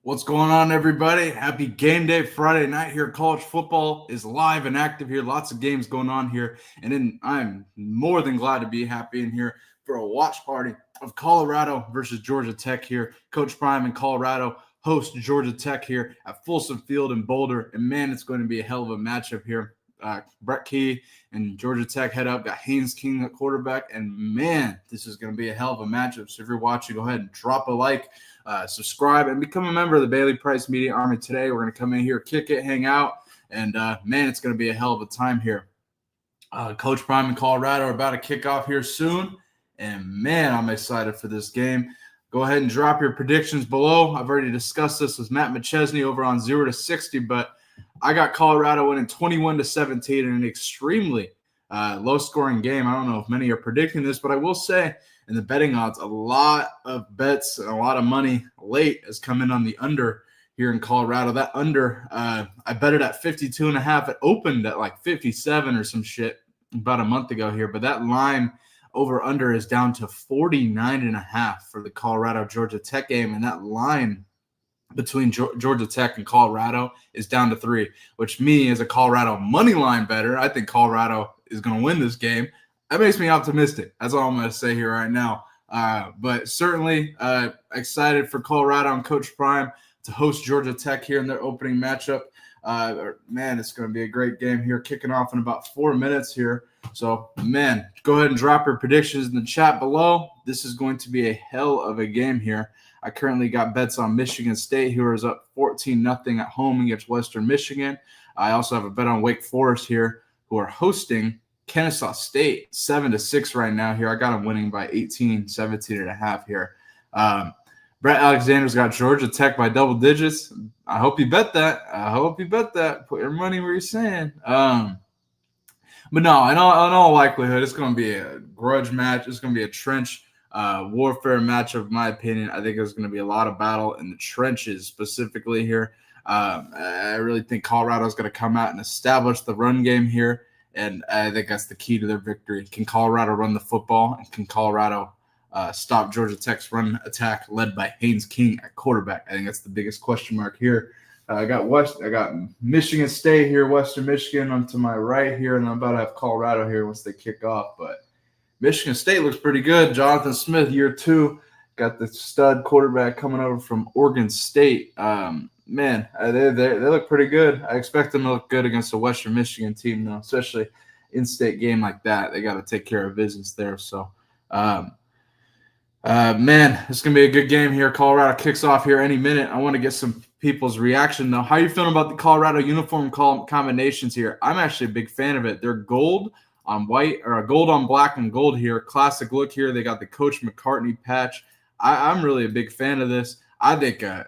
What's going on, everybody? Happy game day Friday night here. College football is live and active here. Lots of games going on here. And then I'm more than glad to be happy in here for a watch party of Colorado versus Georgia Tech here. Coach Prime in Colorado host Georgia Tech here at Folsom Field in Boulder. And, man, it's going to be a hell of a matchup here. Brett Key and Georgia Tech head up. Got Haynes King at quarterback. And, man, this is going to be a hell of a matchup. So if you're watching, go ahead and drop a like. Subscribe and become a member of the Bailey Price Media Army today. We're going to come in here, kick it, hang out, and, man, it's going to be a hell of a time here. Coach Prime in Colorado are about to kick off here soon, and, man, I'm excited for this game. Go ahead and drop your predictions below. I've already discussed this with Matt McChesney over on 0 to 60, but I got Colorado winning 21-17 in an extremely low-scoring game. I don't know if many are predicting this, but I will say – and the betting odds, a lot of bets and a lot of money late has come in on the under here in Colorado. That under, I bet it at 52.5. It opened at like 57 or some shit about a month ago here. But that line over under is down to 49.5 for the Colorado-Georgia Tech game. And that line between Georgia Tech and Colorado is down to 3, which me as a Colorado money line bettor, I think Colorado is going to win this game. That makes me optimistic. That's all I'm going to say here right now. But certainly excited for Colorado and Coach Prime to host Georgia Tech here in their opening matchup. Man, it's going to be a great game here, kicking off in about 4 minutes here. So, man, go ahead and drop your predictions in the chat below. This is going to be a hell of a game here. I currently got bets on Michigan State, who is up 14-0 at home against Western Michigan. I also have a bet on Wake Forest here, who are hosting Kennesaw State, 7-6 right now here. I got them winning by 18, 17.5 here. Brett Alexander's got Georgia Tech by double digits. I hope you bet that. Put your money where you're saying. But no, in all likelihood, it's going to be a grudge match. It's going to be a trench warfare matchup, in my opinion. I think there's going to be a lot of battle in the trenches specifically here. I really think Colorado's going to come out and establish the run game here, and I think that's the key to their victory. Can Colorado run the football, and can Colorado stop Georgia Tech's run attack led by Haynes King at quarterback? I think that's the biggest question mark here. I got Michigan State here, Western Michigan on to my right here, and I'm about to have Colorado here once they kick off. But Michigan State looks pretty good. Jonathan Smith, year 2, got the stud quarterback coming over from Oregon State. Man, they look pretty good. I expect them to look good against a Western Michigan team, though, especially in-state game like that. They got to take care of business there. So, man, it's going to be a good game here. Colorado kicks off here any minute. I want to get some people's reaction, though. How are you feeling about the Colorado uniform combinations here? I'm actually a big fan of it. They're gold on white, or gold on black and gold here. Classic look here. They got the Coach McCartney patch. I'm really a big fan of this. I think, Matt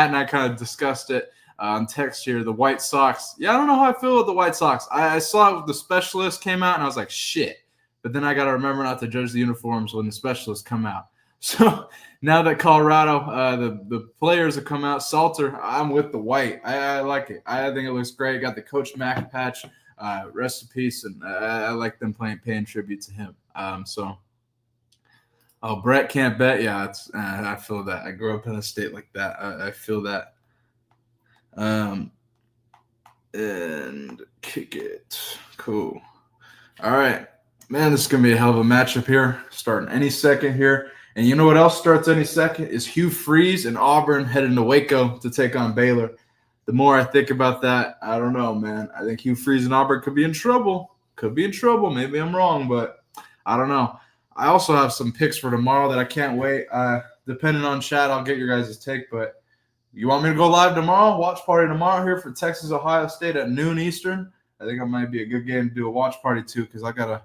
and I kind of discussed it on text here. The White Sox. Yeah, I don't know how I feel with the White Sox. I saw the specialist came out, and I was like, shit. But then I got to remember not to judge the uniforms when the specialists come out. So now that Colorado, the players have come out, Salter, I'm with the white. I like it. I think it looks great. Got the Coach Mac patch. Rest in peace. And I like them paying tribute to him. Brett can't bet. Yeah, I feel that. I grew up in a state like that. I feel that. And kick it. Cool. All right. Man, this is going to be a hell of a matchup here, starting any second here. And you know what else starts any second is Hugh Freeze and Auburn heading to Waco to take on Baylor. The more I think about that, I don't know, man. I think Hugh Freeze and Auburn could be in trouble. Maybe I'm wrong, but I don't know. I also have some picks for tomorrow that I can't wait. Depending on chat, I'll get your guys' take. But you want me to go live tomorrow? Watch party tomorrow here for Texas, Ohio State at noon Eastern. I think it might be a good game to do a watch party too, because I got a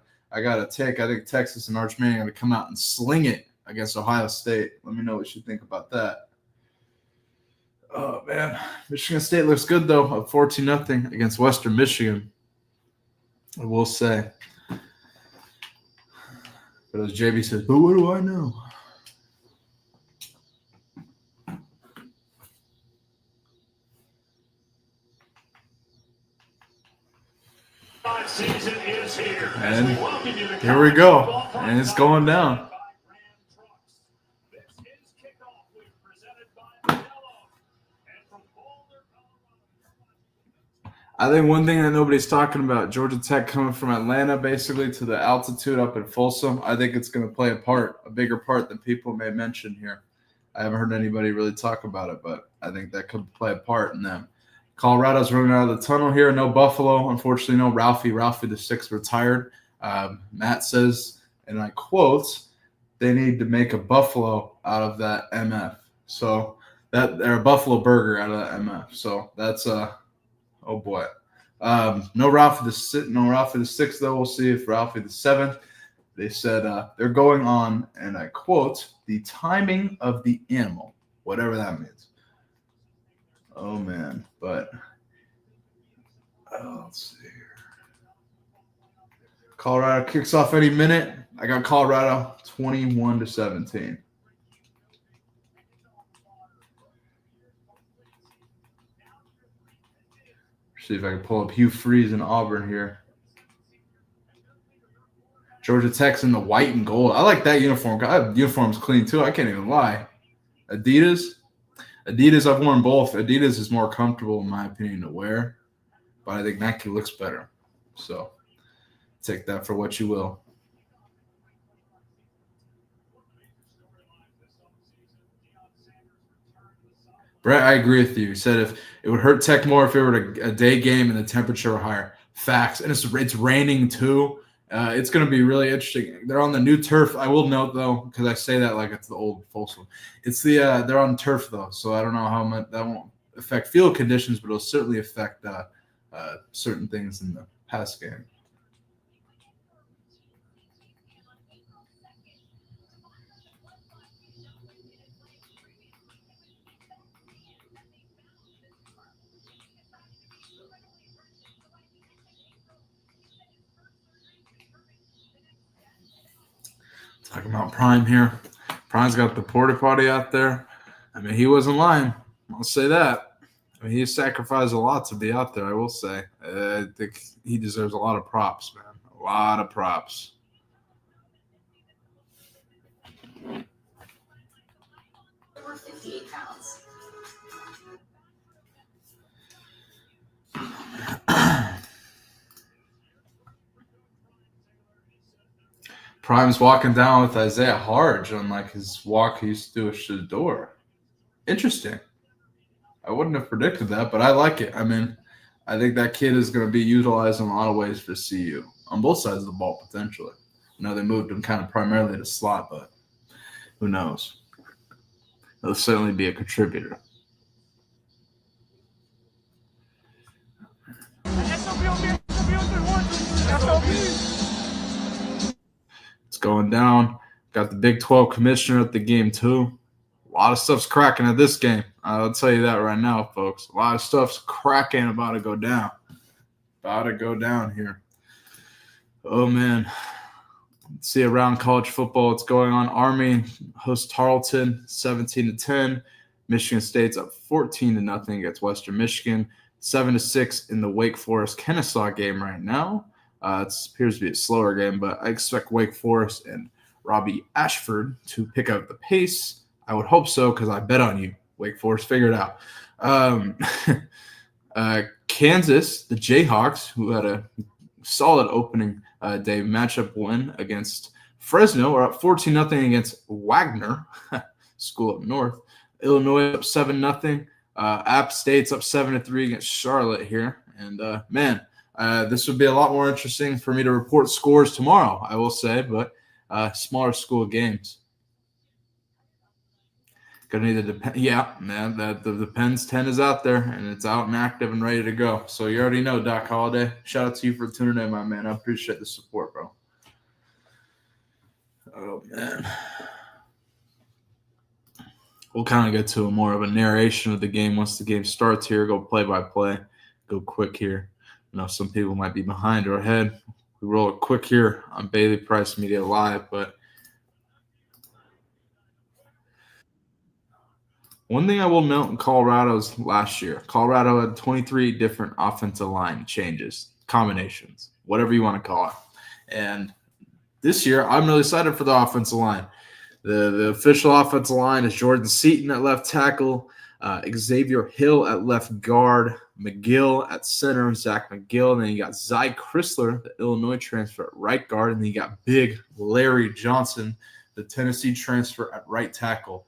take. I think Texas and Arch Manning are going to come out and sling it against Ohio State. Let me know what you think about that. Oh, man. Michigan State looks good, though, up 14-0 against Western Michigan, I will say. But as JB says, but what do I know? Season is here. And here we go. And it's going down. This is kickoff presented by Yellow. And from Boulder, Colorado. I think one thing that nobody's talking about, Georgia Tech coming from Atlanta basically to the altitude up in Folsom, I think it's going to play a bigger part than people may mention here. I haven't heard anybody really talk about it, but I think that could play a part in them. Colorado's running out of the tunnel here. No Buffalo. Unfortunately, no Ralphie. Ralphie the 6th retired. Matt says, and I quote, they need to make a Buffalo out of that MF. So or a Buffalo burger out of that MF. So that's oh boy. No Ralphie the 6th though. We'll see if Ralphie the 7th. They said they're going on, and I quote, the timing of the animal, whatever that means. Oh, man. But let's see here. Colorado kicks off any minute. I got Colorado 21-17. See if I can pull up Hugh Freeze and Auburn here. Georgia Tech's in the white and gold. I like that uniform. That uniform's clean, too. I can't even lie. Adidas, I've worn both. Adidas is more comfortable, in my opinion, to wear. But I think Nike looks better. So take that for what you will. Brett, I agree with you. You said if it would hurt Tech more if it were a day game and the temperature were higher. Facts. And it's raining too. It's going to be really interesting. They're on the new turf. I will note, though, because I say that like it's the old Folsom. It's they're on turf, though, so I don't know how much that won't affect field conditions, but it'll certainly affect certain things in the pass game. Talking about Prime here. Prime's got the porta potty out there. I mean, he wasn't lying. I'll say that. I mean, he sacrificed a lot to be out there, I will say. I think he deserves a lot of props, man. A lot of props. Over 58 pounds. Prime's walking down with Isaiah Harge on like his walk he used to do to the door. Interesting. I wouldn't have predicted that, but I like it. I mean, I think that kid is going to be utilized in a lot of ways for CU on both sides of the ball potentially. I know they moved him kind of primarily to slot, but who knows? He'll certainly be a contributor. It's going down. Got the Big 12 commissioner at the game too. A lot of stuff's cracking at this game. I'll tell you that right now, folks. A lot of stuff's cracking, about to go down. About to go down here. Oh, man. Let's see around college football what's going on. Army hosts Tarleton 17-10. Michigan State's up 14-0 against Western Michigan. 7-6 in the Wake Forest-Kennesaw game right now. It appears to be a slower game, but I expect Wake Forest and Robbie Ashford to pick up the pace. I would hope so because I bet on you. Wake Forest, figure it out. Kansas, the Jayhawks, who had a solid opening day matchup win against Fresno, are up 14-0 against Wagner, school up north. Illinois up 7-0. App State's up 7-3 against Charlotte here. And, this would be a lot more interesting for me to report scores tomorrow, I will say, but smaller school games. Gonna need to depend. Yeah, man, the Pens 10 is out there and it's out and active and ready to go. So you already know, Doc Holliday. Shout out to you for tuning in, my man. I appreciate the support, bro. Oh man. We'll kind of get to more of a narration of the game once the game starts here. Go play by play. Go quick here. I know some people might be behind or ahead. We roll it quick here on Bailey Price Media Live, but one thing I will note in Colorado's last year, Colorado had 23 different offensive line changes, combinations, whatever you want to call it. And this year, I'm really excited for the offensive line. The official offensive line is Jordan Seaton at left tackle, Xavier Hill at left guard, McGill at center, Zach McGill. And then you got Zy Chrysler, the Illinois transfer, at right guard. And then you got big Larry Johnson, the Tennessee transfer, at right tackle.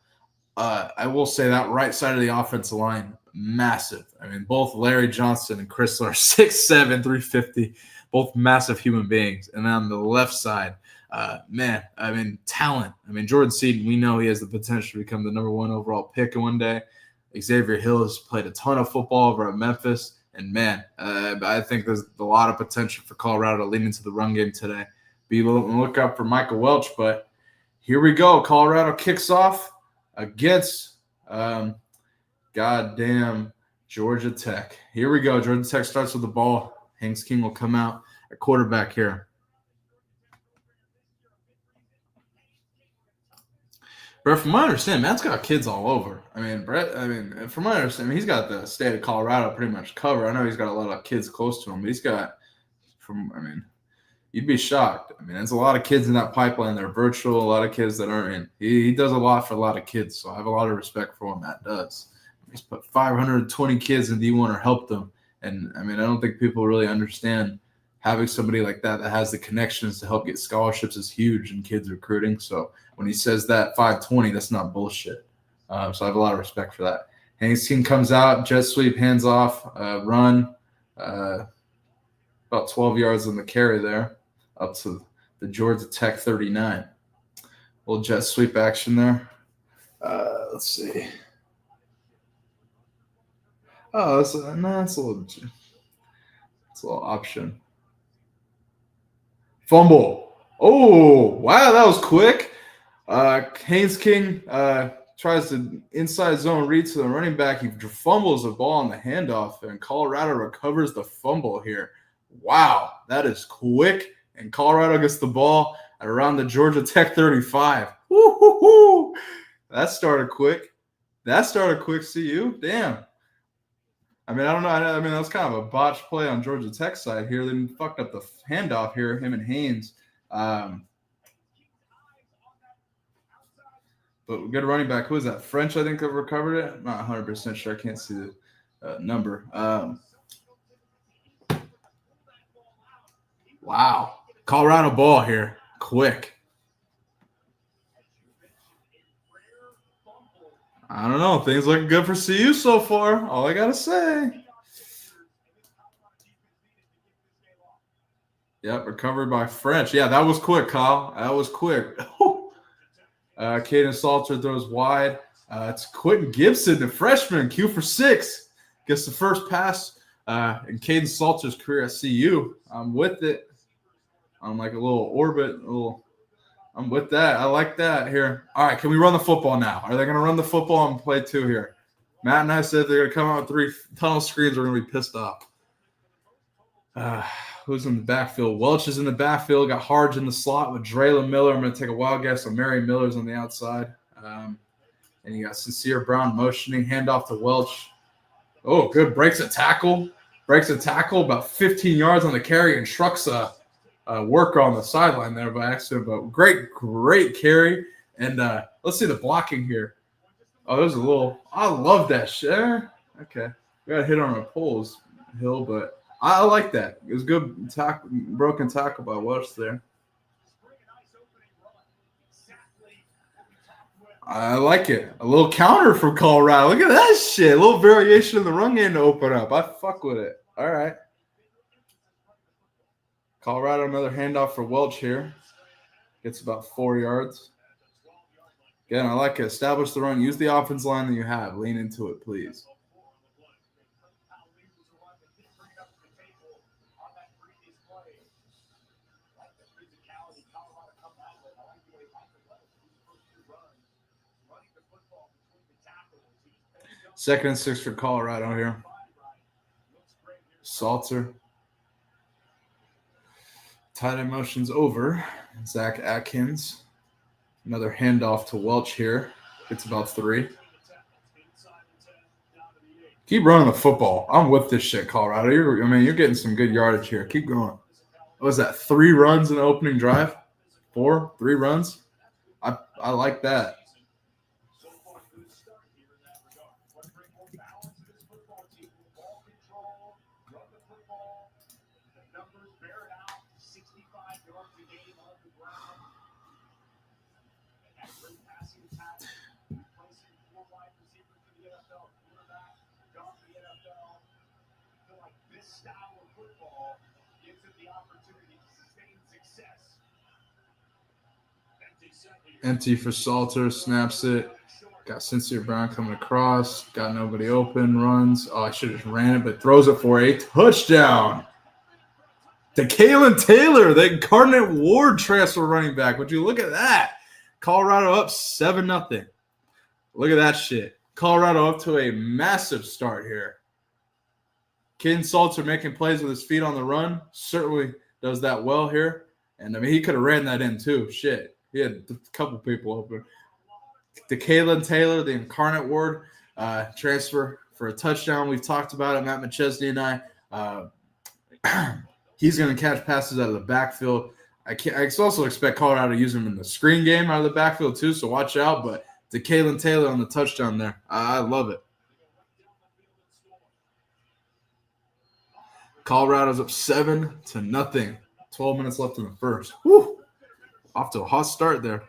I will say that right side of the offensive line, massive. I mean, both Larry Johnson and Chrysler are 6'7", 350, both massive human beings. And then on the left side, talent. I mean, Jordan Seaton, we know he has the potential to become the number 1 overall pick one day. Xavier Hill has played a ton of football over at Memphis. And, I think there's a lot of potential for Colorado to lean into the run game today. Be on the lookout for Michael Welch. But here we go. Colorado kicks off against goddamn Georgia Tech. Here we go. Georgia Tech starts with the ball. Hanks King will come out at quarterback here. Brett, from my understanding, Matt's got kids all over. From my understanding, he's got the state of Colorado pretty much covered. I know he's got a lot of kids close to him, but he's got you'd be shocked. There's a lot of kids in that pipeline. They're virtual, a lot of kids that aren't in. He does a lot for a lot of kids, so I have a lot of respect for what Matt does. He's put 520 kids in D1 or helped them. And, I don't think people really understand having somebody like that has the connections to help get scholarships is huge in kids recruiting. So when he says that 520, that's not bullshit. So I have a lot of respect for that. Hankins comes out, jet sweep, hands off, run. About 12 yards on the carry there, up to the Georgia Tech 39. Little jet sweep action there. Let's see. Oh, it's a little option. Fumble. Oh, wow, that was quick. Haynes King tries to inside zone read to the running back. He fumbles the ball on the handoff, and Colorado recovers the fumble here. Wow, that is quick. And Colorado gets the ball at around the Georgia Tech 35. Woo-hoo-hoo. That started quick. CU. Damn. I mean, I don't know. I mean, that was kind of a botched play on Georgia Tech side here. They fucked up the handoff here, him and Haynes. But good running back. Who is that? French, I think, that recovered it. I'm not 100% sure. I can't see the number. Wow. Colorado ball here. Quick. I don't know. Things looking good for CU so far. All I got to say. Yep, recovered by French. Yeah, that was quick, Kyle. That was quick. Caden Salter throws wide. It's Quentin Gibson, the freshman, Q for 6. Gets the first pass in Caden Salter's career at CU. I'm with it. I'm like a little orbit. I'm with that. I like that here. All right, can we run the football now? Are they going to run the football and play 2 here? Matt and I said they're going to come out with 3 tunnel screens. We're going to be pissed off. Who's in the backfield? Welch is in the backfield. Got Harge in the slot with Draylen Miller. I'm going to take a wild guess on Mary Miller's on the outside. And you got Sincere Brown motioning. Handoff to Welch. Oh, good. Breaks a tackle. About 15 yards on the carry and trucks a worker on the sideline there by accident. But great carry. And let's see the blocking here. Oh, there's a little – I love that shit. Okay. We got to hit on our poles, Hill, but – I like that. It was good broken tackle by Welch there. I like it. A little counter from Colorado. Look at that shit. A little variation in the run game to open up. I fuck with it. All right. Colorado, another handoff for Welch here. Gets about 4 yards. Again, I like it. Establish the run. Use the offense line that you have. Lean into it, please. Second and 6 for Colorado here. Salter. Tight end motions over. Zach Atkins. Another handoff to Welch here. Gets about 3. Keep running the football. I'm with this shit, Colorado. You're getting some good yardage here. Keep going. What was that? 3 runs in the opening drive? 4? 3 runs? I like that. Empty for Salter, snaps it. Got Sincere Brown coming across. Got nobody open, runs. Oh, I should have ran it, but throws it for a touchdown. To Kalen Taylor, the Incarnate Ward transfer running back. Would you look at that? Colorado up 7-0. Look at that shit. Colorado up to a massive start here. Caden Salter making plays with his feet on the run. Certainly does that well here. And, I mean, he could have ran that in too. Shit. He had a couple people open. To Kalen Taylor, the Incarnate Ward transfer for a touchdown. We've talked about it, Matt McChesney and I. He's going to catch passes out of the backfield. I also expect Colorado to use him in the screen game out of the backfield too, so watch out. But to Kalen Taylor on the touchdown there, I love it. Colorado's up 7-0. 12 minutes left in the first. Woo! Off to a hot start there.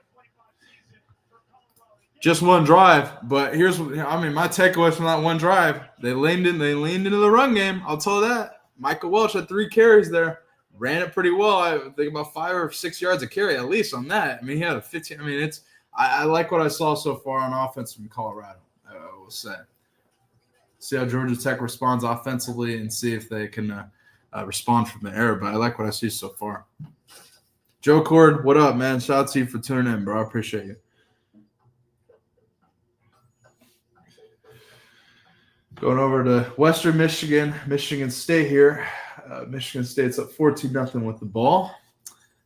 just one drive. But my takeaways from that one drive, they leaned into the run game. I'll tell you that. Michael Welch had 3 carries there. Ran it pretty well. I think about 5 or 6 yards a carry at least on that. I mean, he had a 15. I mean, I like what I saw so far on offense from Colorado, I will say. See how Georgia Tech responds offensively and see if they can respond from the air. But I like what I see so far. Joe Cord, what up, man? Shout out to you for tuning in, bro. I appreciate you. Going over to Western Michigan, Michigan State here. Michigan State's up 14-0 with the ball.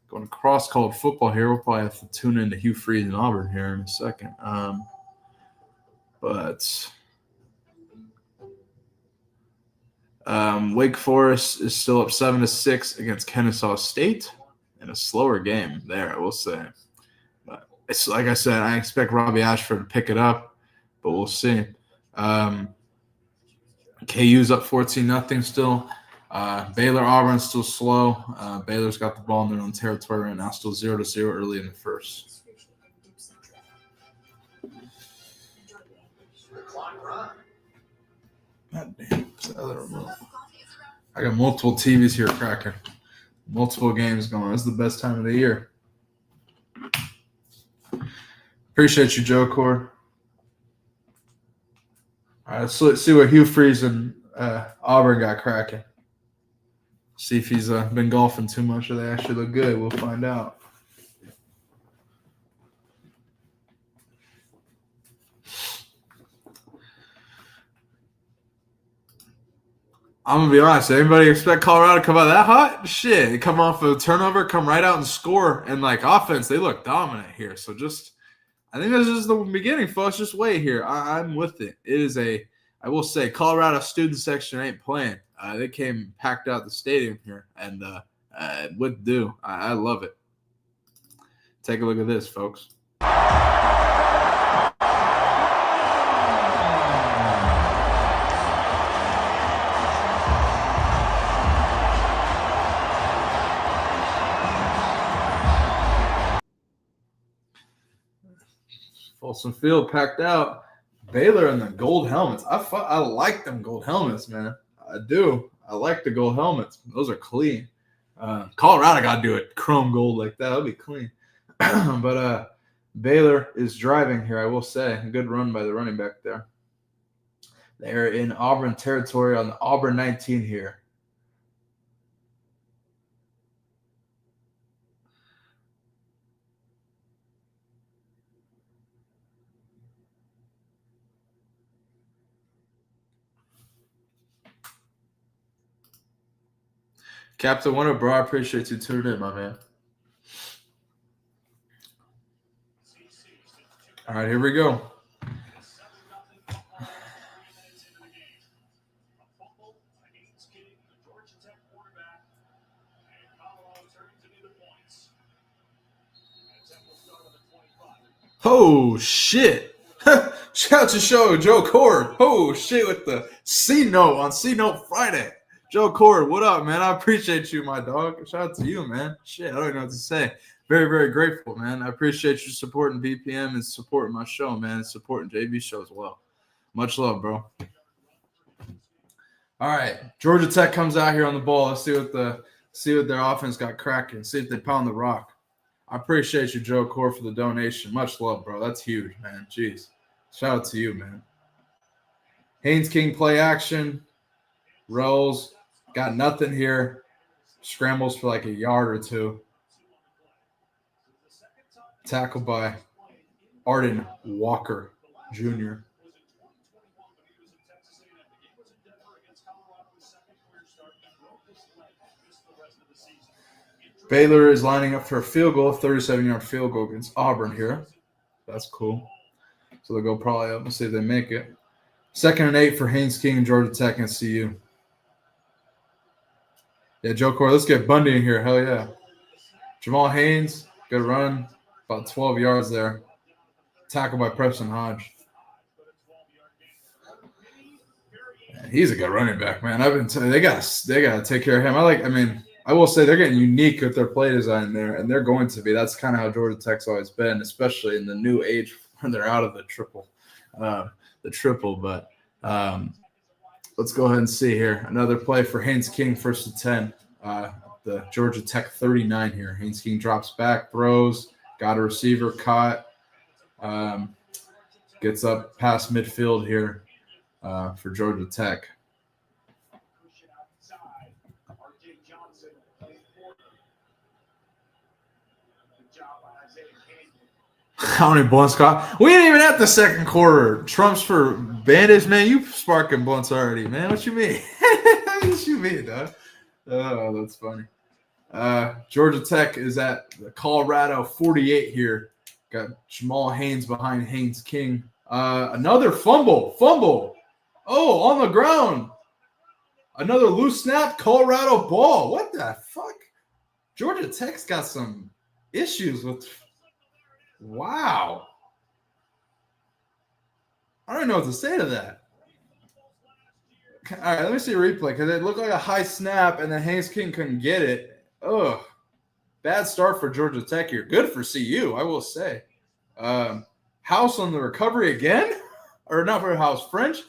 Going to cross-college football here. We'll probably have to tune into Hugh Freeze and Auburn here in a second. Wake Forest is still up 7-6 against Kennesaw State in a slower game there, I will say. But it's like I said, I expect Robbie Ashford to pick it up, but we'll see. KU's up 14-0 still. Baylor Auburn's still slow. Baylor's got the ball in their own territory right now, still 0-0 early in the first. God damn, what's the other remote? I got multiple TVs here cracking. Multiple games going. This is the best time of the year. Appreciate you, Joe Cord. All right, let's see what Hugh Freeze and Auburn got cracking. See if he's been golfing too much or they actually look good. We'll find out. I'm going to be honest. Anybody expect Colorado to come out that hot? Shit. Come off a turnover, come right out and score. And, offense, they look dominant here. So I think this is the beginning, folks. Just wait here. I'm with it. It is I will say, Colorado student section ain't playing. They came packed out the stadium here, and would do. I love it. Take a look at this, folks. Folsom Field packed out. Baylor in the gold helmets. I like them gold helmets, man. I do. I like the gold helmets. Those are clean. Colorado got to do it chrome gold like that. That'll be clean. But Baylor is driving here, I will say. A good run by the running back there. They're in Auburn territory on the Auburn 19 here. Captain Winter, bro, I appreciate you tuning in, my man. All right, here we go. Oh, shit. Shout out to Joe Cord. Oh, shit, with the C-Note on C-Note Friday. Joe Cord, what up, man? I appreciate you, my dog. Shout out to you, man. Shit, I don't even know what to say. Very, very grateful, man. I appreciate you supporting BPM and supporting my show, man, and supporting JB's show as well. Much love, bro. All right, Georgia Tech comes out here on the ball. Let's see what their offense got cracking. See if they pound the rock. I appreciate you, Joe Cord, for the donation. Much love, bro. That's huge, man. Jeez. Shout out to you, man. Haynes King play action. Rolls. Got nothing here. Scrambles for like a yard or two. Tackled by Arden Walker Jr. Baylor is lining up for a field goal, 37-yard field goal against Auburn here. That's cool. So they'll go probably up and see if they make it. 2nd and 8 for Haynes King and Georgia Tech and CU. Yeah, Joe Cord, let's get Bundy in here. Hell yeah. Jamal Haynes, good run. About 12 yards there. Tackled by Preston Hodge. Man, he's a good running back, man. I've been telling you, they gotta take care of him. I will say they're getting unique with their play design there, and they're going to be. That's kind of how Georgia Tech's always been, especially in the new age they're out of the triple. But let's go ahead and see here. Another play for Haynes King, 1st and 10. The Georgia Tech 39 here. Haynes King drops back, throws, got a receiver caught, gets up past midfield here for Georgia Tech. How many blunts caught? We ain't even at the second quarter. Trumps for Bandits, man. You sparking blunts already, man. What you mean? What you mean, dog? Oh, that's funny. Georgia Tech is at the Colorado 48 here. Got Jamal Haynes behind Haynes King. Another fumble. Oh, on the ground. Another loose snap. Colorado ball. What the fuck? Georgia Tech's got some issues with. Wow. I don't know what to say to that. All right, let me see a replay because it looked like a high snap and then Haynes King couldn't get it. Ugh. Bad start for Georgia Tech here. Good for CU, I will say. House on the recovery again? Or not for House, French?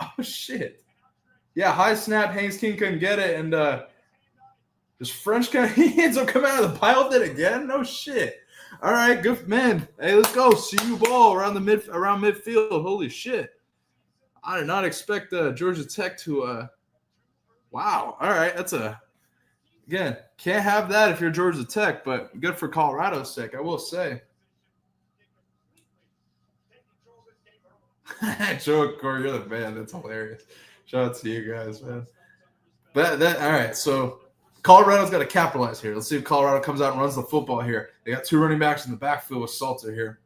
Oh, shit. Yeah, high snap. Haynes King couldn't get it. And does French he ends up coming out of the pile with it again? No shit. All right, good man. Hey, let's go. CU ball around midfield. Holy shit. I did not expect Georgia Tech to wow. All right, that's again, can't have that if you're Georgia Tech, but good for Colorado's sake, I will say. Joe Corey, you're the man. That's hilarious. Shout out to you guys, man. But all right, so Colorado's got to capitalize here. Let's see if Colorado comes out and runs the football here. They got 2 running backs in the backfield with Salter here.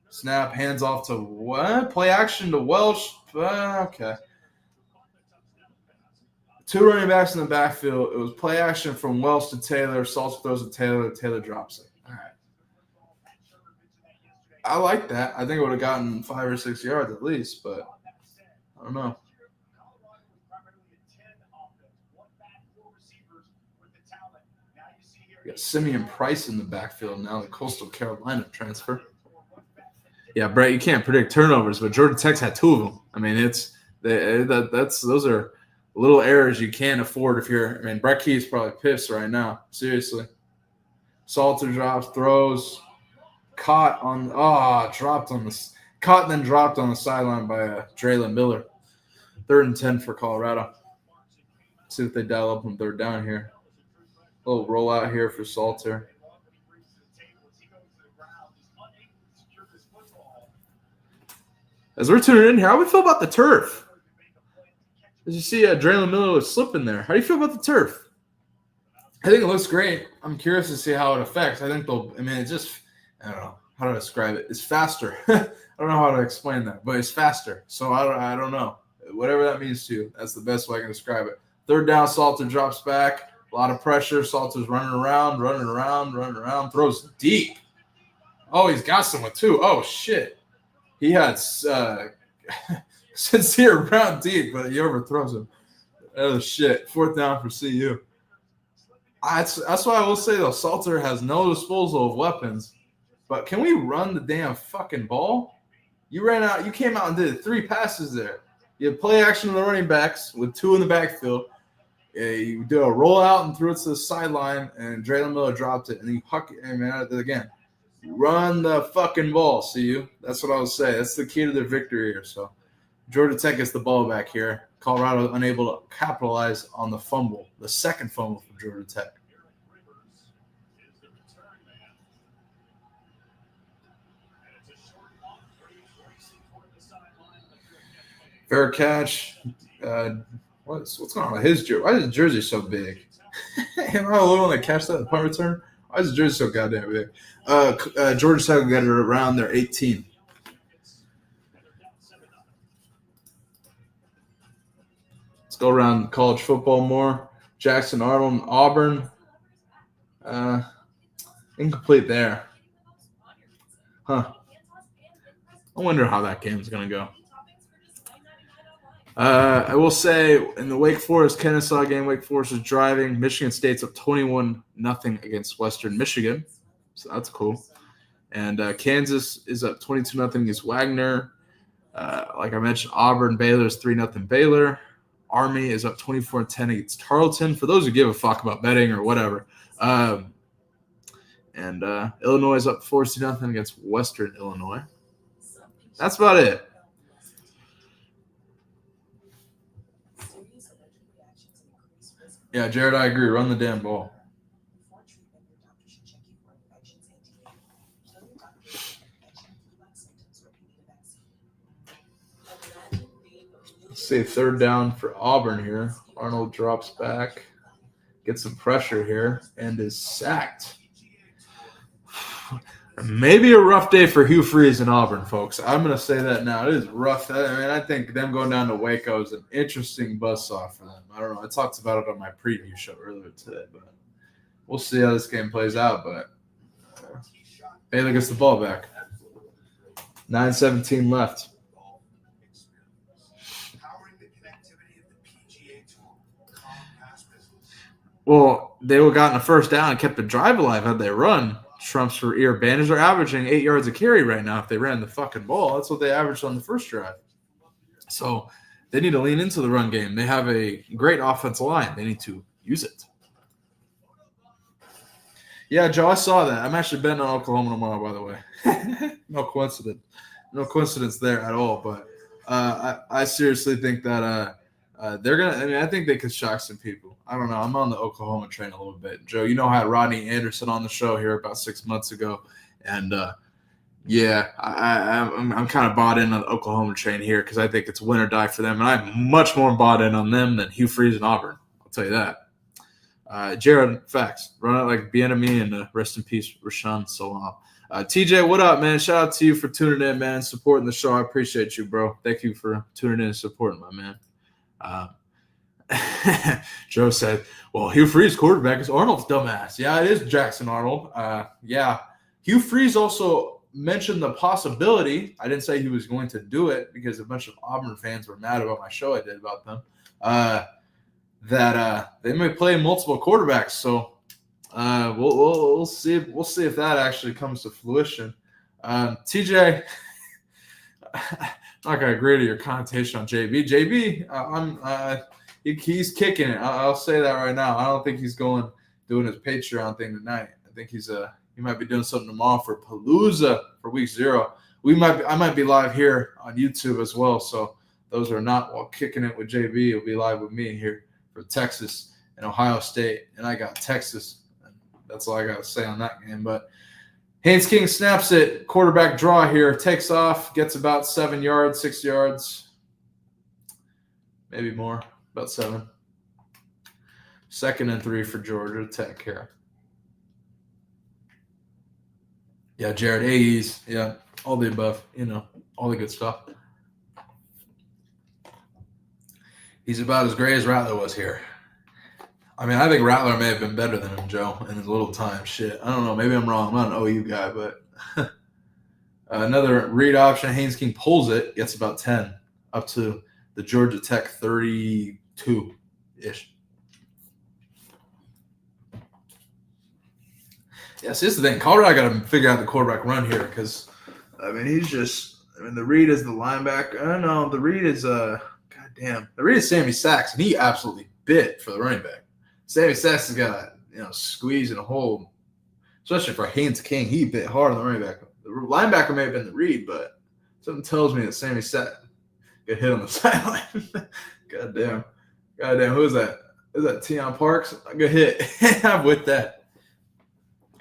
Snap, hands off to what? Play action to Welsh. Okay. 2 running backs in the backfield. It was play action from Welsh to Taylor. Salter throws to Taylor. Taylor drops it. All right. I like that. I think it would have gotten 5 or 6 yards at least, but I don't know. We got Simeon Price in the backfield now, the Coastal Carolina transfer. Yeah, Brett, you can't predict turnovers, but Georgia Tech's had 2 of them. I mean, those are little errors you can't afford if you're. I mean, Brett Key's probably pissed right now. Seriously. Salter drops, throws, caught and then dropped on the sideline by Draylon Miller. 3rd and 10 for Colorado. See if they dial up on 3rd down here. A little rollout here for Salter. As we're tuning in here, how do we feel about the turf? As you see, Draylon Miller was slipping there. How do you feel about the turf? I think it looks great. I'm curious to see how it affects. I think it's just, I don't know how to describe it. It's faster. I don't know how to explain that, but it's faster. So I don't know. Whatever that means to you, that's the best way I can describe it. 3rd down, Salter drops back. A lot of pressure. Salter's running around, throws deep. Oh, he's got someone too. Oh, shit. He had Sincere round deep, but he overthrows him. Oh, shit. 4th down for CU. That's why I will say, though, Salter has no disposal of weapons. But can we run the damn fucking ball? You came out and did 3 passes there. You had play action on the running backs with 2 in the backfield. You did a rollout and threw it to the sideline, and Draylon Miller dropped it, and you huck it again. Run the fucking ball, CU. That's what I would say. That's the key to their victory here. So Georgia Tech gets the ball back here. Colorado unable to capitalize on the fumble, the second fumble for Georgia Tech. Fair catch. What's going on with his jersey? Why is his jersey so big? Am I the one that catch that punt return? Why is his jersey so goddamn big? Georgia Tech got it around their 18. Let's go around college football more. Jackson Arnold, Auburn. Incomplete there. Huh. I wonder how that game's going to go. I will say in the Wake Forest-Kennesaw game, Wake Forest is driving. Michigan State's up 21-0 against Western Michigan. So that's cool. And Kansas is up 22-0 against Wagner. Like I mentioned, Auburn, Baylor is 3-0 Baylor. Army is up 24-10 against Tarleton. For those who give a fuck about betting or whatever. And Illinois is up 4-0 against Western Illinois. That's about it. Yeah, Jared, I agree. Run the damn ball. Let's see, third down for Auburn here. Arnold drops back, gets some pressure here, and is sacked. Maybe a rough day for Hugh Freeze in Auburn, folks. I'm going to say that now. It is rough. I mean, I think them going down to Waco is an interesting buzzsaw for them. I don't know. I talked about it on my preview show earlier today, but we'll see how this game plays out. But Baylor gets the ball back. 9:17 left. Well, they would have gotten a first down and kept the drive alive had they run. Trumps for ear bandage are averaging 8 yards a carry right now if they ran the fucking ball. That's what they averaged on the first drive. So they need to lean into the run game. They have a great offensive line. They need to use it. Yeah, Joe, I saw that. I'm actually betting on Oklahoma tomorrow, by the way. No coincidence there at all. But I seriously think that they're going to – I mean, I think they could shock some people. I don't know. I'm on the Oklahoma train a little bit. Joe, you know, I had Rodney Anderson on the show here about 6 months ago. And, yeah, I'm kind of bought in on the Oklahoma train here because I think it's win or die for them. And I'm much more bought in on them than Hugh Freeze and Auburn. I'll tell you that. Jared, facts. Run it like Bien-Aimé and rest in peace, Rashawn Salam. TJ, what up, man? Shout out to you for tuning in, man, supporting the show. I appreciate you, bro. Thank you for tuning in and supporting my man. Joe said, well, Hugh Freeze quarterback is Arnold's dumbass. Yeah, it is Jackson Arnold. Yeah. Hugh Freeze also mentioned the possibility. I didn't say he was going to do it because a bunch of Auburn fans were mad about my show I did about them. That they may play multiple quarterbacks. So we'll see. We'll see if that actually comes to fruition. TJ, I'm not gonna agree to your connotation on JB. JB, he's kicking it. I'll say that right now. I don't think he's doing his Patreon thing tonight. I think he might be doing something tomorrow for Palooza for week 0. I might be live here on YouTube as well. So those are not while kicking it with JB. Will be live with me here for Texas and Ohio State, and I got Texas. That's all I got to say on that game. But Haynes King snaps it. Quarterback draw here. Takes off. Gets about 7 yards, 6 yards, maybe more. About 7. 2nd and 3 for Georgia Tech here. Yeah, Jared Aggies. Yeah, all the above. You know, all the good stuff. He's about as great as Rattler was here. I mean, I think Rattler may have been better than him, Joe, in his little time. Shit. I don't know. Maybe I'm wrong. I'm not an OU guy, but another read option. Haynes King pulls it, gets about 10, up to the Georgia Tech 32-ish. Yeah, see, this is the thing. Colorado got to figure out the quarterback run here because, I mean, the read is the linebacker. I don't know. The read is, goddamn. The read is Sammy Sachs, and he absolutely bit for the running back. Sammy Sachs has got, squeeze and a hole, especially for Haynes King. He bit hard on the running back. The linebacker may have been the read, but something tells me that Sammy Sachs got hit on the sideline. Goddamn. Who is that? Is that Teion Parks? A good hit. I'm with that.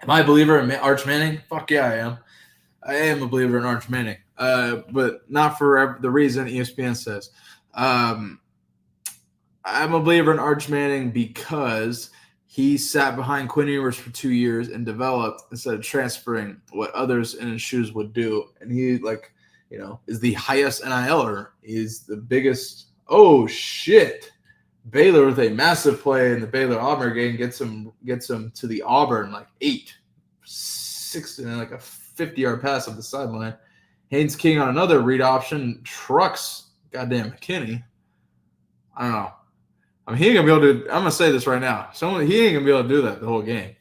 Am I a believer in Arch Manning? Fuck yeah, I am. I am a believer in Arch Manning, but not for the reason ESPN says. I'm a believer in Arch Manning because he sat behind Quinn Ewers for 2 years and developed instead of transferring what others in his shoes would do. And he, is the highest NILer. He's the biggest. Oh, shit. Baylor with a massive play in the Baylor-Auburn game gets him to the Auburn 6 and a 50-yard pass up the sideline. Haynes King on another read option trucks goddamn McKinney. I don't know. I mean, he ain't gonna be able to. I'm gonna say this right now. He ain't gonna be able to do that the whole game.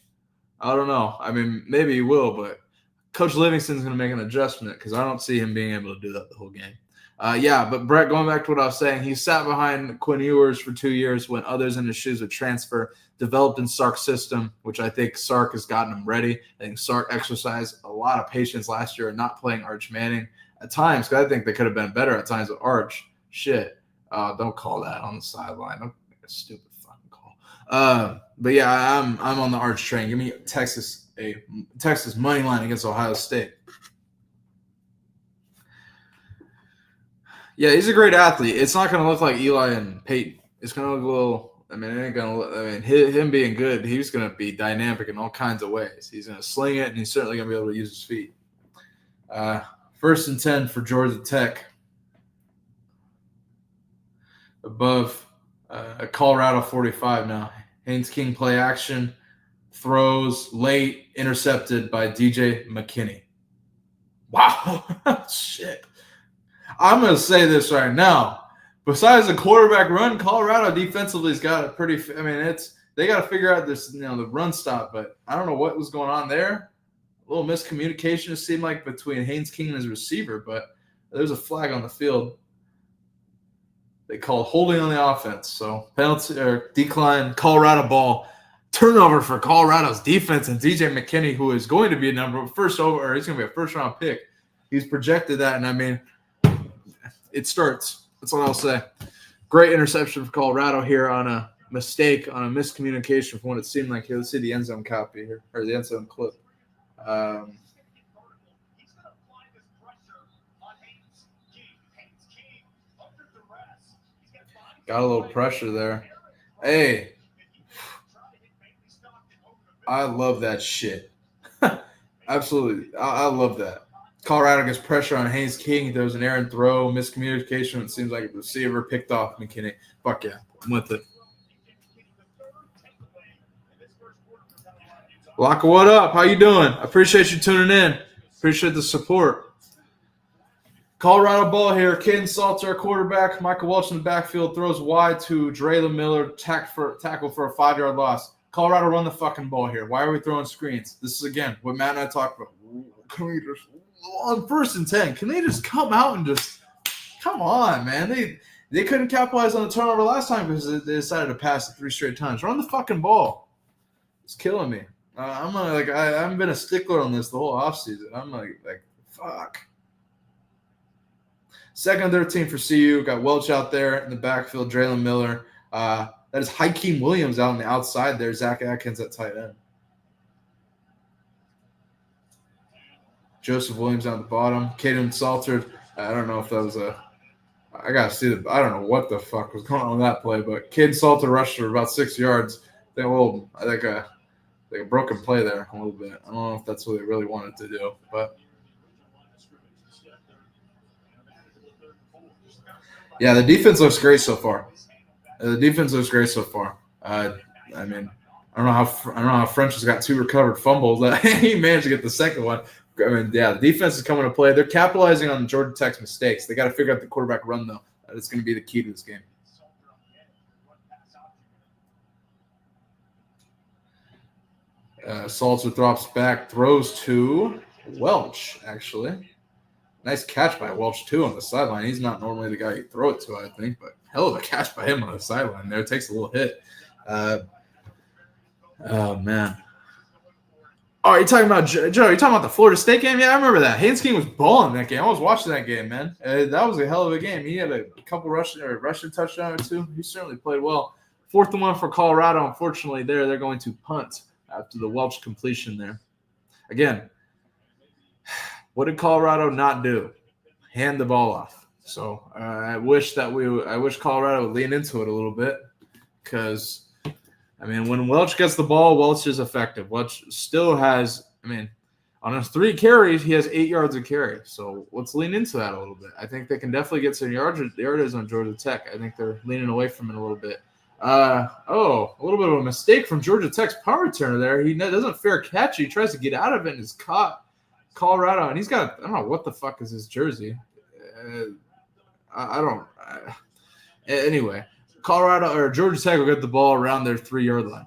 I don't know. I mean, maybe he will, but Coach Livingston's going to make an adjustment because I don't see him being able to do that the whole game. Yeah, but Brett, going back to what I was saying, he sat behind Quinn Ewers for 2 years when others in his shoes would transfer, developed in Sark's system, which I think Sark has gotten him ready. I think Sark exercised a lot of patience last year in not playing Arch Manning at times, because I think they could have been better at times with Arch. Shit. Don't call that on the sideline. Don't make a stupid fucking call. But yeah, I'm on the Arch train. Give me Texas money line against Ohio State. Yeah, he's a great athlete. It's not going to look like Eli and Peyton. It's going to look a little. I mean, it ain't going to look. I mean, him being good, he's going to be dynamic in all kinds of ways. He's going to sling it, and he's certainly going to be able to use his feet. 1st and 10 for Georgia Tech. Above Colorado 45 now. Haynes King play action, throws late, intercepted by DJ McKinney. Wow, shit. I'm going to say this right now. Besides the quarterback run, Colorado defensively has got a pretty – I mean, they got to figure out this, the run stop, but I don't know what was going on there. A little miscommunication, it seemed like, between Haynes King and his receiver, but there's a flag on the field. They called holding on the offense, so penalty or decline, Colorado ball. Turnover for Colorado's defense, and DJ McKinney, who is going to be he's going to be a first-round pick. He's projected that, and I mean – it starts. That's what I'll say. Great interception for Colorado here on a mistake, on a miscommunication from what it seemed like here. Let's see the end zone copy here, or the end zone clip. Got a little pressure there. Hey, I love that shit. Absolutely. I love that. Colorado gets pressure on Haynes King. There was an errant throw, miscommunication. It seems like a receiver picked off McKinney. Fuck yeah, I'm with it. Locka, what up? How you doing? I appreciate you tuning in. Appreciate the support. Colorado ball here. Caden Salter, quarterback. Michael Welch in the backfield throws wide to Draylen Miller. Tackle for a 5-yard loss. Colorado run the fucking ball here. Why are we throwing screens? This is, again, what Matt and I talked about. Can we just – on 1st and 10, can they just come out and just come on, man? They couldn't capitalize on the turnover last time because they decided to pass it 3 straight times. Run the fucking ball. It's killing me. I haven't been a stickler on this the whole offseason. I'm like fuck. 2nd and 13 for CU. Got Welch out there in the backfield. Draylen Miller. That is Hakeem Williams out on the outside there. Zach Atkins at tight end. Joseph Williams on the bottom. Caden Salter. I don't know if that was I got to see I don't know what the fuck was going on with that play, but Caden Salter rushed for about 6 yards. I think a broken play there a little bit. I don't know if that's what they really wanted to do, but yeah, the defense looks great so far. I mean, I don't know how French has got 2 recovered fumbles. He managed to get the second one. I mean, yeah, the defense is coming to play. They're capitalizing on Georgia Tech's mistakes. They got to figure out the quarterback run, though. That's going to be the key to this game. Salter drops back, throws to Welch, actually. Nice catch by Welch, too, on the sideline. He's not normally the guy you throw it to, I think, but hell of a catch by him on the sideline there. It takes a little hit. Oh, man. Oh, you're talking about Joe? You're talking about the Florida State game? Yeah, I remember that. Haynes King was balling that game. I was watching that game, man. That was a hell of a game. He had a couple rushing touchdown or 2. He certainly played well. 4th and 1 for Colorado. Unfortunately, they're going to punt after the Welch completion there. Again, what did Colorado not do? Hand the ball off. So I wish Colorado would lean into it a little bit because. I mean, when Welch gets the ball, Welch is effective. Welch still has, on his 3 carries, he has 8 yards of carry. So let's lean into that a little bit. I think they can definitely get some yardage on Georgia Tech. I think they're leaning away from it a little bit. A little bit of a mistake from Georgia Tech's power returner there. He doesn't fair catch. He tries to get out of it and is caught. Colorado, and he's got, I don't know what the fuck is his jersey. Anyway. Colorado or Georgia Tech will get the ball around their 3-yard line.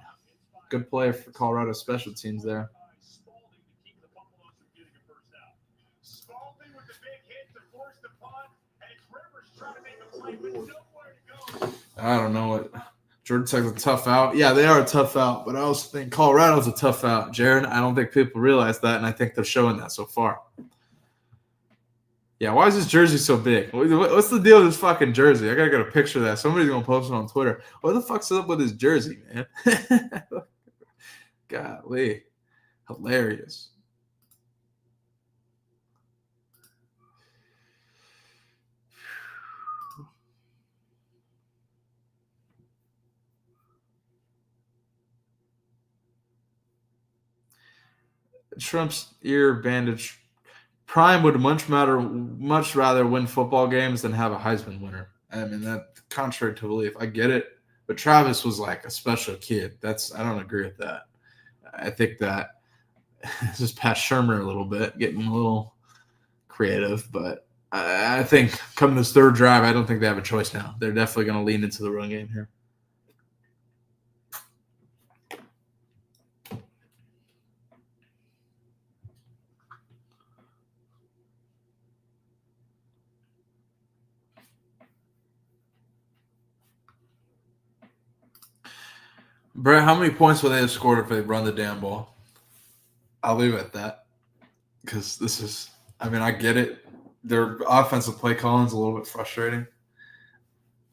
Good play for Colorado special teams there. Spalding with the big hit to force the punt, and Rivers trying to make a play, but nowhere to go. I don't know what. Georgia Tech's a tough out. Yeah, they are a tough out, but I also think Colorado's a tough out. Jared, I don't think people realize that, and I think they're showing that so far. Yeah, why is this jersey so big? What's the deal with this fucking jersey? I gotta get a picture of that. Somebody's gonna post it on Twitter. What the fuck's up with his jersey, man? Golly. Hilarious. Trump's ear bandage. Prime would much rather win football games than have a Heisman winner. I mean, that contrary to belief. I get it, but Travis was like a special kid. I don't agree with that. I think that this is Pat Shermer a little bit, getting a little creative, but I think coming this third drive, I don't think they have a choice now. They're definitely going to lean into the run game here. Brett, how many points would they have scored if they run the damn ball? I'll leave it at that. Because this is, I mean, I get it. Their offensive play calling is a little bit frustrating.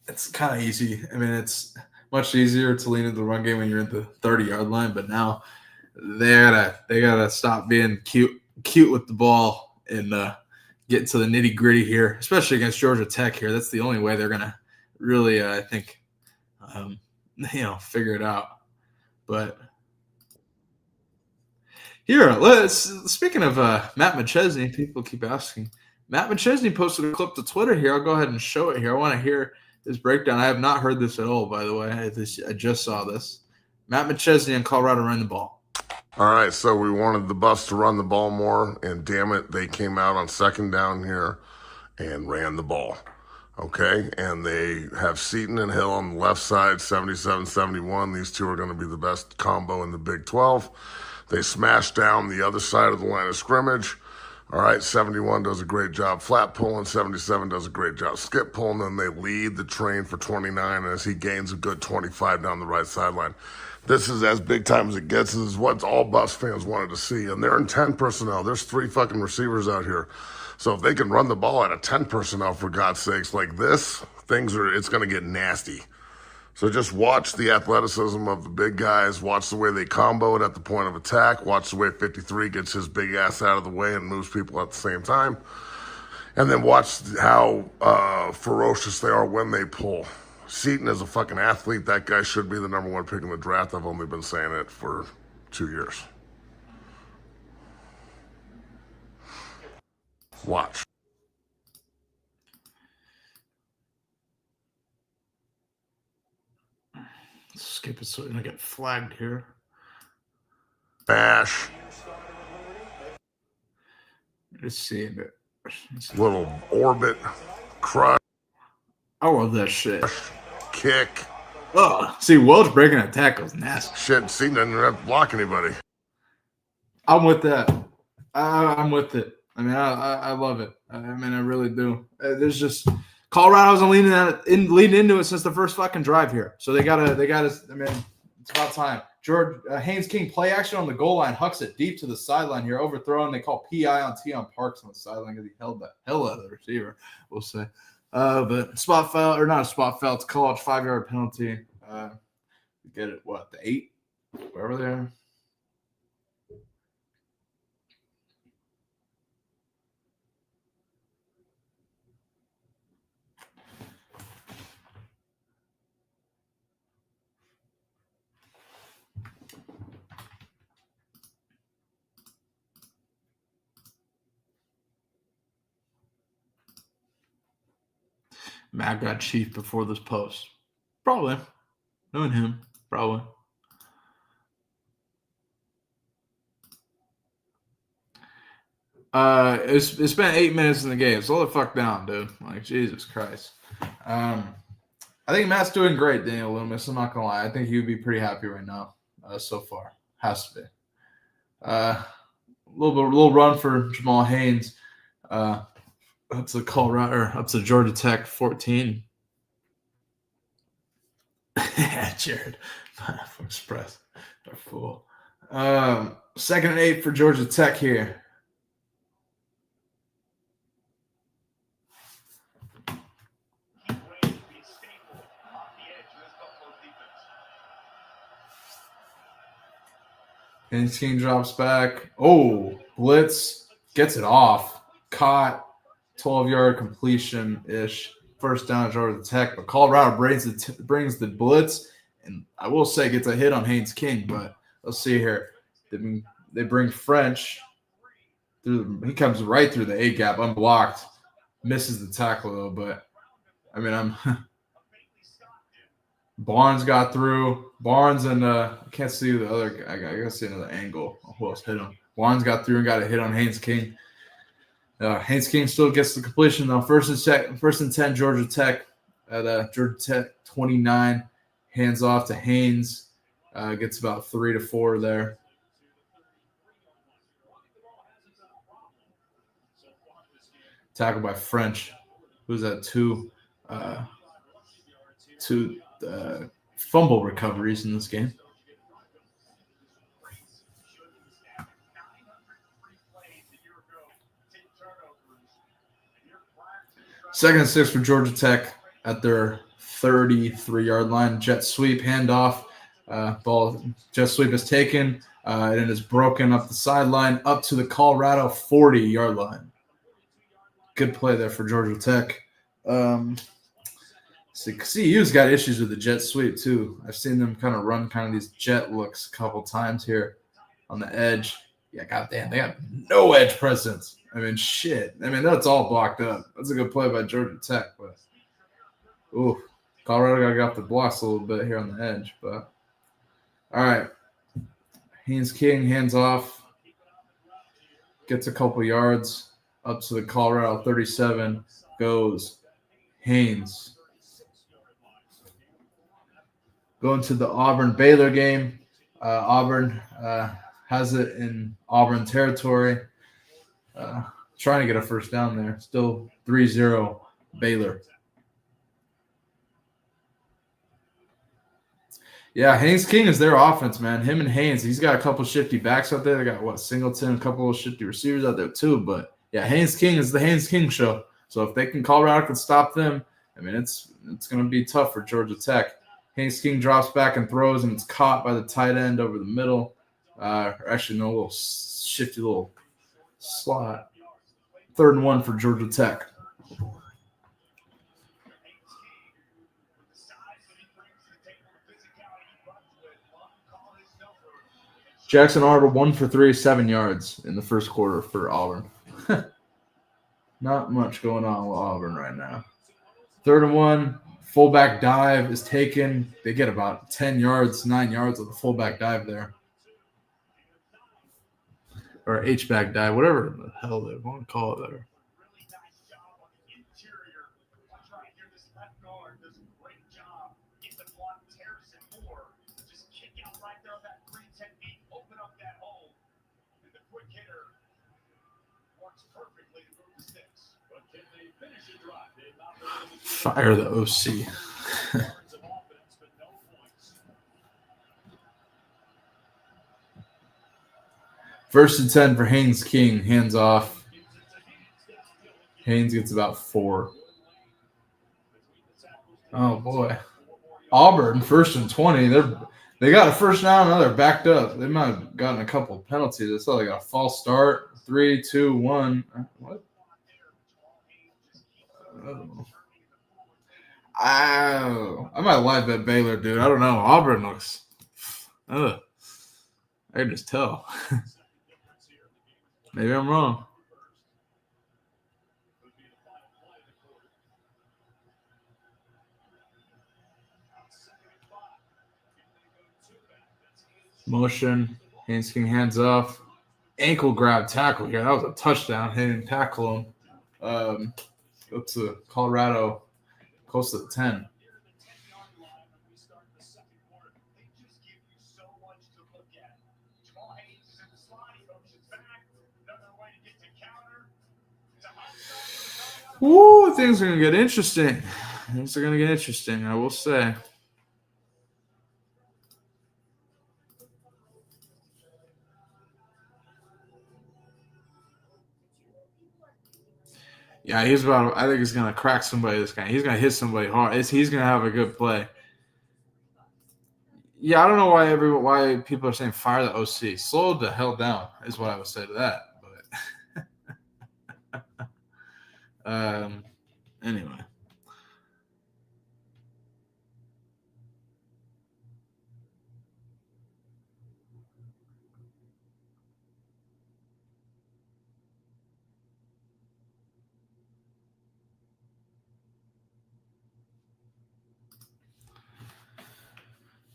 It's kind of easy. I mean, it's much easier to lean into the run game when you're at the 30-yard line, but now they gotta stop being cute with the ball and get into the nitty-gritty here, especially against Georgia Tech here. That's the only way they're gonna really, I think, figure it out. But here, speaking of Matt McChesney, people keep asking. Matt McChesney posted a clip to Twitter here. I'll go ahead and show it here. I want to hear his breakdown. I have not heard this at all, by the way. I just saw this. Matt McChesney and Colorado ran the ball. All right, so we wanted the Buffs to run the ball more, and damn it, they came out on second down here and ran the ball. Okay, and they have Seton and Hill on the left side, 77-71. These two are going to be the best combo in the Big 12. They smash down the other side of the line of scrimmage. All right, 71 does a great job flat pulling. 77 does a great job skip pulling. Then they lead the train for 29 as he gains a good 25 down the right sideline. This is as big time as it gets. This is what all Buffs fans wanted to see. And they're in 10 personnel. There's 3 fucking receivers out here. So if they can run the ball out of 10 personnel, for God's sakes, like this, it's going to get nasty. So just watch the athleticism of the big guys. Watch the way they combo it at the point of attack. Watch the way 53 gets his big ass out of the way and moves people at the same time. And then watch how ferocious they are when they pull. Seton is a fucking athlete. That guy should be the number 1 pick in the draft. I've only been saying it for 2 years. Watch. Skip it so I don't get flagged here. Bash. Let's see. Little orbit. Crush. I love that shit. Kick. Oh, see, Welch breaking a tackle is nasty. Shit, Seton doesn't have to block anybody. I'm with that. I'm with it. I mean, I love it. I mean, I really do. There's just Colorado's leading into it since the first fucking drive here. So they gotta. I mean, it's about time. Haynes King play action on the goal line, hucks it deep to the sideline here, overthrown. They call PI on Tion Parks on the sideline because he held the hell out of the receiver. We'll say, but spot foul or not a spot foul. It's a college 5-yard penalty. Get it? What, the 8? Wherever they are. Matt got chief before this post. Probably. Knowing him, probably. It's been 8 minutes in the game. Slow the fuck down, dude. Like, Jesus Christ. I think Matt's doing great, Daniel Loomis. I'm not going to lie. I think he would be pretty happy right now so far. Has to be. Little run for Jamal Haynes. Up to Colorado, or up to Georgia Tech 14. Jared, express, a fool. 2nd and 8 for Georgia Tech here. And team drops back. Oh, blitz, gets it off. Caught, 12-yard completion-ish. First down at Georgia Tech. But Colorado brings the blitz. And I will say gets a hit on Haynes King. But let's see here. They bring French. He comes right through the A-gap, unblocked. Misses the tackle, though. But, I mean, Barnes got through. Barnes and I can't see the other guy. I gotta see another angle. Who else hit him? Barnes got through and got a hit on Haynes King. Haynes King still gets the completion though. First and 10, Georgia Tech at Georgia Tech 29. Hands off to Haynes. Gets about 3 to 4 there. Tackled by French. Who's that? Two fumble recoveries in this game. Second and 6 for Georgia Tech at their 33-yard line. Jet sweep, handoff. Jet sweep is taken and is broken up the sideline up to the Colorado 40-yard line. Good play there for Georgia Tech. CU's got issues with the jet sweep too. I've seen them kind of run these jet looks a couple times here on the edge. Yeah, goddamn, they got no edge presence. I mean, shit. I mean, that's all blocked up. That's a good play by Georgia Tech, but Colorado got to get off the blocks a little bit here on the edge. But all right, Haynes King hands off, gets a couple yards up to the Colorado 37. Goes Haynes. Going to the Auburn-Baylor game. Auburn has it in Auburn territory. Trying to get a first down there. Still 3-0 Baylor. Yeah, Haynes King is their offense, man. Him and Haynes. He's got a couple shifty backs out there. They got, Singleton, a couple of shifty receivers out there too. But, yeah, Haynes King is the Haynes King show. So if Colorado can stop them, I mean, it's going to be tough for Georgia Tech. Haynes King drops back and throws, and it's caught by the tight end over the middle. A little shifty little slot. 3rd and 1 for Georgia Tech. Jackson Arnold 1 for 3, 7 yards in the first quarter for Auburn. Not much going on with Auburn right now. 3rd and 1. Fullback dive is taken. They get about 10 yards, 9 yards of the fullback dive there. Or H-back dive, whatever the hell they want to call it there. Fire the OC. First and 10 for Haynes King. Hands off. Haynes gets about 4. Oh, boy. Auburn, 1st and 20. They got a first down. Now they're backed up. They might have gotten a couple of penalties. I saw they got a false start. 3, 2, 1. What? I might live bet Baylor, dude. I don't know. Auburn looks. I can just tell. Maybe I'm wrong. Motion. Haynes King hands off. Ankle grab tackle here. That was a touchdown. He didn't tackle him. Go to Colorado. Close to the 10. Woo, things are going to get interesting. Things are going to get interesting, I will say. Yeah, I think he's going to crack somebody this guy. He's going to hit somebody hard. He's going to have a good play. Yeah, I don't know why people are saying fire the OC. Slow the hell down is what I would say to that. But anyway.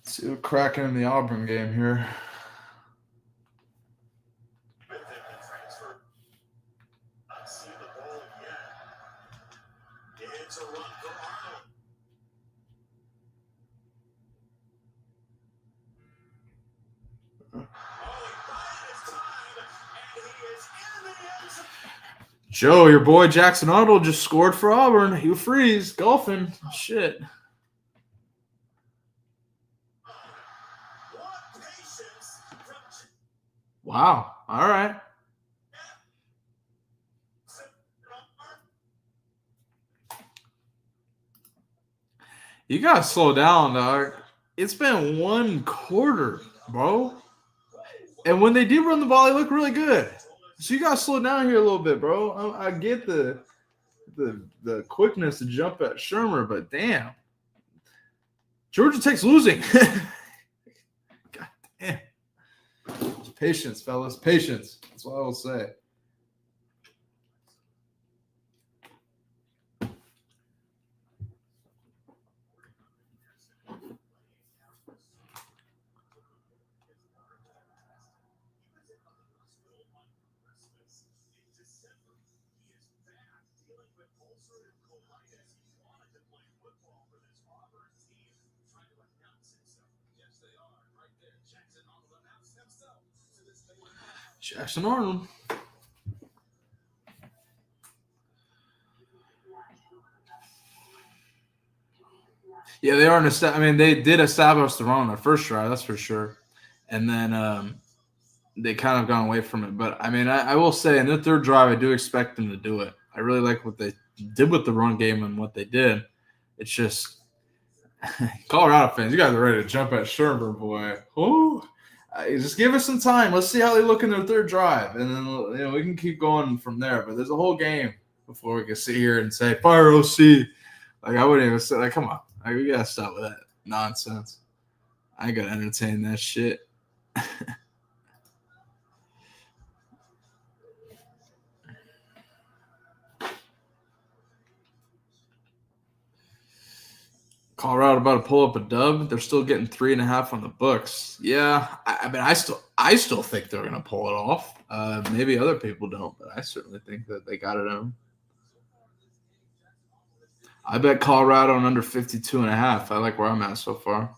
See what's cracking in the Auburn game here. Joe, your boy Jackson Arnold just scored for Auburn. Hugh Freeze, golfing. Shit. Wow. All right. You got to slow down, dog. It's been one quarter, bro. And when they do run the ball, they look really good. So you got to slow down here a little bit, bro. I get the quickness to jump at Shermer, but damn. Georgia Tech's losing. God damn. Patience, fellas. Patience. That's what I will say. Jackson Arnold. Yeah, they are. They did establish the run on their first try, that's for sure. And then they kind of gone away from it. But, I will say in the third drive, I do expect them to do it. I really like what they did with the run game and what they did. It's just Colorado fans, you guys are ready to jump at Shermer, boy. Ooh. Just give us some time. Let's see how they look in their third drive. And then we can keep going from there. But there's a whole game before we can sit here and say, fire OC. Like, I wouldn't even say, come on. We got to stop with that nonsense. I ain't got to entertain that shit. Colorado about to pull up a dub. They're still getting 3.5 on the books. Yeah, I still think they're gonna pull it off. Maybe other people don't, but I certainly think that they got it on. I bet Colorado on under 52.5. I like where I'm at so far.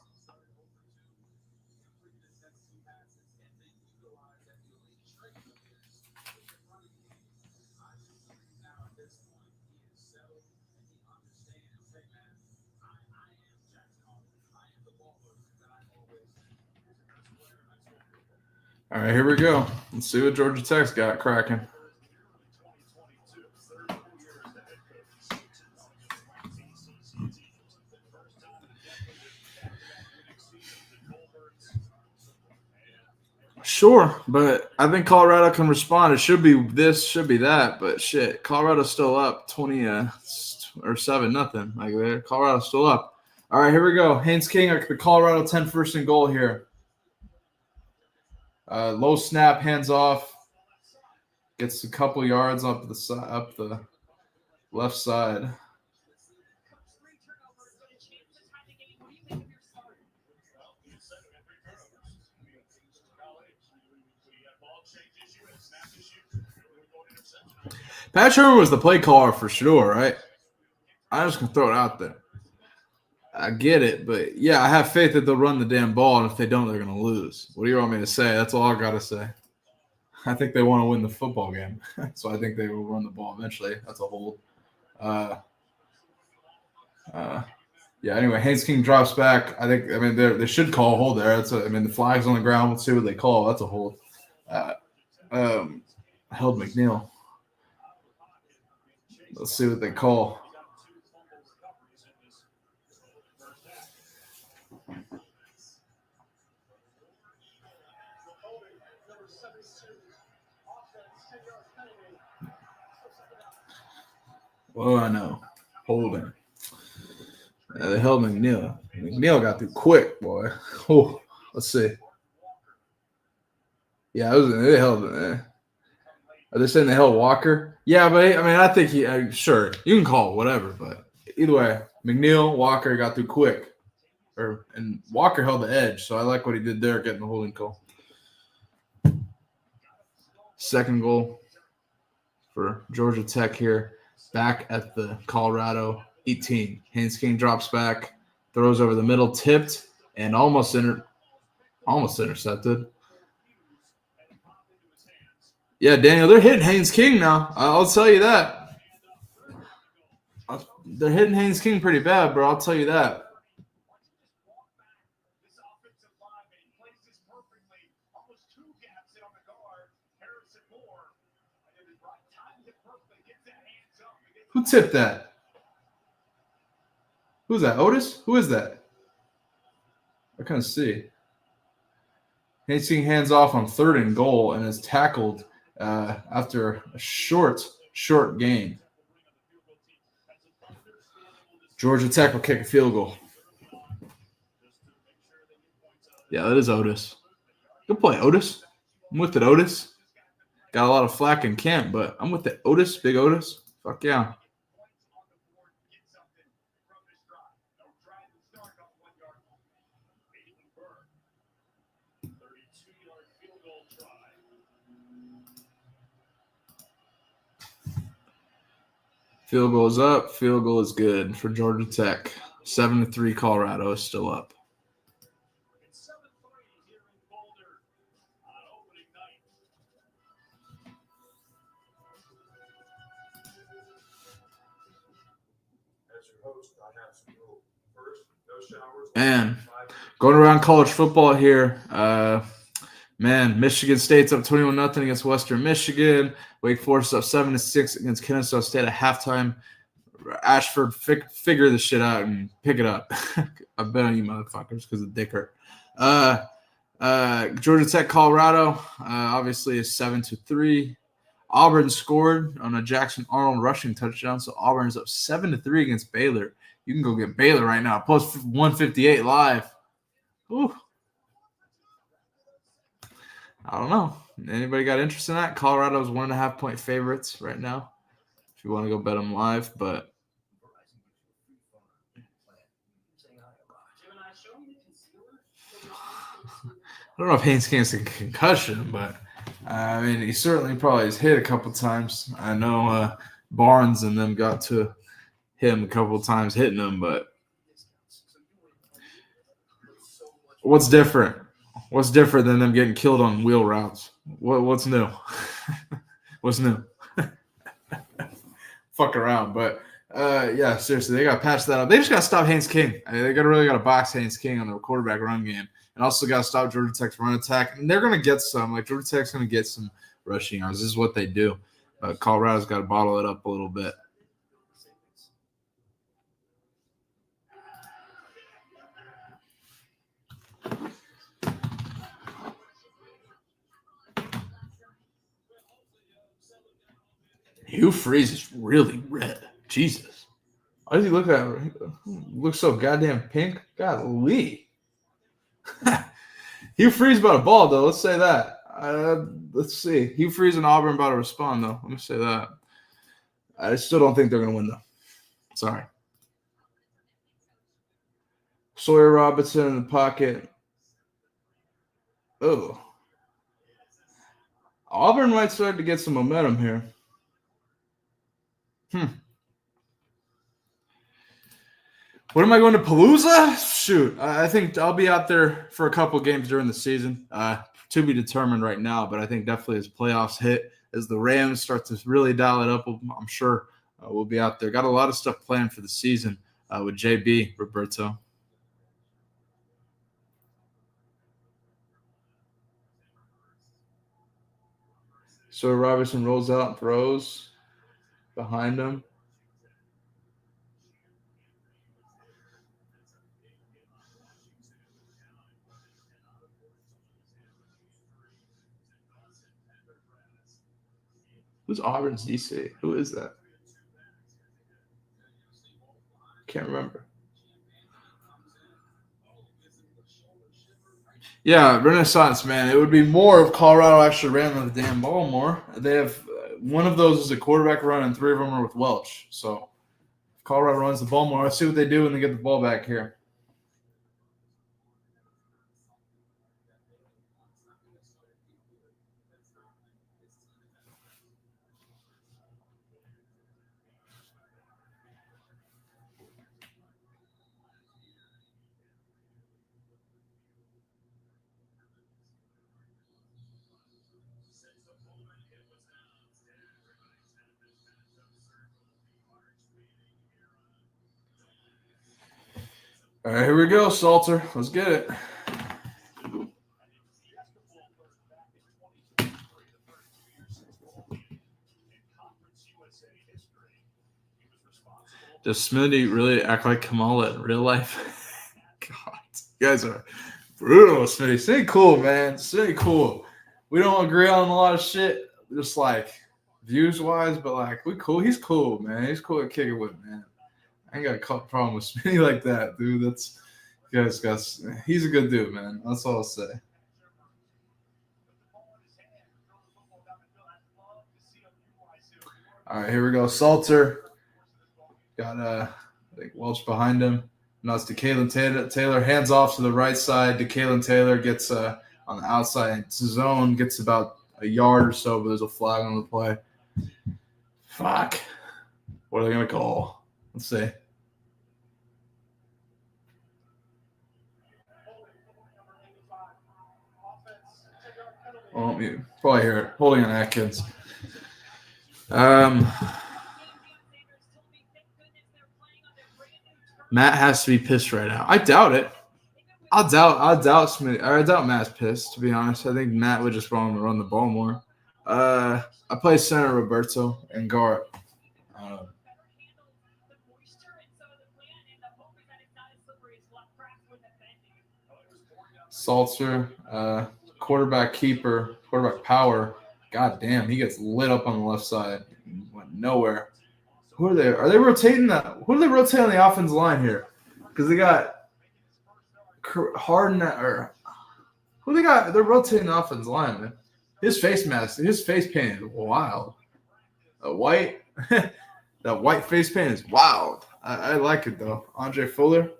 All right, here we go. Let's see what Georgia Tech's got cracking. Sure, but I think Colorado can respond. It should be this, should be that, but shit, Colorado's still up 20 or 7-0. Like Colorado's still up. All right, here we go. Haynes King, the Colorado 10 first and goal here. Low snap, hands off. Gets a couple yards up the left side. Pat Shermer was the play caller for sure, right? I'm just gonna throw it out there. I get it, but yeah, I have faith that they'll run the damn ball, and if they don't, they're gonna lose. What do you want me to say? That's all I gotta say. I think they want to win the football game, so I think they will run the ball eventually. That's a hold. Yeah, anyway, Haynes King drops back. I mean, they should call a hold there. The flag's on the ground. Let's see what they call. That's a hold. Held McNeil. Let's see what they call. Well, I know. Holding. They held McNeil. McNeil got through quick, boy. Oh, let's see. Yeah, they held it. Are they saying they held Walker? Yeah, but I think sure, you can call it whatever, but either way, McNeil, Walker got through quick. And Walker held the edge, so I like what he did there, getting the holding call. Second goal for Georgia Tech here, back at the Colorado 18. Haynes King drops back, throws over the middle, tipped, and almost intercepted. Yeah, Daniel, they're hitting Haynes King now. I'll tell you that. They're hitting Haynes King pretty bad, bro. I'll tell you that. Who tipped that? Who's that? Otis? Who is that? I can't see. Haynes King hands off on 3rd and goal and is tackled after a short game. Georgia Tech will kick a field goal. Yeah, that is Otis. Good play, Otis. I'm with it, Otis. Got a lot of flack in camp, but I'm with it. Otis, big Otis. Fuck yeah. Field goal is up. Field goal is good for Georgia Tech. 7-3 Colorado is still up. And going around college football here, Michigan State's up 21-0 against Western Michigan. Wake Forest up 7-6 against Kennesaw State at halftime. Ashford, figure this shit out and pick it up. I bet on you motherfuckers because the dick hurt. Georgia Tech, Colorado, obviously is 7-3. Auburn scored on a Jackson Arnold rushing touchdown, so Auburn is up 7-3 against Baylor. You can go get Baylor right now. Plus 158 live. Ooh. I don't know. Anybody got interest in that? Colorado's 1.5-point favorites right now. If you want to go bet them live, but I don't know if Haynes King's a concussion, but he certainly probably has hit a couple times. I know Barnes and them got to him a couple times hitting him, but what's different? What's different than them getting killed on wheel routes? What's new? What's new? Fuck around, but yeah, seriously, they got to patch that up. They just got to stop Haynes King. They really got to box Haynes King on their quarterback run game, and also got to stop Georgia Tech's run attack. And they're going to get some. Like Georgia Tech's going to get some rushing yards. This is what they do. Colorado's got to bottle it up a little bit. Hugh Freeze is really red. Jesus. Why does he look at he looks so goddamn pink? Golly. Hugh Freeze about a ball, though. Let's say that. Let's see. Hugh Freeze and Auburn about to respond, though. Let me say that. I still don't think they're going to win, though. Sorry. Sawyer Robinson in the pocket. Oh. Auburn might start to get some momentum here. What am I going to Palooza? Shoot, I think I'll be out there for a couple games during the season. To be determined right now, but I think definitely as playoffs hit, as the Rams start to really dial it up, I'm sure we'll be out there. Got a lot of stuff planned for the season with JB, Roberto. So Robinson rolls out and throws behind him. Who's Auburn's DC? Who is that? Can't remember. Yeah, Renaissance, man. It would be more if Colorado actually ran the damn ball more. They have one of those is a quarterback run, and 3 of them are with Welch. So if Colorado runs the ball more, let's see what they do when they get the ball back here. All right, here we go, Salter. Let's get it. Does Smitty really act like Kamala in real life? God, you guys are brutal, Smitty. Stay cool, man. Stay cool. We don't agree on a lot of shit, just like views-wise, but like we cool. He's cool, man. He's cool at kicking with, man. I ain't got a problem with Smitty like that, dude. That's you guys got. He's a good dude, man. That's all I'll say. All right, here we go. Salter got I think Welch behind him. Now it's DeKalen Taylor hands off to the right side. DeKalen Taylor gets on the outside zone, gets about a yard or so, but there's a flag on the play. Fuck. What are they gonna call? Let's see. Oh, you probably hear it. Holding on Atkins. Matt has to be pissed right now. I doubt it. I doubt Smith. I doubt Matt's pissed, to be honest. I think Matt would just want him to run the ball more. I play center Roberto and guard. Salter, quarterback keeper, quarterback power. God damn, he gets lit up on the left side. Went nowhere. Who are they? Are they rotating that? Who are they rotating on the offensive line here? Because they got Harden or who they got? They're rotating the offensive line, man. His face mask, his face paint is wild. That white face paint is wild. I like it though. Andre Fuller,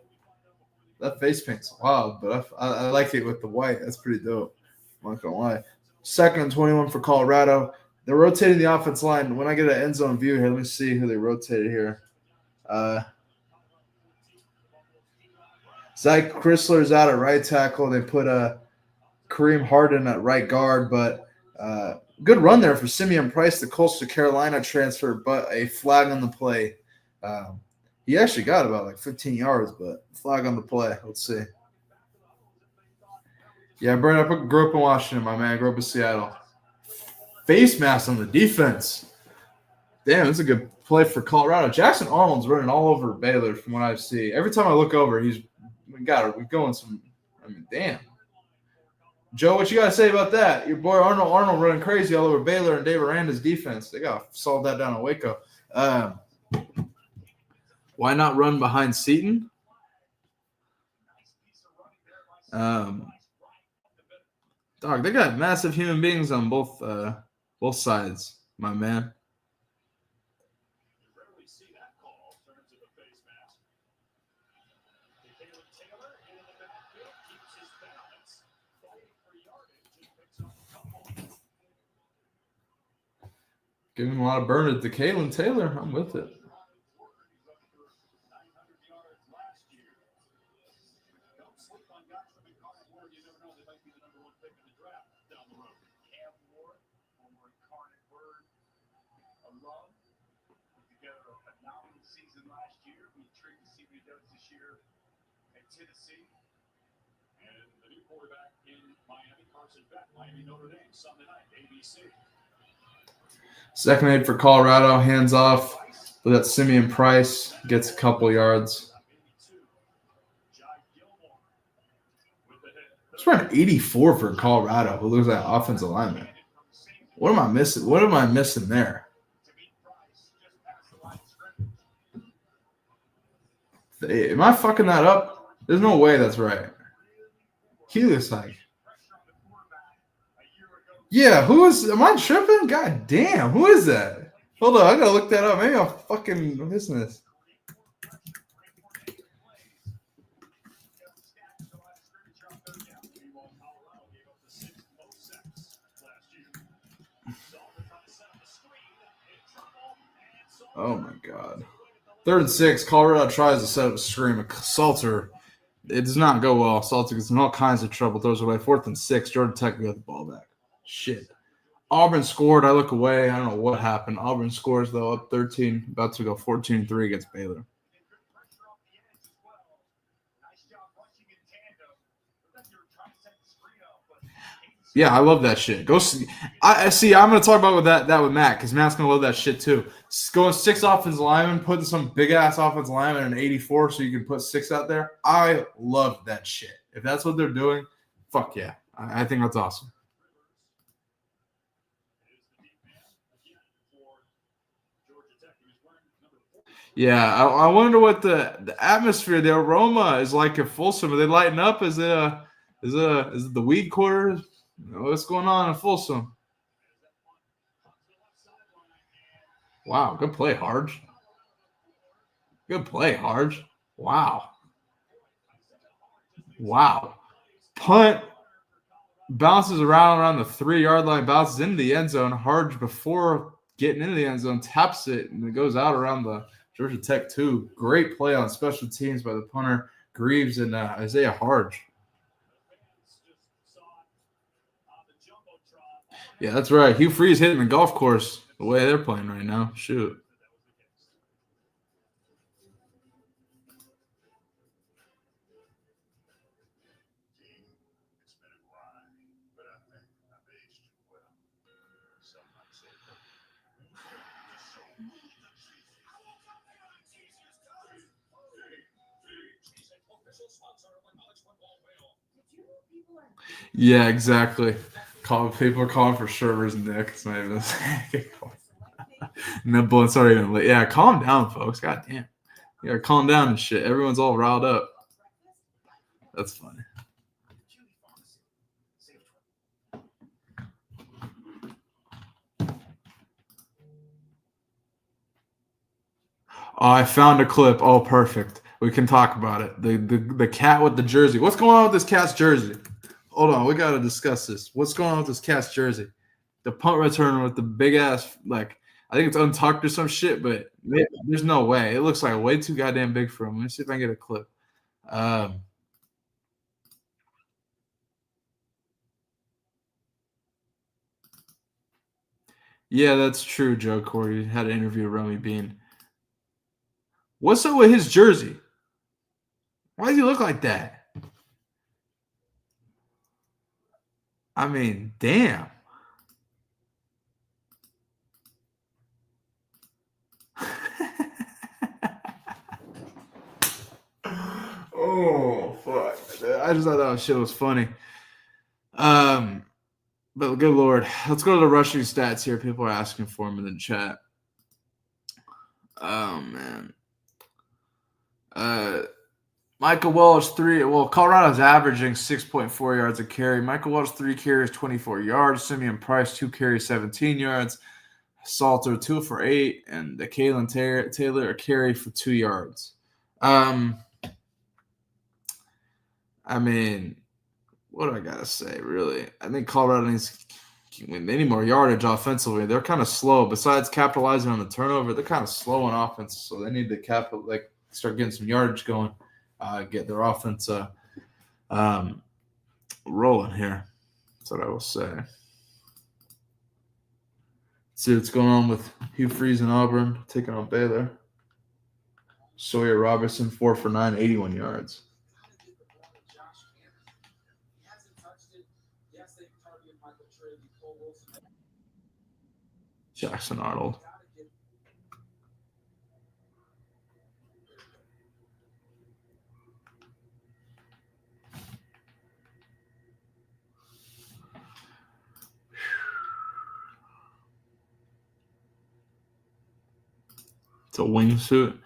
that face paint's wild, but I like it with the white. That's pretty dope. I'm not gonna lie. 2nd and 21 for Colorado. They're rotating the offense line. When I get an end zone view here, let me see who they rotated here. Zach Chrysler's out at right tackle. They put Kareem Harden at right guard, but good run there for Simeon Price, the Coastal Carolina transfer, but a flag on the play. He actually got about like 15 yards, but flag on the play. Let's see. Yeah, Brent, I grew up in Washington, my man. I grew up in Seattle. Face mask on the defense. Damn, that's a good play for Colorado. Jackson Arnold's running all over Baylor from what I see. Every time I look over, we're going some. I mean, damn. Joe, what you got to say about that? Your boy Arnold running crazy all over Baylor and Dave Aranda's defense. They got to solve that down in Waco. Why not run behind Seton? Dog, they got massive human beings on both sides, my man. Giving a lot of burn to DeKalen Taylor. I'm with it. he does this year at Tennessee. And the new quarterback in Miami, Carson Beck, Miami Notre Dame, Sunday night, ABC. Second aid for Colorado, hands off. But that Simeon Price gets a couple yards. Let's run 84 for Colorado, who looks like offensive lineman. What am I missing? What am I missing there? Am I fucking that up? There's no way that's right. He looks like. Yeah, who is? Am I tripping? God damn, who is that? Hold on, I gotta look that up. Maybe I'm fucking missing this. Oh my god. 3rd and 6. Colorado tries to set up a screen. Salter, it does not go well. Salter gets in all kinds of trouble. Throws away. 4th and 6. Georgia Tech got the ball back. Shit. Auburn scored. I look away. I don't know what happened. Auburn scores, though, up 13. About to go 14-3 against Baylor. Yeah, I love that shit. Go see. I see. I'm gonna talk about that with Matt because Matt's gonna love that shit too. Going 6 offensive linemen, putting some big ass offensive lineman in 84, so you can put 6 out there. I love that shit. If that's what they're doing, fuck yeah, I think that's awesome. Yeah, I wonder what the atmosphere, the aroma is like at Folsom. Are they lighting up? Is it the weed quarter? What's going on in Folsom? Wow, good play, Harge. Good play, Harge. Wow. Punt bounces around the 3-yard line, bounces into the end zone. Harge, before getting into the end zone, taps it, and it goes out around the Georgia Tech 2. Great play on special teams by the punter, Greaves, and Isaiah Harge. Yeah, that's right. Hugh Freeze hitting the golf course the way they're playing right now. Shoot. Yeah, exactly. People are calling for Sherver's Nick. It's not even Nibble and start even. Yeah, calm down, folks. God damn. You gotta calm down and shit. Everyone's all riled up. That's funny. Oh, I found a clip. Oh, perfect. We can talk about it. The cat with the jersey. What's going on with this cat's jersey? Hold on, we got to discuss this. What's going on with this cat's jersey? The punt returner with the big ass, like, I think it's untucked or some shit, but there's no way. It looks like way too goddamn big for him. Let me see if I can get a clip. Yeah, that's true, Joe Corey. Had an interview with Romy Bean. What's up with his jersey? Why does he look like that? I mean, damn. Oh, fuck. I just thought that shit was funny. But good Lord. Let's go to the rushing stats here. People are asking for them in the chat. Oh, man. Michael Welch, Colorado's averaging 6.4 yards a carry. Michael Welch, 3 carries, 24 yards. Simeon Price, 2 carries, 17 yards. Salter, 2 for 8. And the Kalen Taylor, a carry for 2 yards. I mean, what do I got to say, really? I think Colorado needs they need more yardage offensively. They're kind of slow. Besides capitalizing on the turnover, they're kind of slow on offense. So they need to start getting some yardage going, get their offense rolling here. That's what I will say. See what's going on with Hugh Freeze and Auburn taking on Baylor. Sawyer Robertson, 4 for 9, 81 yards. Jackson Arnold. It's a wingsuit.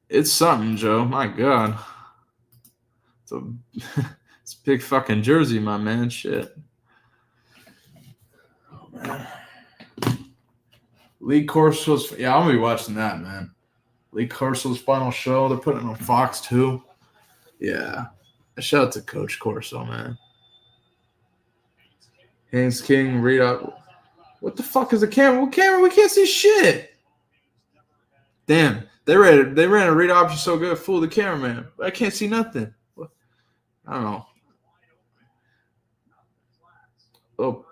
It's something, Joe. My God. It's a big fucking jersey, my man. Shit. Oh, man. Lee Corso's. Yeah, I'm going to be watching that, man. Lee Corso's final show. They're putting it on Fox, too. Yeah. Shout out to Coach Corso, man. Haynes King, read out. What the fuck is the camera? What camera? We can't see shit. Damn. They ran a read option so good, fool the cameraman. I can't see nothing. I don't know. Oh,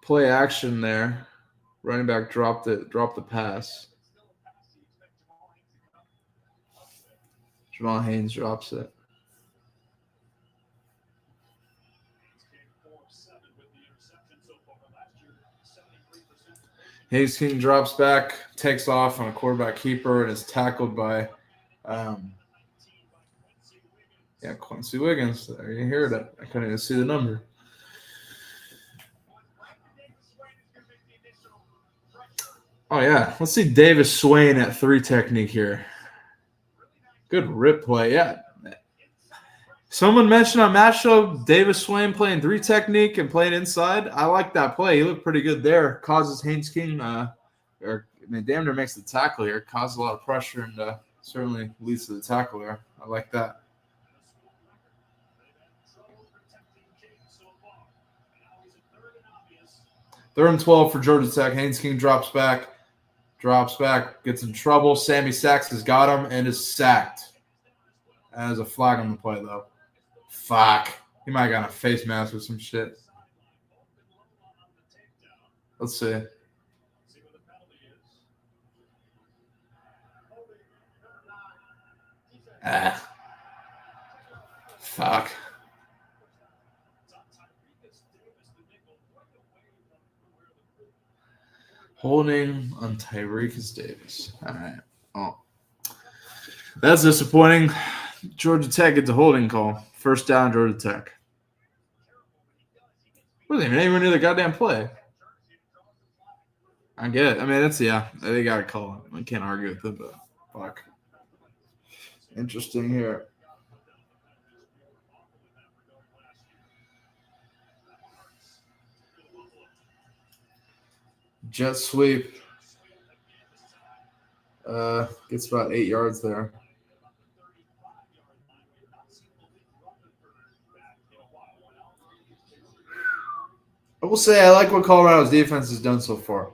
play action there. Running back dropped the pass. Jamal Haynes drops it. Haynes King drops back, takes off on a quarterback keeper, and is tackled by Quincy Wiggins. There you hear that. I couldn't even see the number. Oh, yeah. Let's see Davis Swain at 3 technique here. Good rip play. Yeah. Someone mentioned on Match Show Davis Swain playing 3 technique and playing inside. I like that play. He looked pretty good there. Causes Haynes King, damn near makes the tackle here. Causes a lot of pressure and certainly leads to the tackle there. I like that. Third and 12 for Georgia Tech. Haynes King drops back, gets in trouble. Sammy Sachs has got him and is sacked. As a flag on the play, though. Fuck. He might have got a face mask or some shit. Let's see. Fuck. Holding on Tyreek Davis. All right. Oh. That's disappointing. Georgia Tech gets a holding call. First down, Georgia Tech. Wasn't even anywhere near the goddamn play. I get it. I mean, they got to call it. I can't argue with it, but fuck. Interesting here. Jet sweep. Gets about 8 yards there. I will say I like what Colorado's defense has done so far.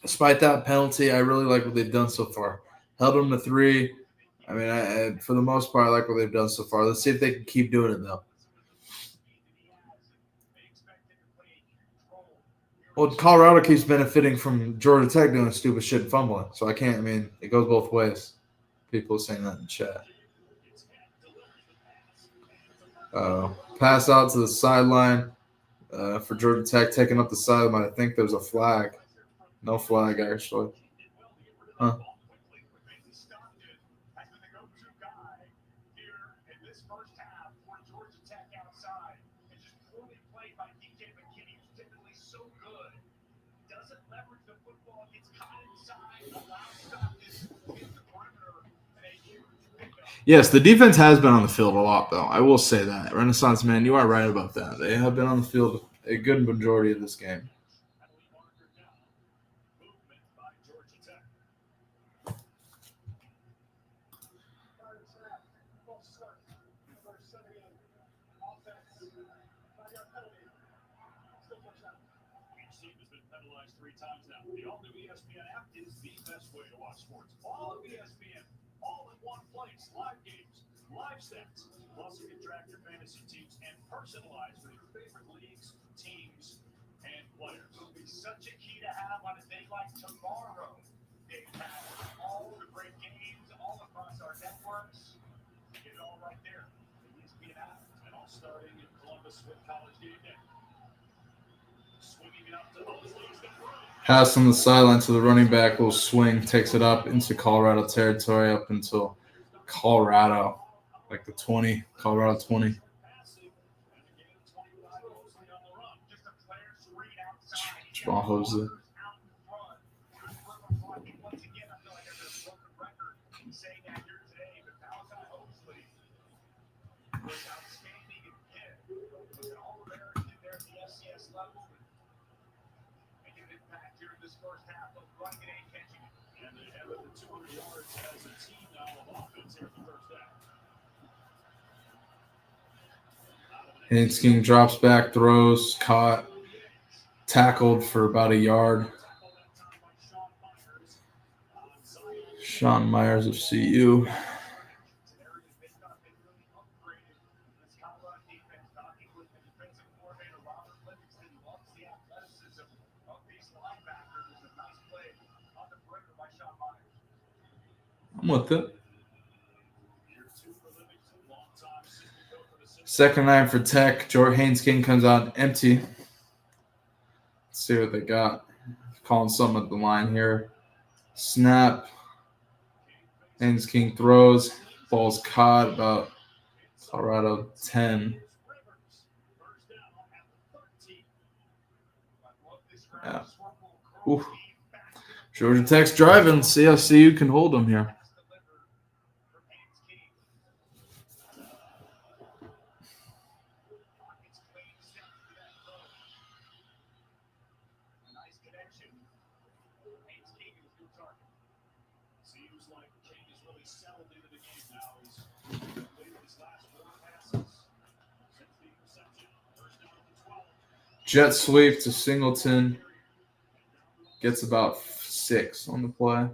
Despite that penalty, I really like what they've done so far. Held them to 3. I mean, for the most part, I like what they've done so far. Let's see if they can keep doing it, though. Well, Colorado keeps benefiting from Georgia Tech doing stupid shit and fumbling. So it goes both ways. People are saying that in the chat. Pass out to the sideline. For Georgia Tech taking up the sideline. I think there's a flag. No flag, actually. Huh. Yes, the defense has been on the field a lot, though. I will say that. Renaissance man, you are right about that. They have been on the field a good majority of this game. Stats. Plus, you can track your fantasy teams and personalize for your favorite leagues, teams, and players. It'll be such a key to have on a day like tomorrow. They have all the great games all across starting in Columbus with college game day. Swinging it up to Mosley. Pass on the sideline to the running back. Little swing. Takes it up into Colorado territory up until Colorado. Like the 20. Colorado 20. Jamal Jose. Haynes King drops back, throws, caught, tackled for about a yard. Sean Myers of CU. I'm with it. Second 9 for Tech. George Haynes King comes out empty. Let's see what they got. Calling something at the line here. Snap. Haynes King throws. Ball's caught about Colorado 10. Yeah. Ooh. Georgia Tech's driving. See how CU can hold them here. Jet sweep to Singleton. Gets about 6 on the play.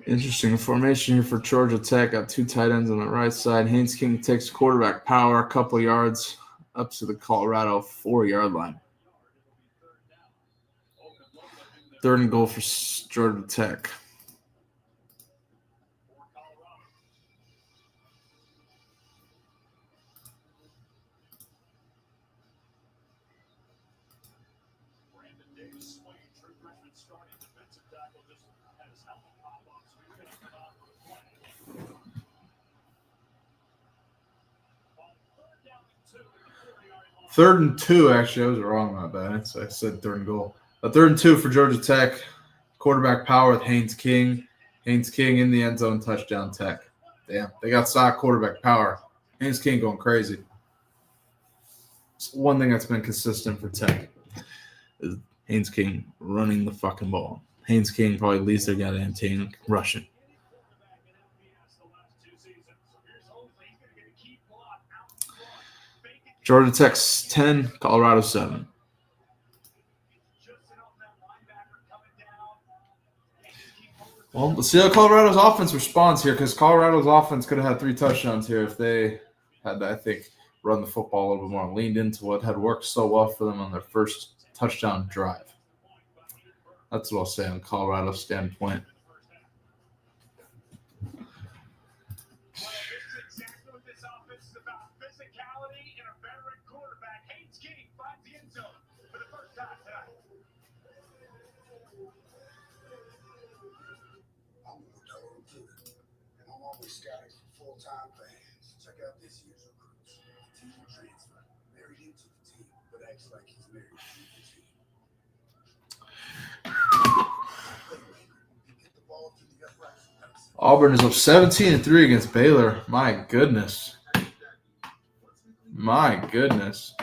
Interesting formation here for Georgia Tech. Got 2 tight ends on the right side. Haynes King takes quarterback power a couple yards up to the Colorado 4-yard line. 3rd and goal for Georgia Tech. Third and 2, actually. I was wrong about that. So I said 3rd and goal. A 3rd and 2 for Georgia Tech. Quarterback power with Haynes King. Haynes King in the end zone, touchdown Tech. Damn, they got solid quarterback power. Haynes King going crazy. It's one thing that's been consistent for Tech is Haynes King running the fucking ball. Haynes King probably leads their goddamn team rushing. Georgia Tech's 10, Colorado 7. Well, let's see how Colorado's offense responds here, because Colorado's offense could have had 3 touchdowns here if they had, I think, run the football a little bit more, leaned into what had worked so well for them on their first touchdown drive. That's what I'll say on Colorado's standpoint. Scouting for full-time fans. Check out this year's recruits. Team transfer. Married into the team, but acts like he's married to the team. Auburn is up 17-3 against Baylor. My goodness. My goodness.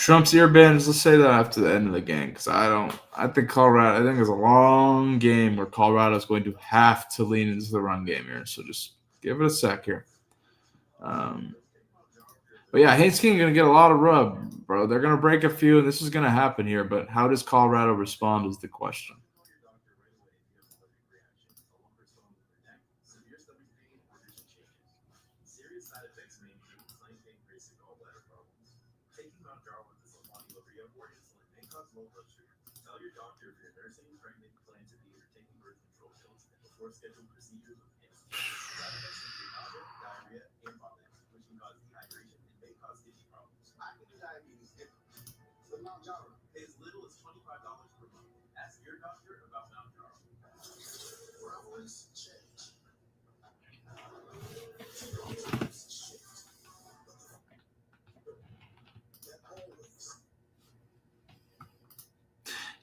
Trump's ear bands. Let's say that after the end of the game because I think Colorado. I think it's a long game where Colorado is going to have to lean into the run game here. So just give it a sec here. But yeah, Haynes King going to get a lot of rub, bro. They're going to break a few, and this is going to happen here. But how does Colorado respond is the question.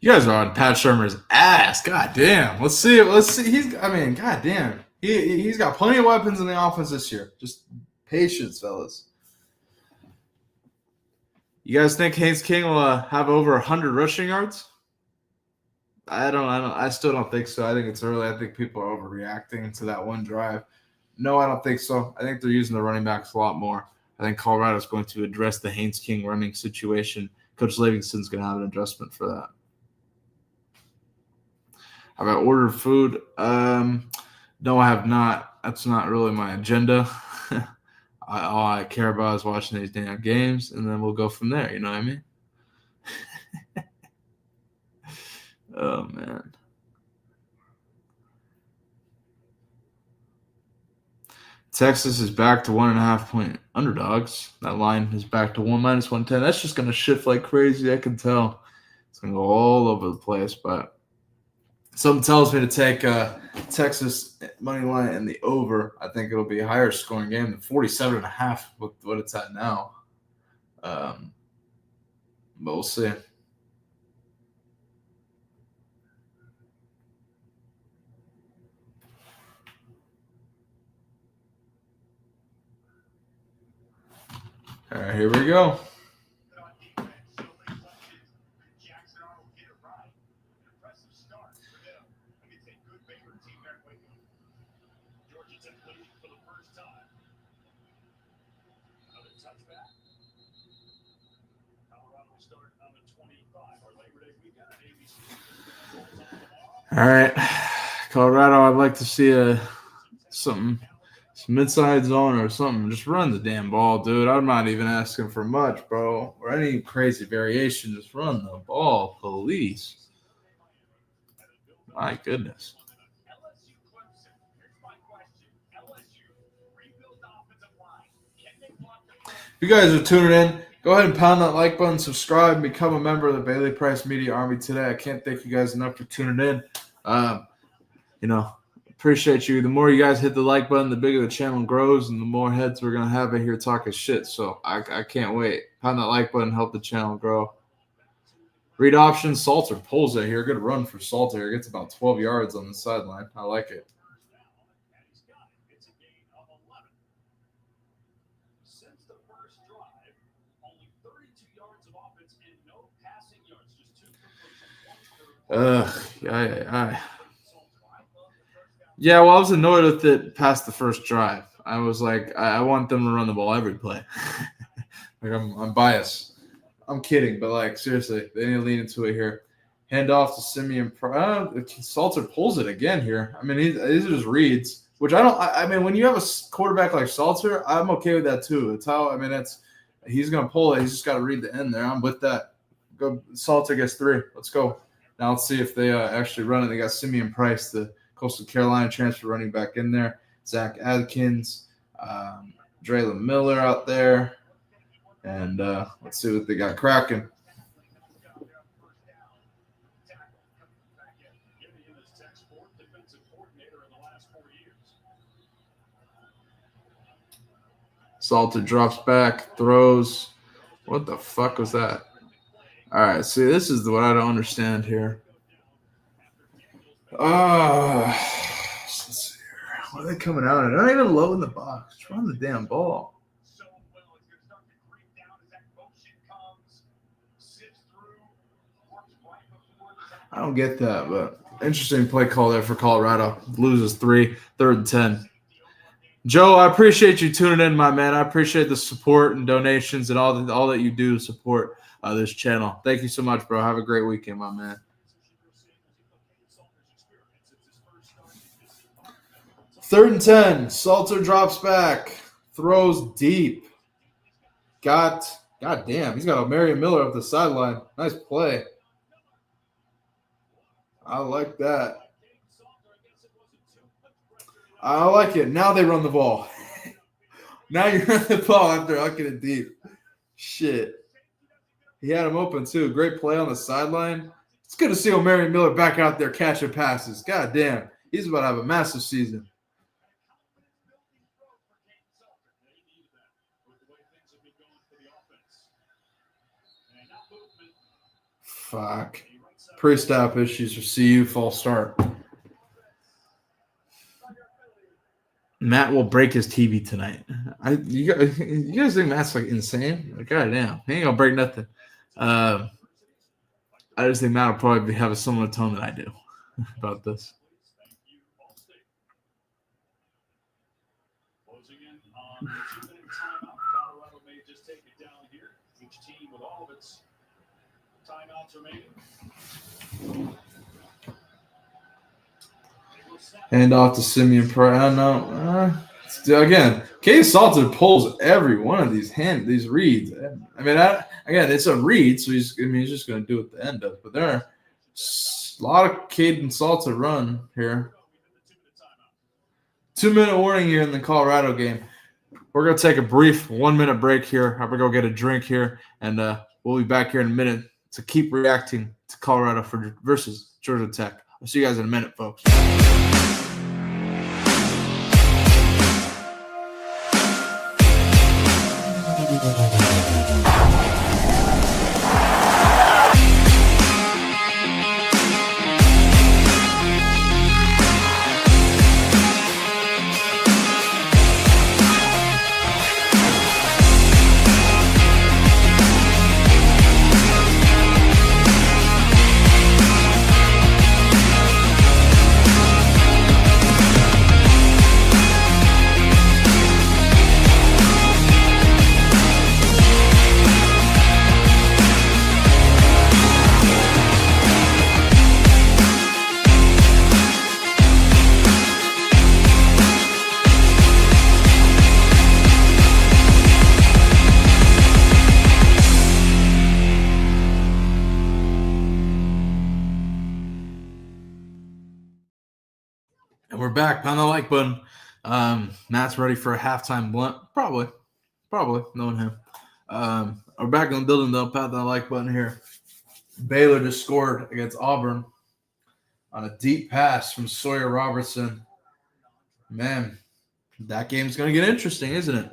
You guys are on Pat Shermer's ass. God damn. Let's see. God damn. He's got plenty of weapons in the offense this year. Just patience, fellas. You guys think Haynes King will have over 100 rushing yards? I still don't think so. I think it's early. I think people are overreacting to that one drive. No, I don't think so. I think they're using the running backs a lot more. I think Colorado is going to address the Haynes King running situation. Coach Livingston's going to have an adjustment for that. Have I ordered food? No, I have not. That's not really my agenda. All I care about is watching these damn games, and then we'll go from there. You know what I mean? Oh, man. Texas is back to 1.5-point underdogs. That line is back to -110. That's just going to shift like crazy. I can tell. It's going to go all over the place, but something tells me to take Texas money line and the over. I think it'll be a higher scoring game than 47.5 with what it's at now. But we'll see. All right, here we go. All right, Colorado, I'd like to see some mid-side zone or something. Just run the damn ball, dude. I'm not even asking for much, bro, or any crazy variation. Just run the ball, please. My goodness. If you guys are tuning in, go ahead and pound that like button, subscribe, and become a member of the Bailey Price Media Army today. I can't thank you guys enough for tuning in. Appreciate you. The more you guys hit the like button, the bigger the channel grows, and the more heads we're going to have in here talking shit. So I can't wait. Pound that like button, help the channel grow. Read options. Salter pulls it here. Good run for Salter here. Gets about 12 yards on the sideline. I like it. Yeah, well, I was annoyed with it past the first drive. I was like, I want them to run the ball every play. Like I'm biased. I'm kidding, but like seriously, they need to lean into it here. Hand off to Simeon. Salter pulls it again here. I mean, these are just reads, which I don't. I mean, when you have a quarterback like Salter, I'm okay with that too. It's how. I mean, he's gonna pull it. He's just got to read the end there. I'm with that. Go. Salter gets 3. Let's go. Now let's see if they actually run it. They got Simeon Price, the Coastal Carolina transfer running back in there. Zach Adkins, Draylon Miller out there. And let's see what they got cracking. Salter drops back, throws. What the fuck was that? All right, see, this is what I don't understand here. Let's see here. What are they coming out at? They're not even low in the box. Just run the damn ball. I don't get that, but interesting play call there for Colorado. Loses 3, 3rd and 10. Joe, I appreciate you tuning in, my man. I appreciate the support and donations and all that you do to support this channel. Thank you so much, bro. Have a great weekend, my man. 3rd and 10. Salter drops back. Throws deep. God damn. He's got Marion Miller up the sideline. Nice play. I like that. I like it. Now they run the ball. Now you run the ball after hucking it deep. Shit. He had him open, too. Great play on the sideline. It's good to see Marion Miller back out there catching passes. God damn. He's about to have a massive season. Fuck. Pre-stop issues for CU. False start. Matt will break his TV tonight. You guys think Matt's like insane? Like, God damn. He ain't gonna break nothing. I just think Matt will probably have a similar tone that I do about this. Closing in on the 2-minute timeout. Colorado may just take it down here. Each team with all of its timeouts remaining. Hand off to Simeon Price. I don't know. Again, Case Salter pulls every one of these reads. I mean, again, it's a read, so he's just going to do it at the end of it. But there are a lot of Caden Salter run here. 2-minute warning here in the Colorado game. We're going to take a brief 1-minute break here. I'm going to go get a drink here, and we'll be back here in a minute to keep reacting to Colorado versus Georgia Tech. I'll see you guys in a minute, folks. And we're back on the like button. Matt's ready for a halftime blunt. Probably knowing him. We're back on the building though. Pat the like button here. Baylor just scored against Auburn on a deep pass from Sawyer Robertson. Man, that game's going to get interesting, isn't it?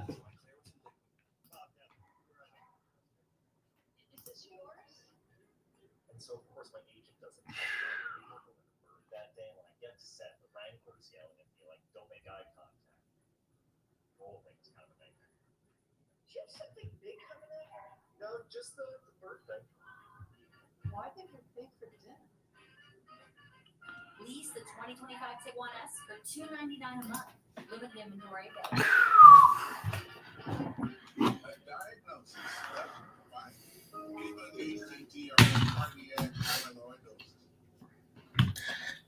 Just the birthday. Why think you're big for dinner? Lease the 2025 Tiguan S for $299 a month. Limited inventory.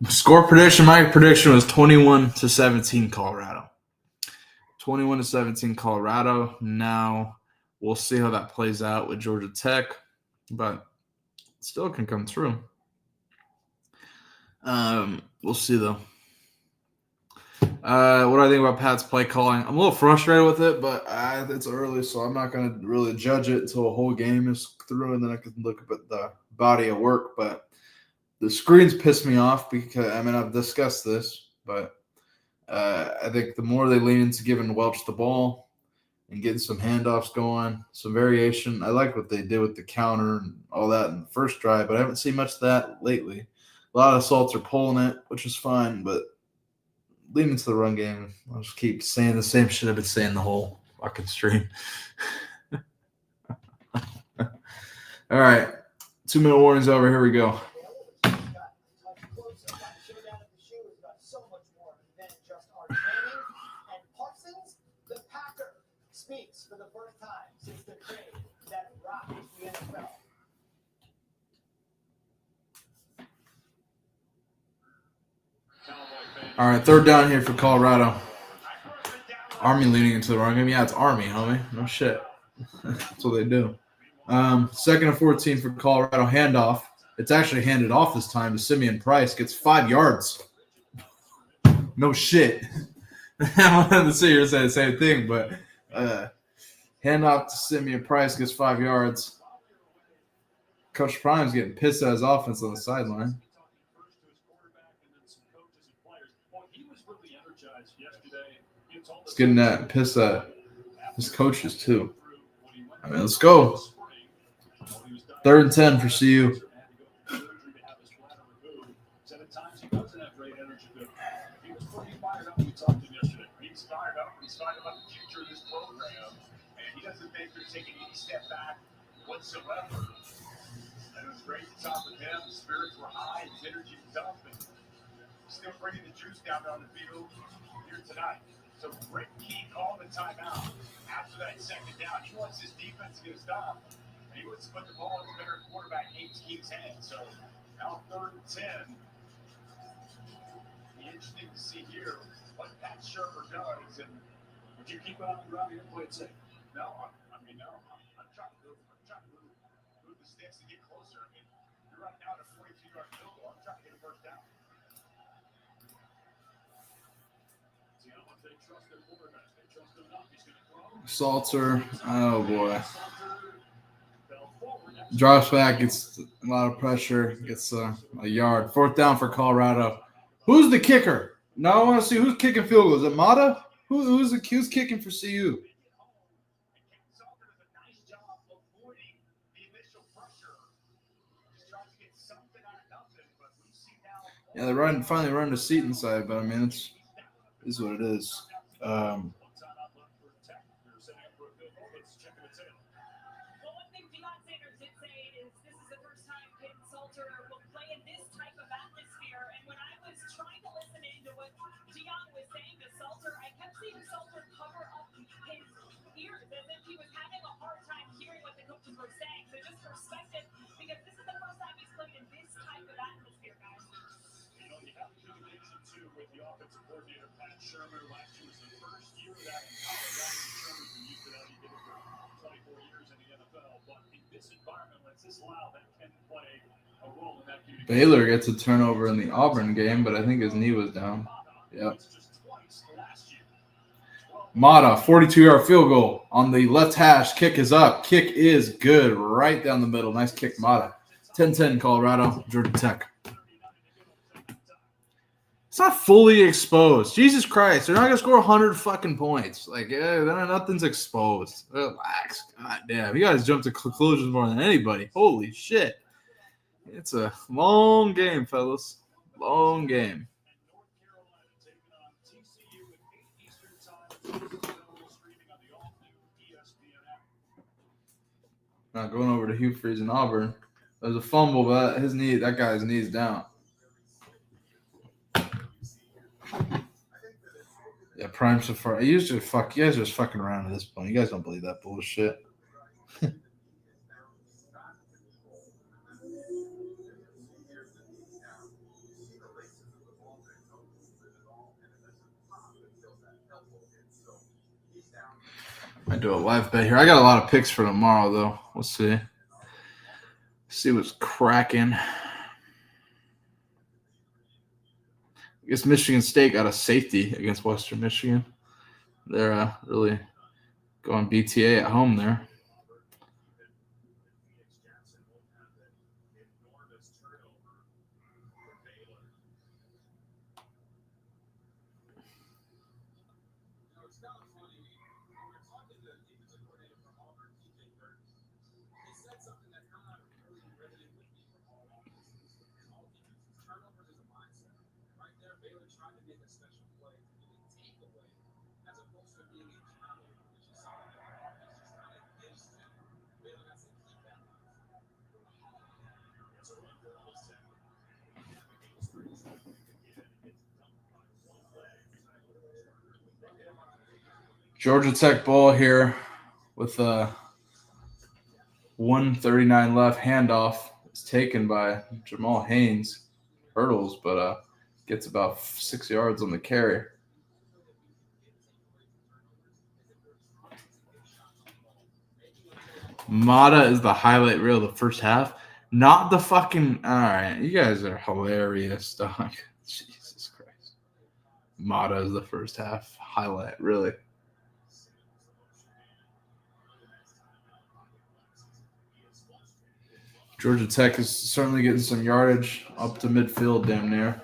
Score prediction. My prediction was 21-17 Colorado. 21-17 Colorado. Now we'll see how that plays out with Georgia Tech, but still can come through. We'll see, though. What do I think about Pat's play calling? I'm a little frustrated with it, but it's early, so I'm not going to really judge it until a whole game is through, and then I can look at the body of work. But the screens piss me off because, I've discussed this, but I think the more they lean into giving Welch the ball and getting some handoffs going, some variation. I like what they did with the counter and all that in the first drive, but I haven't seen much of that lately. A lot of assaults are pulling it, which is fine, but leading into the run game, I'll just keep saying the same shit I've been saying the whole fucking stream. All right. 2-minute warning's over. Here we go. hits for the first time since the trade that rocked the NFL. All right, third down here for Colorado. Army leaning into the run game. Yeah, it's Army, homie. No shit. That's what they do. Second and 14 for Colorado. Handoff. It's actually handed off this time to Simeon Price. Gets 5 yards. No shit. I wanted to sit here and say the same thing, but handoff to Simeon Price gets 5 yards. Coach Prime's getting pissed at his offense on the sideline. He's getting that pissed at his coaches too. I mean, let's go. 3rd and 10 for CU. Whatsoever. And it was great to talk with him. The spirits were high, his energy was up, and still bringing the juice down on the field here tonight. So great key call the timeout after that second down. He wants his defense to get a stop, and he wants to put the ball in the better quarterback King's hands. So now 3rd and 10. Be interesting to see here what Pat Shermer does. And would you keep on running and play it safe? No, no. I'm trying to move the sticks to get closer. I mean, you're right now at a 42-yard field goal. I'm trying to get a first down. See how much they trust their quarterback. They trust him enough. He's going to throw. Salter. Oh, boy. Drops back. Gets a lot of pressure. Gets a yard. 4th down for Colorado. Who's the kicker? Now I want to see who's kicking field goals. Is it Mata? Who's kicking for CU? Yeah, they finally run the seat inside, but I mean, it is what it is. With the offensive coordinator, Pat Shermer, last year was the first year of that in college. Shermer's been used to that. He did it for 24 years in the NFL. But in this environment, when it's this loud, that can play a role in that communication. Baylor gets a turnover in the Auburn game, but I think his knee was down. Yep. Mata, 42-yard field goal on the left hash. Kick is up. Kick is good. Right down the middle. Nice kick, Mata. 10-10 Colorado, Georgia Tech. It's not fully exposed. Jesus Christ. They're not going to score 100 fucking points. Like, nothing's exposed. Relax. God damn. You guys jump to conclusions more than anybody. Holy shit. It's a long game, fellas. Long game. Now going over to Hugh Freeze in Auburn. There's a fumble, but that guy's knee's down. Yeah, Prime Safari. You guys are just fucking around at this point. You guys don't believe that bullshit. I do a live bet here. I got a lot of picks for tomorrow, though. We'll see. See what's cracking. I guess Michigan State got a safety against Western Michigan. They're really going BTA at home there. Georgia Tech ball here. with 1:39 left. Handoff is taken by Jamal Haynes. Hurdles, but gets about 6 yards on the carry. Mata is the highlight reel of the first half. Not the fucking. All right, you guys are hilarious, dog. Jesus Christ. Mata is the first half highlight, really. Georgia Tech is certainly getting some yardage up to midfield, damn near.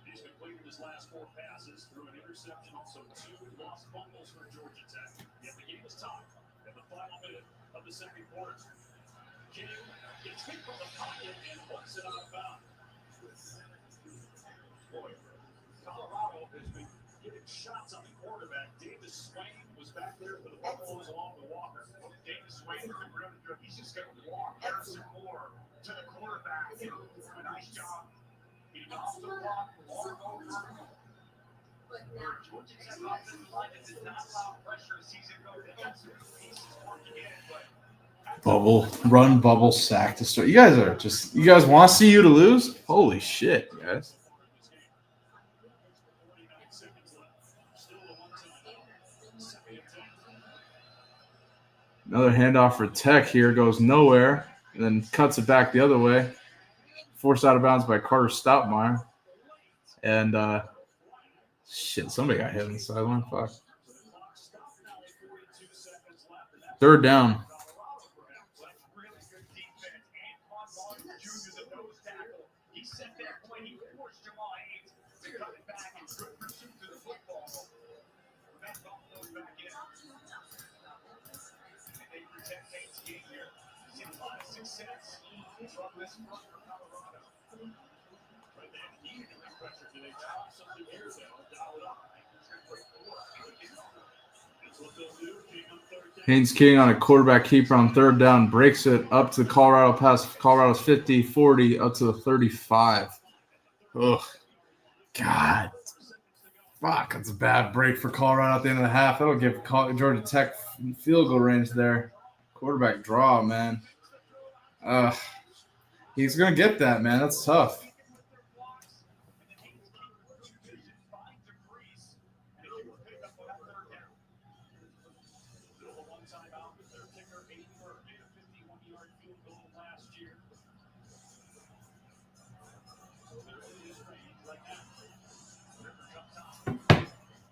He's completed his last 4 passes through an interception, also 2 lost fumbles for Georgia Tech. Yet the game is tied at the final minute of the second quarter. King gets hit from the pocket and hooks it out of bounds. Boy, Colorado has been getting shots on the quarterback. Davis Swain was back there for the Buffaloes along with Walker. Davis Swain has been really good. He's just going to walk Harrison Moore to the quarterback. A nice job. He off the block, long over. Georgia Tech offensive line did not allow pressure to season go defensive pieces working in, but Bubble sack to start. You guys want to see you to lose? Holy shit, guys. Another handoff for Tech here, goes nowhere, and then cuts it back the other way. Forced out of bounds by Carter Stoutmeyer. And shit, somebody got hit on the sideline. Fuck. Third down. Haynes King on a quarterback keeper on third down, breaks it up to Colorado past Colorado's 50, 40, up to the 35. Ugh. God. Fuck, that's a bad break for Colorado at the end of the half. That'll give Georgia Tech field goal range there. Quarterback draw, man. He's going to get that, man. That's tough.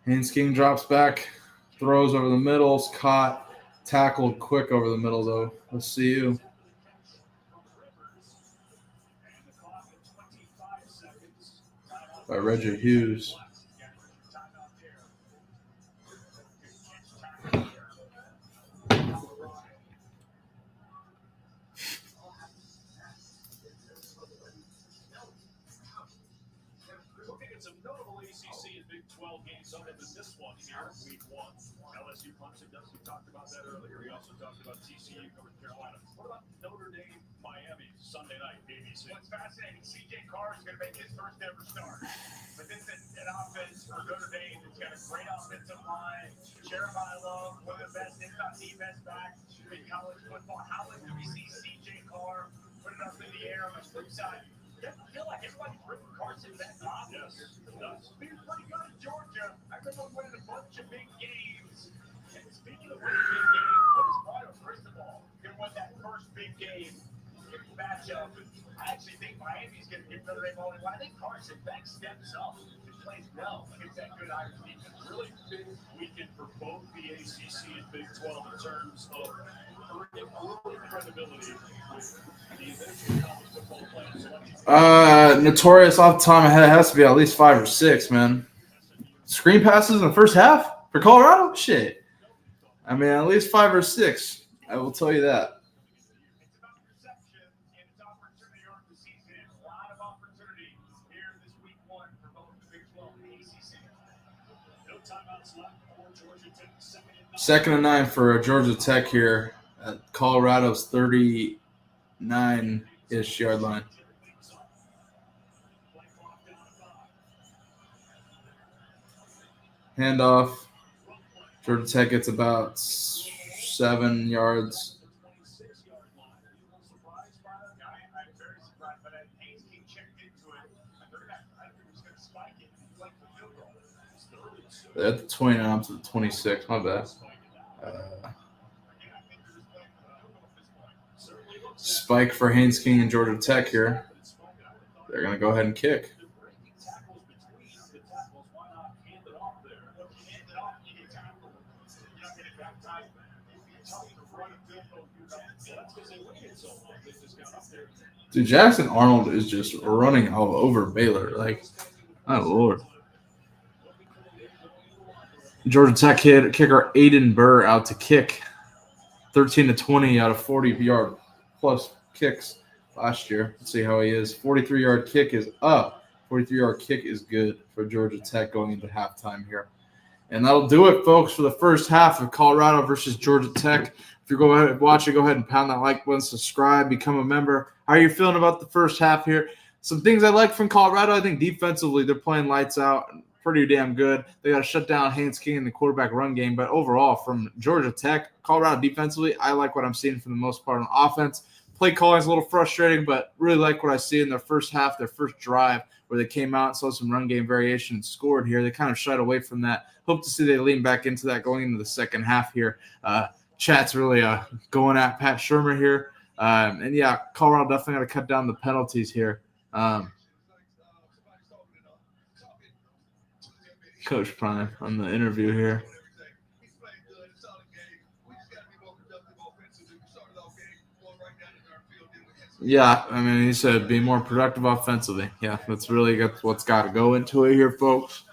Haynes King drops back, throws over the middle, is caught, tackled quick over the middle, though. Let's see you. By Reggie Hughes. Other than this one here, week 1. LSU Clemson, we talked about that earlier. We also talked about TCU covered Carolina. What about Notre Dame, Miami, Sunday night, ABC? What's fascinating, CJ Carr is going to make his first ever start. But this is an offense for Notre Dame that's got a great offensive line. Jeremiah Love, one of the best, if not the best back in college football. How much do we see CJ Carr put it up in the air on the flip side? Doesn't feel like everybody's ripping Carson back off. Yes, it does. Being pretty good in Georgia. I remember winning a bunch of big games. And speaking of winning big games, what is Mario Cristobal going to win that first big game matchup? I actually think Miami's going to get Notre Dame all the way. I think Carson Beck steps up and plays well against that good Irish defense. Really big weekend for both the ACC and Big 12 in terms of credibility with the eventual college football players. Notorious off the top of my head has to be at least 5 or 6, man. Screen passes in the first half for Colorado? Shit. I mean, at least 5 or 6. I will tell you that. It's about reception and it's opportunity earned the season. A lot of opportunity here this week 1 for both the Big 12 and the ACC. No timeouts left for Georgia Tech. Second and 9 for Georgia Tech here at Colorado's 39-ish yard line. Handoff. Georgia Tech gets about 7 yards. I'm very surprised, but Haynes King checked into it. I think he was going to spike it and flick the field goal. They're at the 29 up to the 26. My bad. Spike for Haynes King and Georgia Tech here. They're going to go ahead and kick. Dude, Jackson Arnold is just running all over Baylor. Like, my Lord. Georgia Tech kicker Aiden Burr out to kick. 13-20 out of 40-yard plus kicks last year. Let's see how he is. 43-yard kick is up. 43-yard kick is good for Georgia Tech going into halftime here. And that'll do it, folks, for the first half of Colorado versus Georgia Tech. If you're going to watch it, go ahead and pound that like button, subscribe, become a member. How are you feeling about the first half here? Some things I like from Colorado, I think defensively they're playing lights out, pretty damn good. They got to shut down Haynes King in the quarterback run game. But overall, from Georgia Tech, Colorado defensively, I like what I'm seeing for the most part on offense. Play calling is a little frustrating, but really like what I see in their first half, their first drive, where they came out and saw some run game variation and scored here. They kind of shied away from that. Hope to see they lean back into that going into the second half here. Chat's really going at Pat Shurmur here. And, yeah, Colorado definitely got to cut down the penalties here. Coach Prime on the interview here. Yeah, I mean, he said be more productive offensively. Yeah, that's really what's got to go into it here, folks.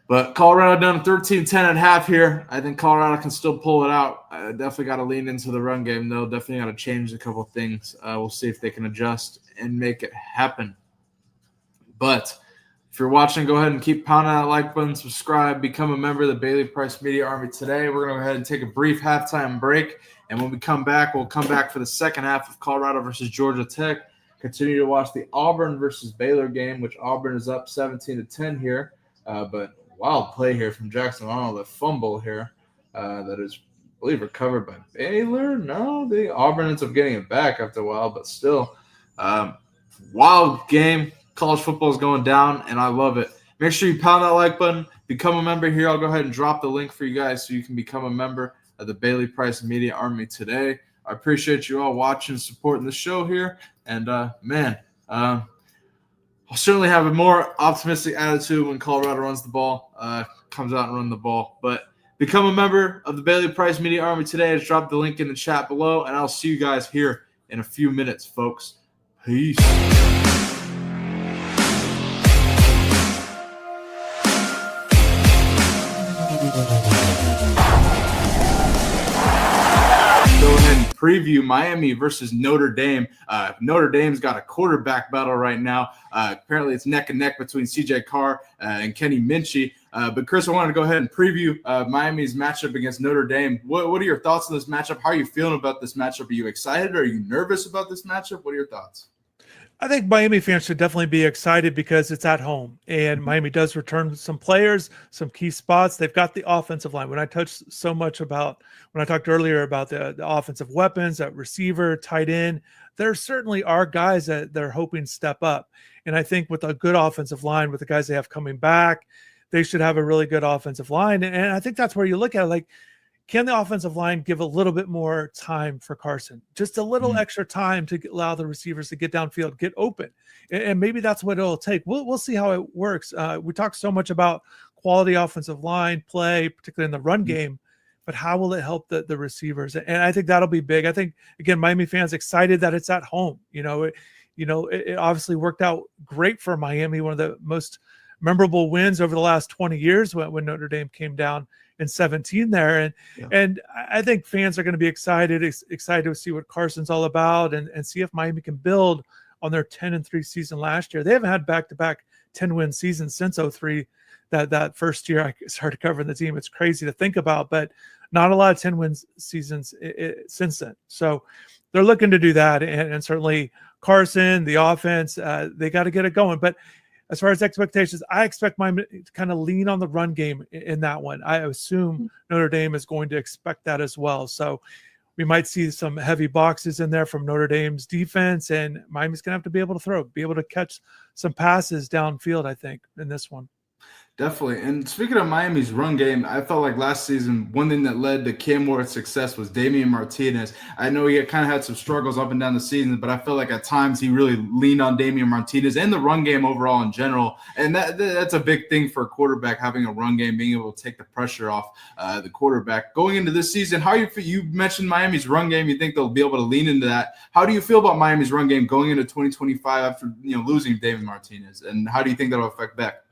But Colorado done 13-10 at half here. I think Colorado can still pull it out. Definitely got to lean into the run game, though. Definitely got to change a couple things. We'll see if they can adjust and make it happen. But if you're watching, go ahead and keep pounding that like button, subscribe, become a member of the Bailey Price Media Army today. We're going to go ahead and take a brief halftime break. And when we come back, we'll come back for the second half of Colorado versus Georgia Tech. Continue to watch the Auburn versus Baylor game, which Auburn is up 17-10 here. But wild play here from Jackson Arnold, a fumble here that is, I believe, recovered by Baylor. No, Auburn ends up getting it back after a while, but still, wild game. College football is going down, and I love it. Make sure you pound that like button, become a member here. I'll go ahead and drop the link for you guys so you can become a member of the Bailey Price Media Army today. I appreciate you all watching and supporting the show here. And, I'll certainly have a more optimistic attitude when Colorado runs the ball, comes out and runs the ball. But become a member of the Bailey Price Media Army today. Just drop the link in the chat below, and I'll see you guys here in a few minutes, folks. Peace. Go ahead and preview Miami versus Notre Dame. Notre Dame's got a quarterback battle right now. Apparently it's neck and neck between CJ Carr and Kenny Minchie. But Chris, I wanted to go ahead and preview Miami's matchup against Notre Dame. What are your thoughts on this matchup? How are you feeling about this matchup? Are you excited? Are you nervous about this matchup? What are your thoughts? I think Miami fans should definitely be excited because it's at home, and Miami does return some players, some key spots. They've got the offensive line. When I talked earlier about the offensive weapons, at receiver, tight end, there certainly are guys that they're hoping step up. And I think with a good offensive line, with the guys they have coming back, they should have a really good offensive line. And I think that's where you look at it, like, can the offensive line give a little bit more time for Carson? Just a little extra time to allow the receivers to get downfield, get open. And maybe that's what it'll take. We'll see how it works. We talk so much about quality offensive line play, particularly in the run game, but how will it help the receivers? And I think that'll be big. I think, again, Miami fans excited that it's at home. It obviously worked out great for Miami, one of the most memorable wins over the last 20 years when Notre Dame came down in 17 there. And I think fans are going to be excited to see what Carson's all about and see if Miami can build on their 10-3 season last year. They haven't had back-to-back 10-win seasons since 2003. That first year I started covering the team. It's crazy to think about, but not a lot of 10-win seasons since then. So they're looking to do that. And certainly Carson, the offense, they got to get it going. But as far as expectations, I expect Miami to kind of lean on the run game in that one. I assume Notre Dame is going to expect that as well. So we might see some heavy boxes in there from Notre Dame's defense, and Miami's going to have to be able to throw, be able to catch some passes downfield, I think, in this one. Definitely. And speaking of Miami's run game, I felt like last season, one thing that led to Cam Ward's success was Damian Martinez. I know he kind of had some struggles up and down the season, but I feel like at times he really leaned on Damian Martinez and the run game overall in general. And that's a big thing for a quarterback, having a run game, being able to take the pressure off the quarterback. Going into this season, how you mentioned Miami's run game, you think they'll be able to lean into that. How do you feel about Miami's run game going into 2025 after losing Damian Martinez? And how do you think that'll affect Beck?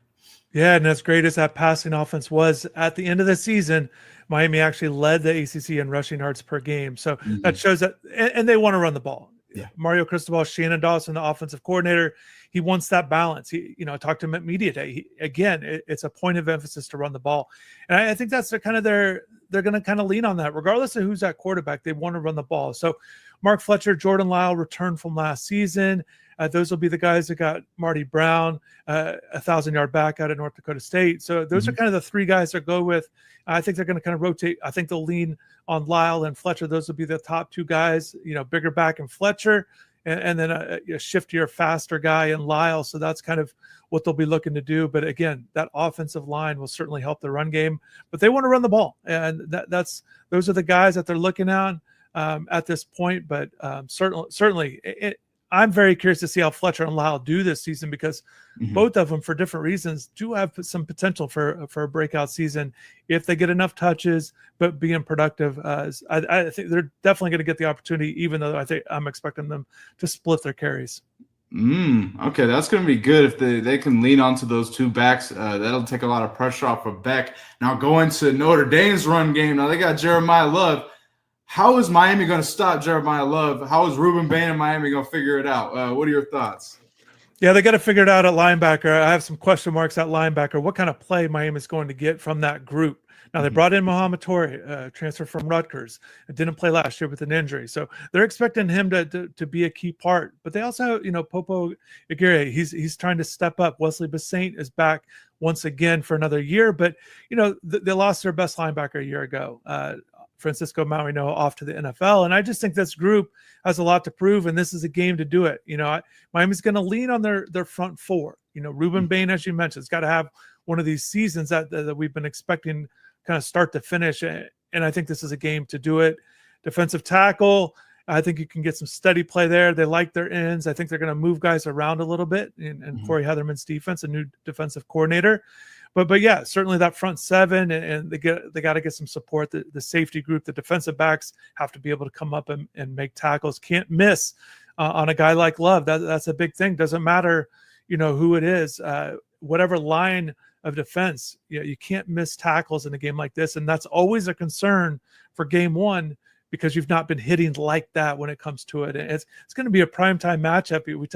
Yeah, and as great as that passing offense was at the end of the season, Miami actually led the ACC in rushing yards per game. So that shows that, and they want to run the ball. Yeah. Mario Cristobal, Shannon Dawson, the offensive coordinator, he wants that balance. He, I talked to him at media day. It's a point of emphasis to run the ball, and I think that's they're going to kind of lean on that, regardless of who's at quarterback. They want to run the ball. So Mark Fletcher, Jordan Lyle returned from last season. Those will be the guys that got Marty Brown, 1,000-yard back out of North Dakota State. So those are kind of the three guys that go with. I think they're going to kind of rotate. I think they'll lean on Lyle and Fletcher. Those will be the top two guys, bigger back in Fletcher, and then a shiftier, faster guy in Lyle. So that's kind of what they'll be looking to do. But again, that offensive line will certainly help the run game. But they want to run the ball, and those are the guys that they're looking at this point. But certainly. I'm very curious to see how Fletcher and Lyle do this season, because both of them, for different reasons, do have some potential for a breakout season if they get enough touches, but being productive. I think they're definitely going to get the opportunity, even though I'm expecting them to split their carries. Okay, that's going to be good if they can lean onto those two backs. That'll take a lot of pressure off of Beck. Now going to Notre Dame's run game. Now they got Jeremiah Love. How is Miami going to stop Jeremiah Love? How is Ruben Bain and Miami going to figure it out? What are your thoughts? Yeah, they got to figure it out at linebacker. I have some question marks at linebacker. What kind of play Miami is going to get from that group? Now, they brought in Mohamed Torre, transfer from Rutgers. It didn't play last year with an injury. So they're expecting him to be a key part. But they also have, Popo Aguirre. He's trying to step up. Wesley Basaint is back once again for another year. But, they lost their best linebacker a year ago. Francisco Maurino off to the NFL. And I just think this group has a lot to prove, and this is a game to do it. Miami's going to lean on their front four. Ruben Bain, as you mentioned, has got to have one of these seasons that we've been expecting kind of start to finish. And I think this is a game to do it. Defensive tackle, I think you can get some steady play there. They like their ends. I think they're going to move guys around a little bit. And Corey Heatherman's defense, a new defensive coordinator. But yeah, certainly that front seven, and they got to get some support. The safety group, the defensive backs have to be able to come up and make tackles. Can't miss on a guy like Love. That's a big thing. Doesn't matter, who it is. Whatever line of defense, you can't miss tackles in a game like this, and that's always a concern for game one, because you've not been hitting like that when it comes to it. And it's going to be a primetime matchup. We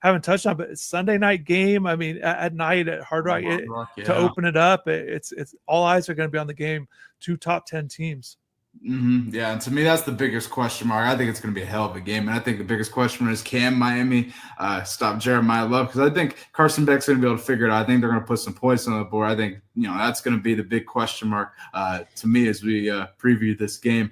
haven't touched on, but it's Sunday night game. I mean, at night at Hard Rock, to open it up, it's all eyes are going to be on the game. Two top 10 teams. Yeah, and to me, that's the biggest question mark. I think it's going to be a hell of a game, and I think the biggest question mark is, can Miami stop Jeremiah Love? Because I think Carson Beck's going to be able to figure it out. I think they're going to put some points on the board. I think that's going to be the big question mark to me as we preview this game.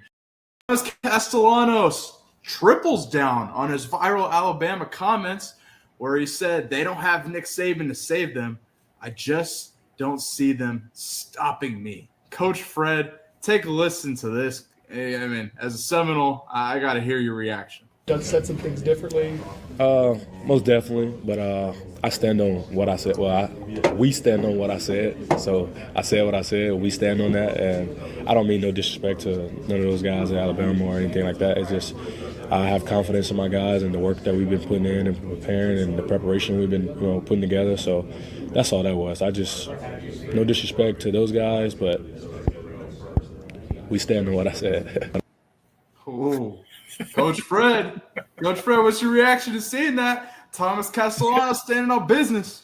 Castellanos triples down on his viral Alabama comments, where he said they don't have Nick Saban to save them. I just don't see them stopping me. Coach Fred, take a listen to this. I mean, as a Seminole, I got to hear your reaction. Does said some things differently? Most definitely, but I stand on what I said. Well, we stand on what I said. So I said what I said. We stand on that, and I don't mean no disrespect to none of those guys at Alabama or anything like that. It's just I have confidence in my guys and the work that we've been putting in and preparing and the preparation we've been putting together. So that's all that was. I just no disrespect to those guys, but we stand on what I said. Ooh. Coach Fred, what's your reaction to seeing that? Thomas Castellanos standing on business.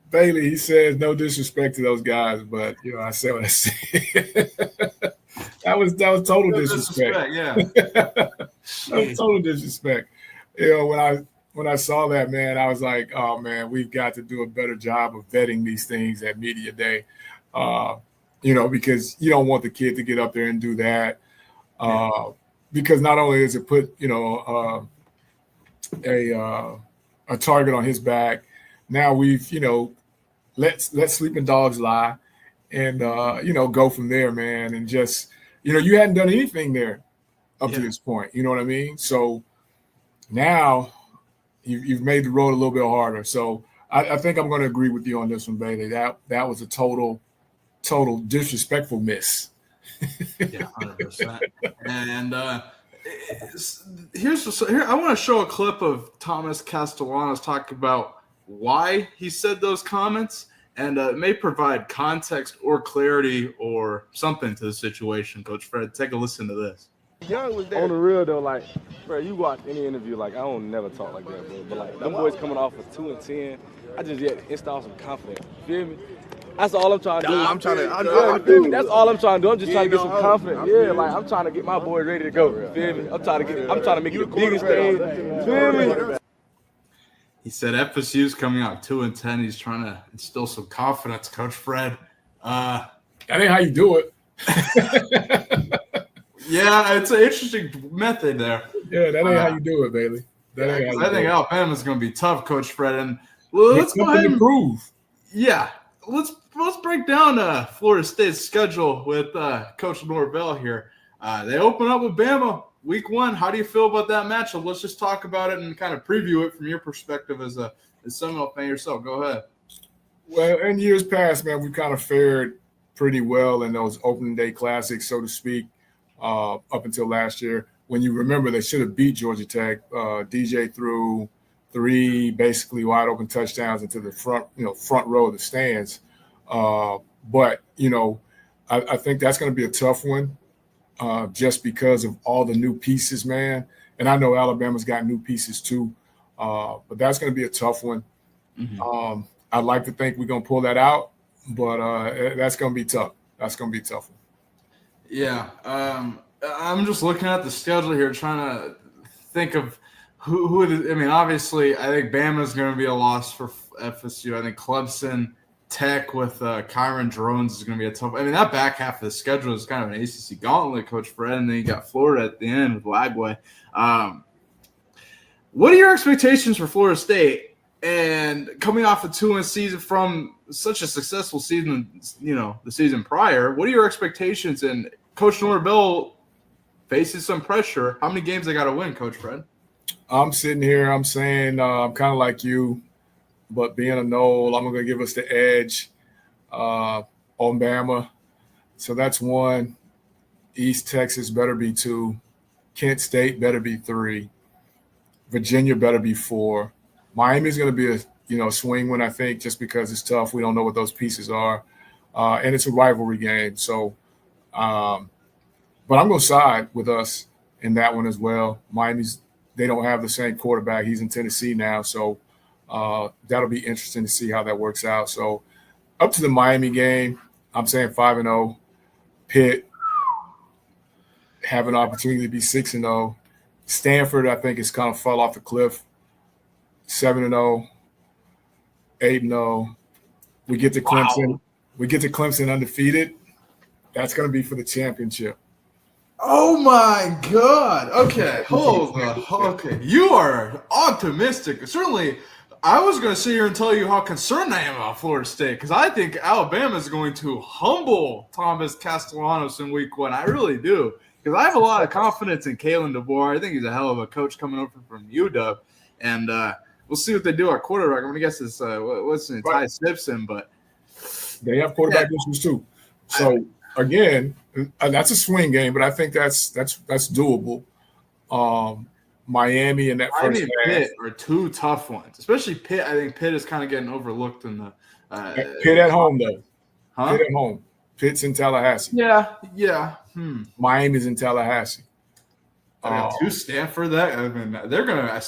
Bailey, he says no disrespect to those guys, but I said what I said. that was total disrespect. Yeah. That was total disrespect. When when I saw that, man, I was like, oh man, we've got to do a better job of vetting these things at media day. Because you don't want the kid to get up there and do that. Because not only does it put, a target on his back, now we've, let sleeping dogs lie and, go from there, man. And just, you hadn't done anything there up to this point. You know what I mean? So now you've made the road a little bit harder. So I think I'm going to agree with you on this one, Bailey. That was a total disrespectful miss. Yeah, 100%. And here I want to show a clip of Thomas Castellanos talking about why he said those comments, and it may provide context or clarity or something to the situation. Coach Fred, take a listen to this. Young was there. On the real though, like, bro, you watch any interview, like, I don't never talk like that, bro. But like, them boys coming off of 2-10, I just install some confidence. You feel me? That's all I'm trying to do. That's all I'm trying to do. I'm just trying to get some confidence. Yeah, like I'm trying to get my boys ready to go. You feel me? I'm trying to make it the biggest thing. You feel me? He said FSU's coming out 2-10. He's trying to instill some confidence, Coach Fred. That ain't how you do it. Yeah, it's an interesting method there. Yeah, that ain't how you do it, Bailey. I think Alabama's going to be tough, Coach Fred. And let's go ahead and prove. Yeah, let's break down Florida State's schedule with Coach Norvell here. They open up with Bama week 1. How do you feel about that matchup? Let's just talk about it and kind of preview it from your perspective as a Seminole fan yourself. Go ahead. Well, in years past, man, we kind of fared pretty well in those opening day classics, so to speak, up until last year. When you remember, they should have beat Georgia Tech. DJ threw 3 basically wide open touchdowns into the front row of the stands. But I think that's going to be a tough one, just because of all the new pieces, man. And I know Alabama's got new pieces too, but that's going to be a tough one. Mm-hmm. I'd like to think we're going to pull that out, but that's going to be tough. That's going to be a tough one. Yeah, I'm just looking at the schedule here, trying to think of who it is. I mean, obviously, I think Bama's going to be a loss for FSU. I think Clemson, Tech with Kyron Drones is going to be a tough. I mean, that back half of the schedule is kind of an ACC gauntlet, Coach Fred, and then you got Florida at the end with Lagway. What are your expectations for Florida State? And coming off a 2-win season from such a successful season, the season prior, what are your expectations? And Coach Norvell faces some pressure. How many games they got to win, Coach Fred? I'm sitting here. I'm saying I'm kind of like you, but being a Noel, I'm going to give us the edge on Bama. So that's 1. East Texas better be 2. Kent State better be 3. Virginia better be 4. Miami's going to be a swing one, I think, just because it's tough. We don't know what those pieces are, and it's a rivalry game. So, but I'm going to side with us in that one as well. They don't have the same quarterback. He's in Tennessee now, so that'll be interesting to see how that works out. So, up to the Miami game, I'm saying 5-0. Pitt have an opportunity to be 6-0. Stanford, I think, has kind of fell off the cliff. 7-0, 8-0. We get to Clemson. Wow. We get to Clemson undefeated. That's going to be for the championship. Oh my God! Okay, hold on. Okay, you are optimistic. Certainly, I was going to sit here and tell you how concerned I am about Florida State because I think Alabama is going to humble Thomas Castellanos in week 1. I really do because I have a lot of confidence in Kalen DeBoer. I think he's a hell of a coach coming over from UW, and we'll see what they do at quarterback. I'm going to guess it's Ty Simpson, but they have quarterback issues too. So again, that's a swing game, but I think that's doable. Miami and that first half. Pitt are 2 tough ones, especially Pitt. I think Pitt is kind of getting overlooked in the Pitt at home though. Pitt at home. Pitt's in Tallahassee. Yeah. Miami's in Tallahassee. To Stanford, they're going to.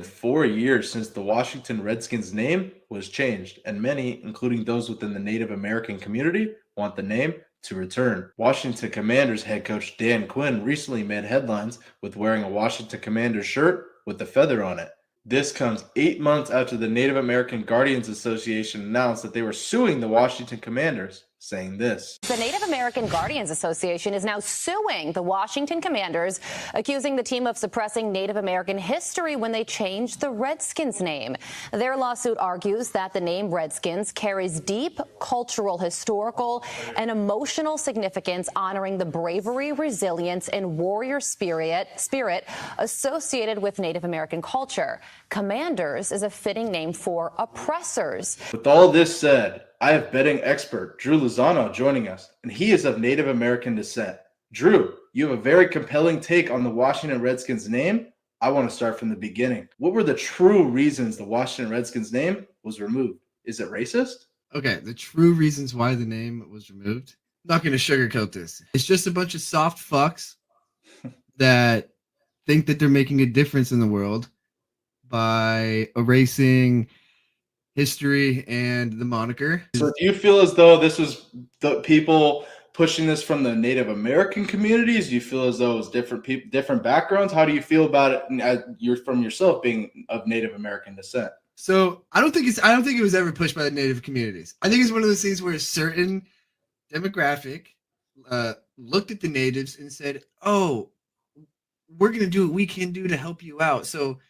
4 years since the Washington Redskins name was changed, and many, including those within the Native American community, want the name to return. Washington Commanders head coach Dan Quinn recently made headlines with wearing a Washington Commanders shirt with a feather on it. This comes 8 months after the Native American Guardians Association announced that they were suing the Washington Commanders, saying this. The Native American Guardians Association is now suing the Washington Commanders, accusing the team of suppressing Native American history when they changed the Redskins name. Their lawsuit argues that the name Redskins carries deep cultural, historical, and emotional significance, honoring the bravery, resilience, and warrior spirit associated with Native American culture. Commanders is a fitting name for oppressors. With all this said, I have betting expert Drew Lozano joining us, and he is of Native American descent. Drew, you have a very compelling take on the Washington Redskins name. I want to start from the beginning. What were the true reasons the Washington Redskins name was removed? Is it racist? Okay, the true reasons why the name was removed. I'm not going to sugarcoat this. It's just a bunch of soft fucks that think that they're making a difference in the world by erasing history and the moniker. So do you feel as though this was the people pushing this from the Native American communities? Do you feel as though it was different people, different backgrounds? How do you feel about it? You're from yourself being of Native American descent. So I don't think it was ever pushed by the Native communities. I think it's one of those things where a certain demographic looked at the natives and said, "Oh, we're going to do what we can do to help you out." So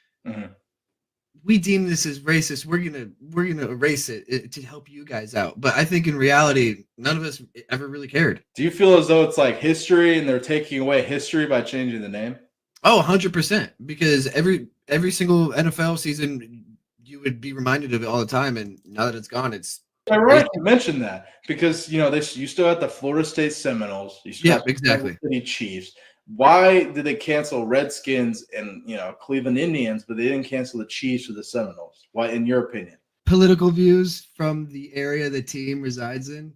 we deem this as racist. We're gonna erase it to help you guys out. But I think in reality, none of us ever really cared. Do you feel as though it's like history and they're taking away history by changing the name? Oh, 100%. Because every single NFL season, you would be reminded of it all the time. And now that it's gone, it's ironic you mentioned that, because you still have the Florida State Seminoles. You still have the exactly. City Chiefs. Why did they cancel Redskins and Cleveland Indians, but they didn't cancel the Chiefs or the Seminoles? Why, in your opinion? Political views from the area the team resides in.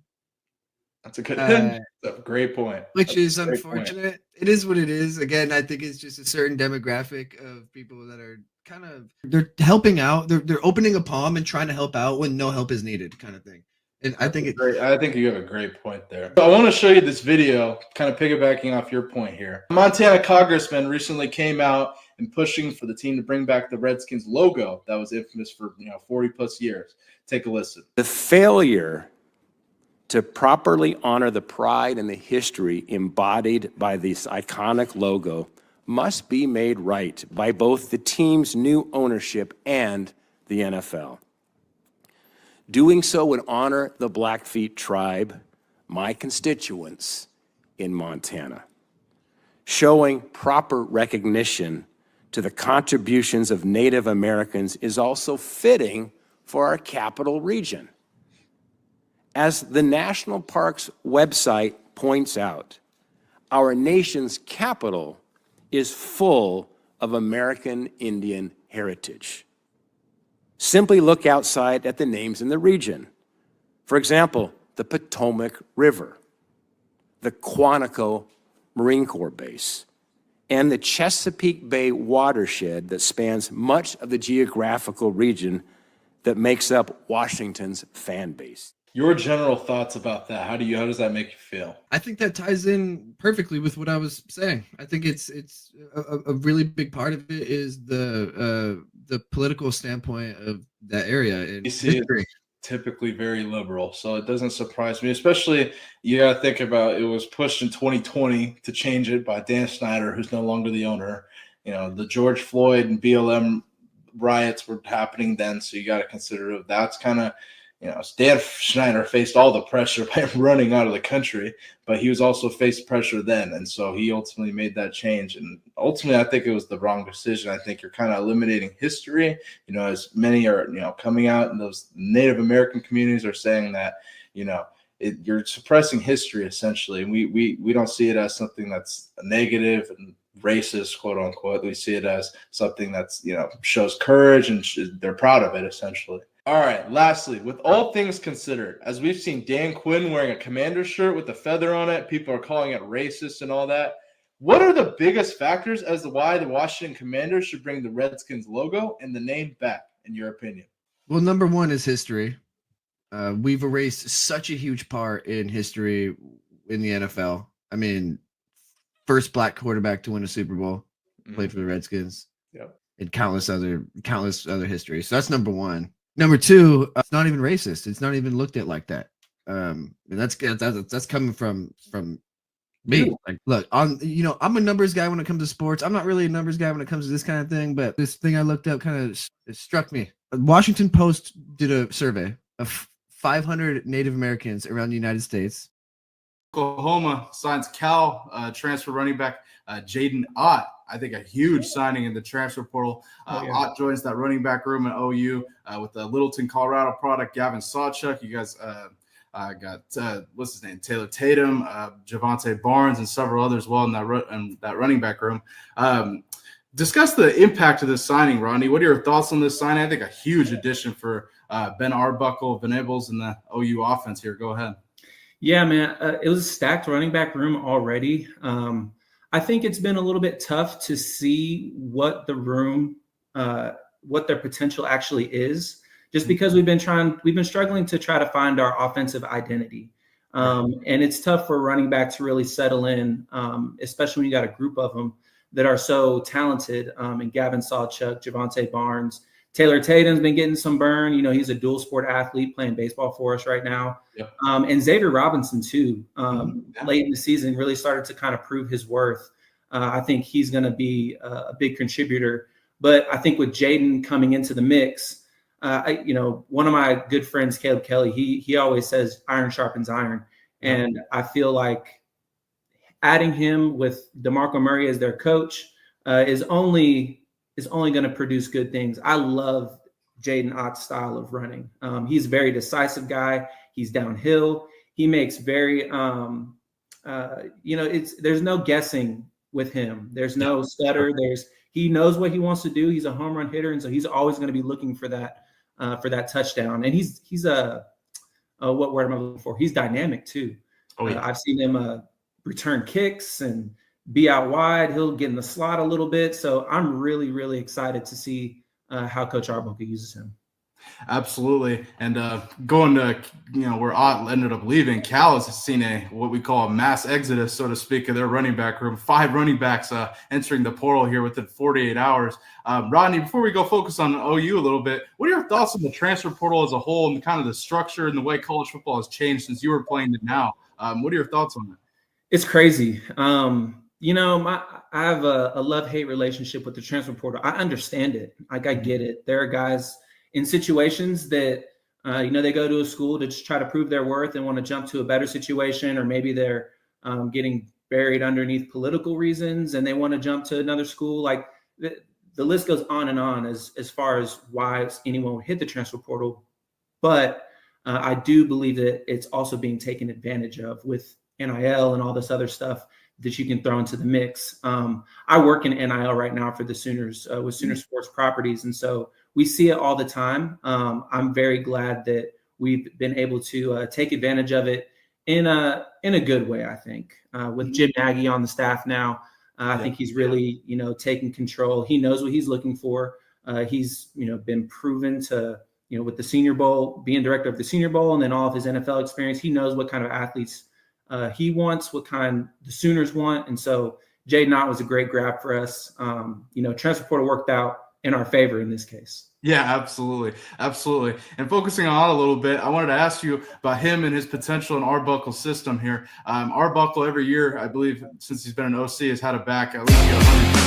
That's a good that's a great point. Which is unfortunate. Point. It is what it is. Again, I think it's just a certain demographic of people that are they're helping out. They're opening a palm and trying to help out when no help is needed, kind of thing. And I think I think you have a great point there. So I want to show you this video, kind of piggybacking off your point here. Montana congressman recently came out and pushing for the team to bring back the Redskins logo that was infamous for 40 plus years. Take a listen. The failure to properly honor the pride and the history embodied by this iconic logo must be made right by both the team's new ownership and the NFL. Doing so would honor the Blackfeet tribe, my constituents in Montana. Showing proper recognition to the contributions of Native Americans is also fitting for our capital region. As the National Parks website points out, our nation's capital is full of American Indian heritage. Simply look outside at the names in the region. For example, the Potomac River, the Quantico Marine Corps Base, and the Chesapeake Bay watershed that spans much of the geographical region that makes up Washington's fan base. Your general thoughts about that? How does that make you feel? I think that ties in perfectly with what I was saying. I think it's a really big part of it is the political standpoint of that area in history. Typically very liberal, so it doesn't surprise me. Especially you got to think about it was pushed in 2020 to change it by Dan Snyder, who's no longer the owner. The George Floyd and BLM riots were happening then, so you got to consider that's kind of. Dan Snyder faced all the pressure by running out of the country, but he was also faced pressure then. And so he ultimately made that change. And ultimately, I think it was the wrong decision. I think you're kind of eliminating history, as many are, coming out, and those Native American communities are saying that, you're suppressing history essentially. And we don't see it as something that's negative and racist, quote unquote. We see it as something that's, shows courage and they're proud of it essentially. All right, lastly, with all things considered, as we've seen Dan Quinn wearing a Commander shirt with a feather on it, people are calling it racist and all that. What are the biggest factors as to why the Washington Commanders should bring the Redskins logo and the name back, in your opinion? Well, number one is history. We've erased such a huge part in history in the NFL. I mean, first black quarterback to win a Super Bowl, played for the Redskins. Yep. and countless other histories. So that's number one. Number two, it's not even racist. It's not even looked at like that. And that's coming from me. Like, look, I'm a numbers guy when it comes to sports. I'm not really a numbers guy when it comes to this kind of thing, but this thing I looked up kind of struck me. Washington Post did a survey of 500 Native Americans around the United States. Oklahoma signs Cal transfer running back Jaden Ott. I think a huge signing in the transfer portal. Ott joins that running back room at OU with the Littleton, Colorado product, Gavin Sawchuk. You guys got what's his name, Taylor Tatum, Javonte Barnes, and several others well in that running back room. Discuss the impact of this signing, Rodney. What are your thoughts on this signing? I think a huge addition for Ben Arbuckle, Venables, and the OU offense here. Go ahead. Yeah, man, it was a stacked running back room already. I think it's been a little bit tough to see what the room, what their potential actually is, just because we've been struggling to try to find our offensive identity. And it's tough for a running back to really settle in, especially when you got a group of them that are so talented. And Gavin Sawchuk, Javonte Barnes, Taylor Tatum's been getting some burn. He's a dual sport athlete playing baseball for us right now. Yep. And Xavier Robinson too, late in the season really started to kind of prove his worth. I think he's going to be a big contributor. But I think with Jaden coming into the mix, one of my good friends, Caleb Kelly, he always says iron sharpens iron. And I feel like adding him with DeMarco Murray as their coach is only going to produce good things. I love Jaden Ott's style of running. He's a very decisive guy. He's downhill. He makes very, there's no guessing with him. There's no stutter. He knows what he wants to do. He's a home run hitter. And so he's always going to be looking for that touchdown. And he's what word am I looking for? He's dynamic too. I've seen him return kicks and be out wide. He'll get in the slot a little bit. So I'm really, really excited to see how Coach Arbuckle uses him. Absolutely. And going to, where Ott ended up leaving, Cal has seen what we call a mass exodus, so to speak, of their running back room. 5 running backs entering the portal here within 48 hours. Rodney, before we go focus on OU a little bit, what are your thoughts on the transfer portal as a whole and kind of the structure and the way college football has changed since you were playing it now? What are your thoughts on that? It's crazy. I have a love-hate relationship with the transfer portal. I understand it. I get it. There are guys in situations that, they go to a school to just try to prove their worth and want to jump to a better situation, or maybe they're getting buried underneath political reasons and they want to jump to another school. Like the list goes on and on as far as why anyone would hit the transfer portal. But I do believe that it's also being taken advantage of with NIL and all this other stuff that you can throw into the mix. I work in NIL right now for the Sooners with Sooner Sports Properties. And so we see it all the time. I'm very glad that we've been able to take advantage of it in a good way, I think. With Jim Nagy on the staff now, I think he's really, taking control. He knows what he's looking for. He's, been proven to, with the Senior Bowl, being director of the Senior Bowl, and then all of his NFL experience, he knows what kind of athletes he wants, what kind the Sooners want. And so Jaden Ott was a great grab for us. Transfer portal worked out in our favor in this case. Yeah, absolutely. Absolutely. And focusing on Ott a little bit, I wanted to ask you about him and his potential in Arbuckle's system here. Arbuckle every year, I believe, since he's been an OC, has had a back at least 100.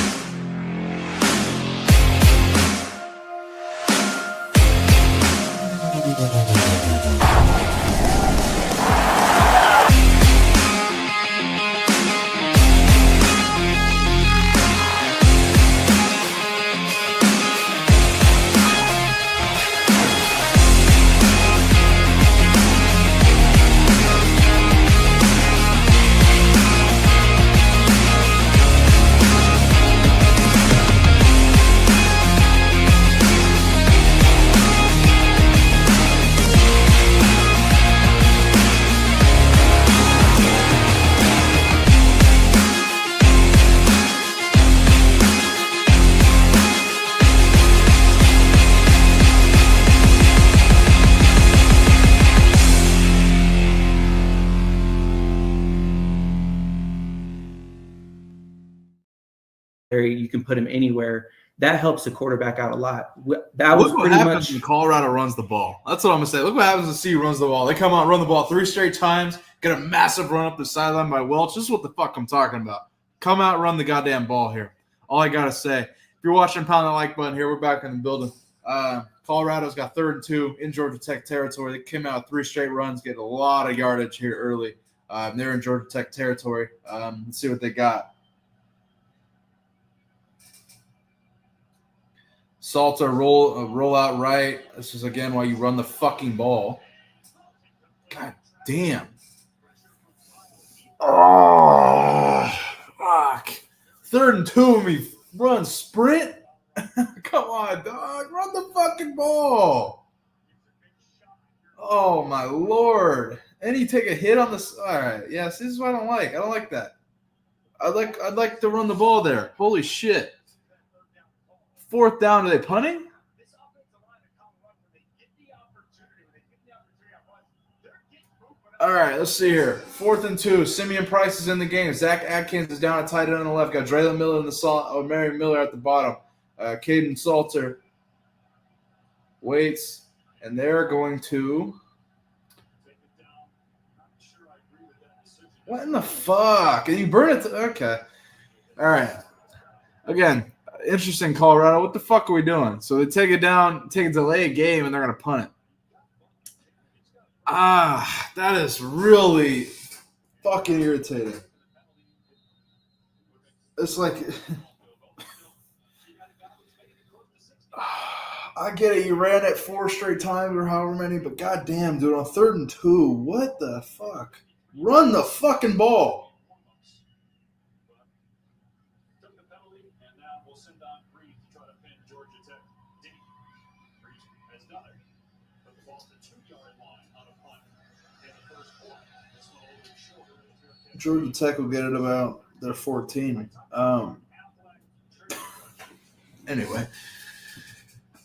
You can put him anywhere that helps the quarterback out a lot. That was Look what pretty happens much when Colorado runs the ball. That's what I'm going to say. Look what happens when CU runs the ball. They come out, run the ball 3 straight times, get a massive run up the sideline by Welch. This is what the fuck I'm talking about. Come out, run the goddamn ball here. All I got to say. If you're watching, pound that like button here. We're back in the building. Colorado's got 3rd and 2 in Georgia Tech territory. They came out 3 straight runs, get a lot of yardage here early. They're in Georgia Tech territory. Let's see what they got. Salter roll out right. This is, again, why you run the fucking ball. God damn. Oh, fuck. 3rd and 2 and we run sprint? Come on, dog. Run the fucking ball. Oh, my Lord. And you take a hit on this. All right. Yes, this is what I don't like. I don't like that. I'd like to run the ball there. Holy shit. 4th down, are they punting? All right, let's see here. 4th and 2. Simeon Price is in the game. Zach Atkins is down at tight end on the left. Got Draylen Miller in the Mary Miller at the bottom. Caden Salter waits, and they're going to. What in the fuck? And you burn it? Okay. All right. Again. Interesting, Colorado. What the fuck are we doing? So they take it down, take a delay game, and they're going to punt it. That is really fucking irritating. It's like, I get it. You ran it 4 straight times or however many, but goddamn, dude, on 3rd and 2, what the fuck? Run the fucking ball. Georgia Tech will get it about their 14. Anyway.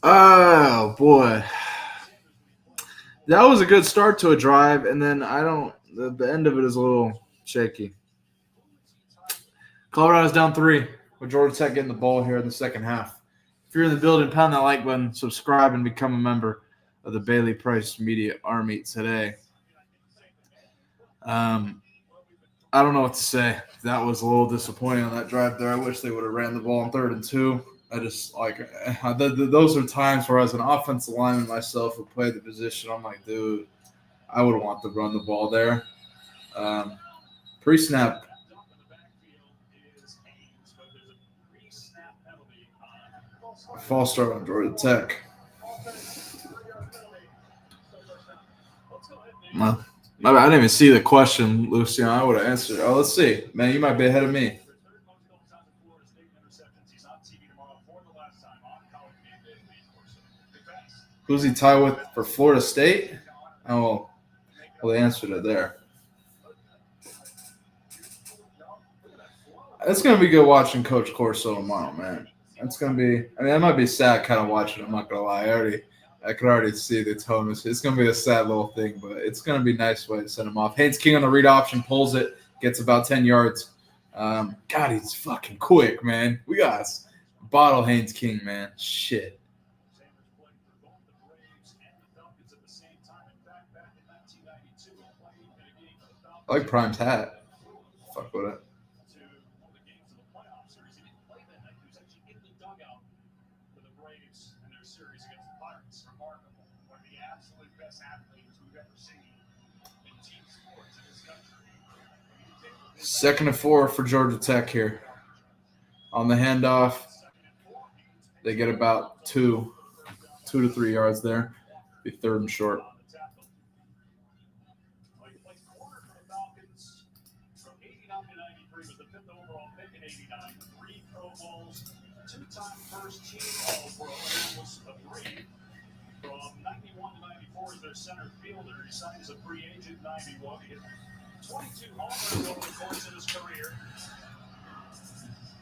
Oh, boy. That was a good start to a drive, and then the end of it is a little shaky. Colorado's down 3 with Georgia Tech getting the ball here in the second half. If you're in the building, pound that like button, subscribe, and become a member of the Bailey Price Media Army today. I don't know what to say. That was a little disappointing on that drive there. I wish they would have ran the ball on 3rd and 2. I just those are times where, as an offensive lineman myself who played the position, I'm like, dude, I would want to run the ball there. Pre-snap. False start on Georgia Tech. Well, I didn't even see the question, Lucian. I would have answered. Oh, let's see. Man, you might be ahead of me. Who's he tied with for Florida State? Oh, well, they answered it there. It's going to be good watching Coach Corso tomorrow, man. It's going to be – I mean, I might be sad kind of watching it. I'm not going to lie. I could already see the tone. It's going to be a sad little thing, but it's going to be a nice way to send him off. Haynes King on the read option, pulls it, gets about 10 yards. God, he's fucking quick, man. We got bottle Haynes King, man. Shit. I like Prime's hat. Fuck with it. Second and 4 for Georgia Tech here. On the handoff, they get about 2 to 3 yards there. Be 3rd and short. Center fielder, he signed as a free agent 91. He hit 22 homers over the course of his career.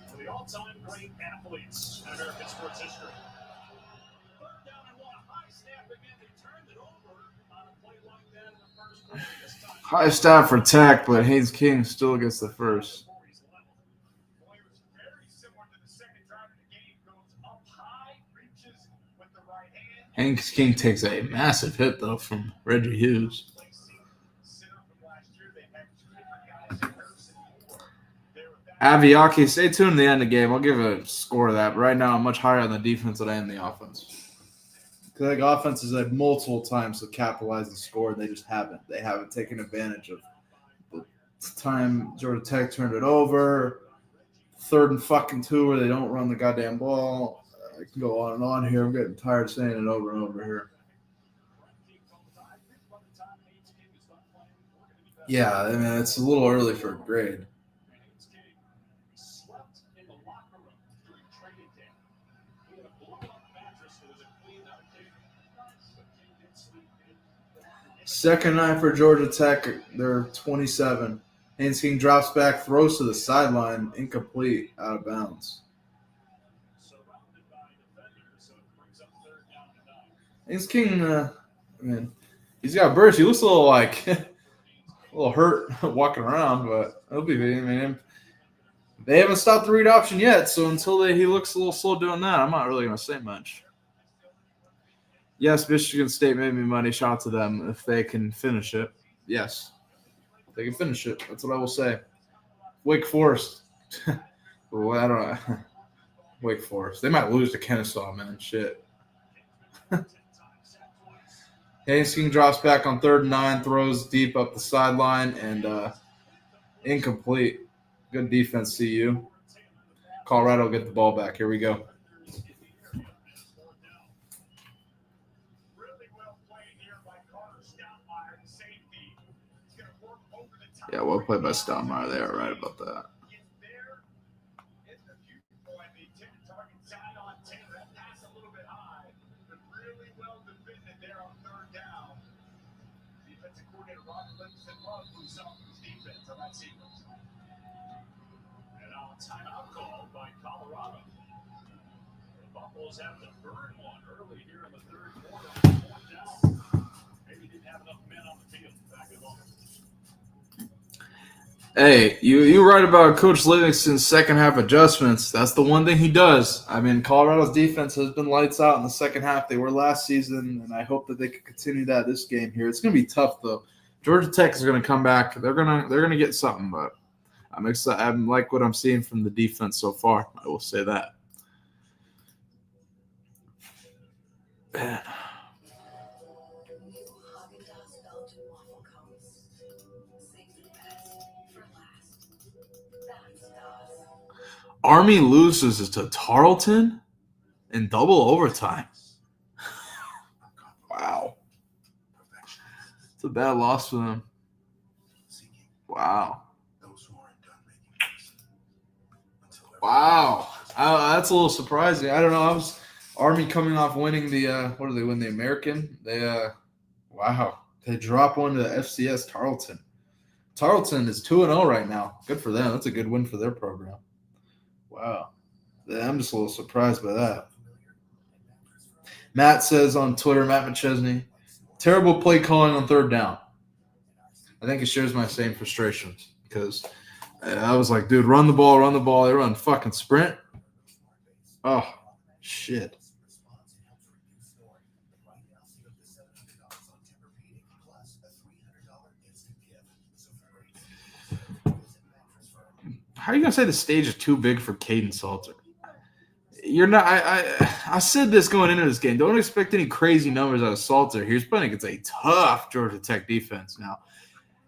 One of the all-time great athletes in American sports history. 3rd down and 1, high snap again. They turned it over on a play like that in the first quarter this time. High snap for Tech, but Haynes King still gets the first. Very similar to the second drive of the game, goes up Hanks King takes a massive hit, though, from Reggie Hughes. Aviaki, stay tuned to the end of the game. I'll give a score of that. But right now, I'm much higher on the defense than I am the offense. Because like offenses have multiple times to capitalize and score, and they just haven't. They haven't taken advantage of the time Georgia Tech turned it over. 3rd and fucking 2 where they don't run the goddamn ball. I can go on and on here. I'm getting tired of saying it over and over here. Yeah, I mean, it's a little early for a grade. Second night for Georgia Tech. They're 27. Haynes King drops back, throws to the sideline, incomplete, out of bounds. Haynes King, I mean, he's got burst. He looks a little like a little hurt walking around, but it'll be. I mean, they haven't stopped the read option yet, so until he looks a little slow doing that, I'm not really going to say much. Yes, Michigan State made me money. Shout out to them if they can finish it. Yes, they can finish it. That's what I will say. Wake Forest. Well, I don't know. Wake Forest. They might lose to Kennesaw, man. Shit. Haynes King drops back on 3rd and 9, throws deep up the sideline, and incomplete. Good defense, CU. Colorado will get the ball back. Here we go. Yeah, well played by Stoudemire. They are right about that. Timeout call by Colorado. The Buffaloes have to burn one early here in the 3rd quarter. 4 down. Maybe didn't have enough men on the field back at home. Hey, you write about Coach Livingston's second half adjustments. That's the one thing he does. I mean, Colorado's defense has been lights out in the second half. They were last season, and I hope that they can continue that this game here. It's going to be tough, though. Georgia Tech is going to come back. They're gonna get something, but I'm excited. I like what I'm seeing from the defense so far. I will say that. Man. Army loses to Tarleton in double overtime. Wow. It's a bad loss for them. Wow. Wow. That's a little surprising. I don't know. I was Army coming off winning the what did they win? The American? Wow. They drop one to the FCS Tarleton. Tarleton is 2-0 right now. Good for them. That's a good win for their program. Wow. Yeah, I'm just a little surprised by that. Matt says on Twitter, Matt McChesney, terrible play calling on 3rd down. I think it shares my same frustrations because I was like, dude, run the ball. They run fucking sprint. Oh, shit. How are you going to say the stage is too big for Caden Salter? You're not. I said this going into this game. Don't expect any crazy numbers out of Salter. He's playing against a tough Georgia Tech defense. Now,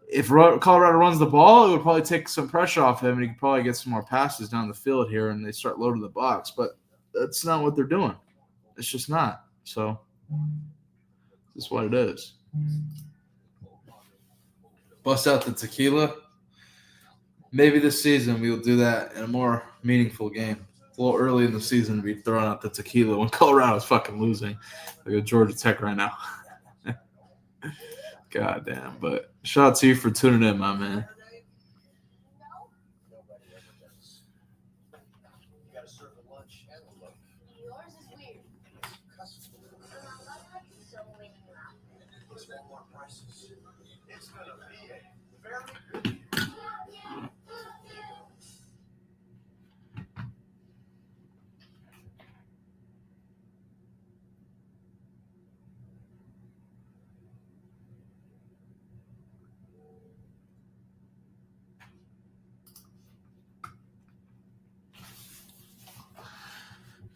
if Colorado runs the ball, it would probably take some pressure off him, and he could probably get some more passes down the field here, and they start loading the box. But that's not what they're doing. It's just not. So this is what it is. Bust out the tequila. Maybe this season we will do that in a more meaningful game. It's a little early in the season to be throwing out the tequila when Colorado's fucking losing. Like a Georgia Tech right now. God damn. But shout out to you for tuning in, my man.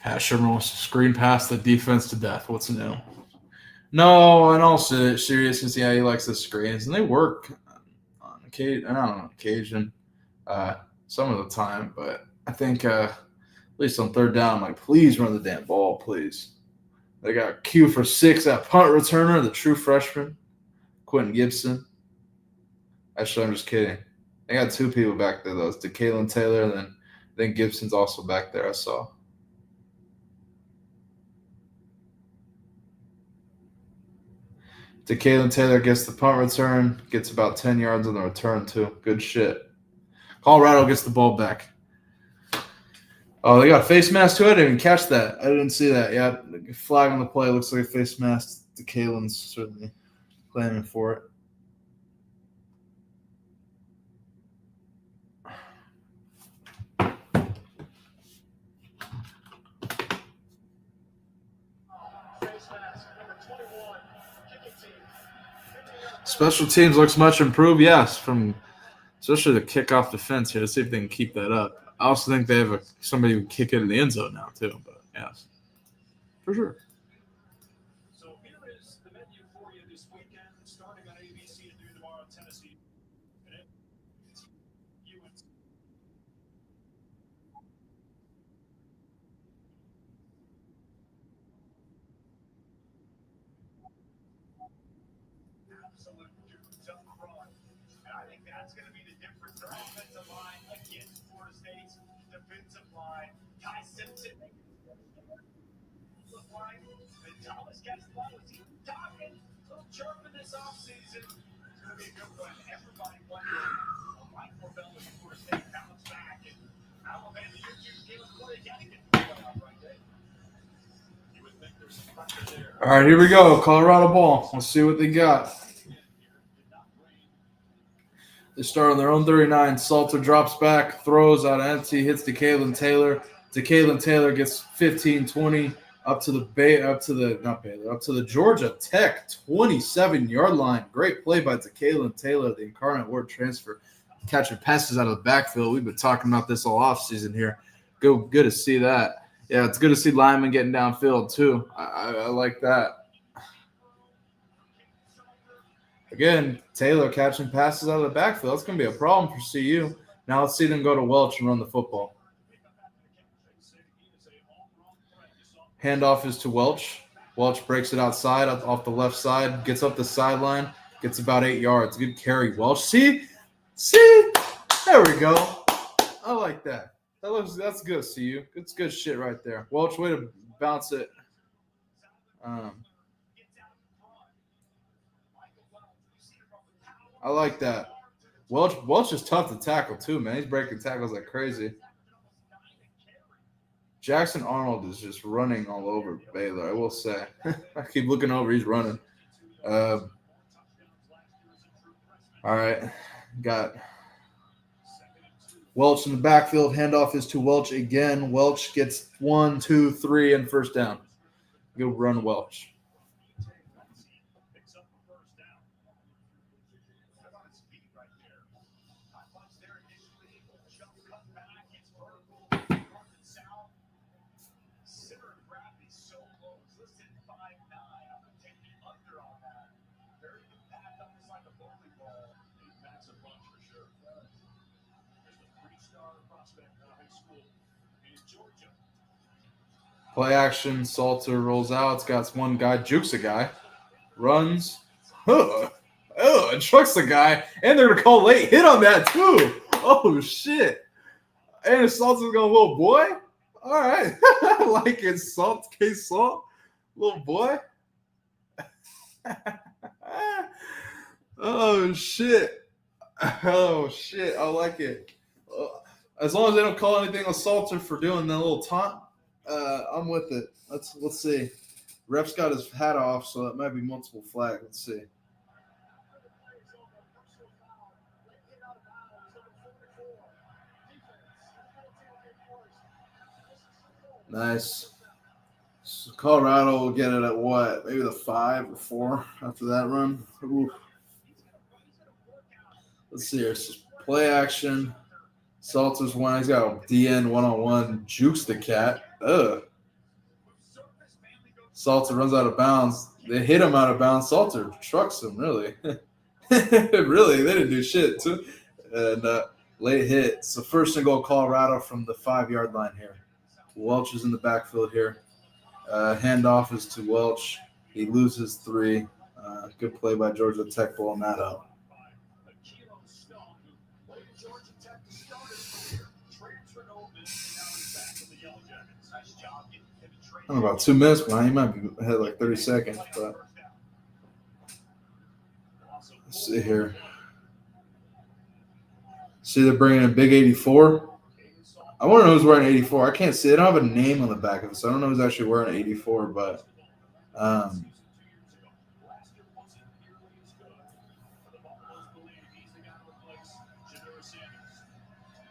Pat Sherman wants to screen past the defense to death. What's new? No, in all seriousness, yeah, he likes the screens, and they work on occasion. I don't know, occasion, some of the time, but I think at least on third down, I'm like, please run the damn ball, please. They got Q for 6 at punt returner, the true freshman, Quentin Gibson. Actually, I'm just kidding. They got 2 people back there, though. It's DeKalen Taylor, and then Gibson's also back there, I saw. DeKalen Taylor gets the punt return, gets about 10 yards on the return, too. Good shit. Colorado gets the ball back. Oh, they got a face mask, too? I didn't even catch that. I didn't see that. Yeah, flag on the play. Looks like a face mask. DeKalen's certainly planning for it. Special teams looks much improved, yes, from especially the kickoff defense here. Let's see if they can keep that up. I also think they have somebody who can kick it in the end zone now, too. But, yes, for sure. So here is the menu for you this weekend, starting on ABC to do tomorrow, Tennessee. Absolute dudes up front. And I think that's going to be the difference. Their offensive line against Florida State's defensive line. Ty Simpson. Look like the Thomas Gaspar was even talking. A little chirping this offseason. It's going to be a good one. Everybody wondering. Mike Norvell with Florida State bounce back. And Alabama, you're giving Florida. You got to get the playoff right there. You would think there's some pressure there. All right, here we go. Colorado ball. Let's see what they got. They start on their own 39. Salter drops back, throws out empty, hits DeKalen Taylor. DeKalen Taylor gets 15, 20 up to the Georgia Tech 27-yard line. Great play by DeKalen Taylor, the incarnate word transfer, catching passes out of the backfield. We've been talking about this all offseason here. Good to see that. Yeah, it's good to see linemen getting downfield too. I like that. Again, Taylor catching passes out of the backfield. That's going to be a problem for CU. Now let's see them go to Welch and run the football. Handoff is to Welch. Welch breaks it outside off the left side, gets up the sideline, gets about 8 yards. Good carry, Welch. See? There we go. I like that. That's good, CU. It's good shit right there. Welch, way to bounce it. I like that. Welch is tough to tackle too, man. He's breaking tackles like crazy. Jackson Arnold is just running all over Baylor, I will say. I keep looking over. He's running. All right. Got Welch in the backfield. Handoff is to Welch again. Welch gets 1, 2, 3, and first down. Good run, Welch. Play action. Salter rolls out. It's got one guy, jukes a guy, runs, and trucks the guy, and they're gonna call late hit on that too. Oh shit! And Salter's going, little boy. All right, I like it. Salt, case salt, little boy. Oh shit! Oh shit! I like it. As long as they don't call anything on Salter for doing that little taunt. I'm with it. Let's see. Ref's got his hat off, so it might be multiple flag. Let's see. Nice. So Colorado will get it at what? Maybe the 5 or 4 after that run. Ooh. Let's see here. So play action. Salter's one. He's got a DN one-on-one. Jukes the cat. Salter runs out of bounds. They hit him out of bounds. Salter trucks him, really. Really, they didn't do shit. Too. And late hit. So first and goal, Colorado from the 5-yard line here. Welch is in the backfield here. Handoff is to Welch. He loses 3. Good play by Georgia Tech, blowing that up. I don't know, about 2 minutes behind. He might be ahead like 30 seconds, but let's see here. See, they're bringing in big 84. I want to know who's wearing 84. I can't see. They don't have a name on the back of it, so I don't know who's actually wearing 84, but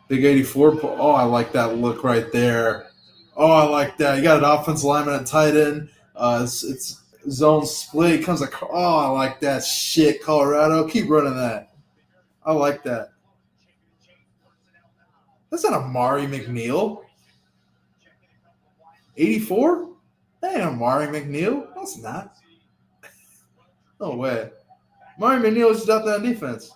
big 84. Oh, I like that look right there. Oh, I like that. You got an offensive lineman at tight end. It's zone split. He comes like, oh, I like that shit, Colorado. Keep running that. I like that. That's not Amari McNeil. 84? That ain't Amari McNeil. That's not. No way. Amari McNeil is just out there on defense.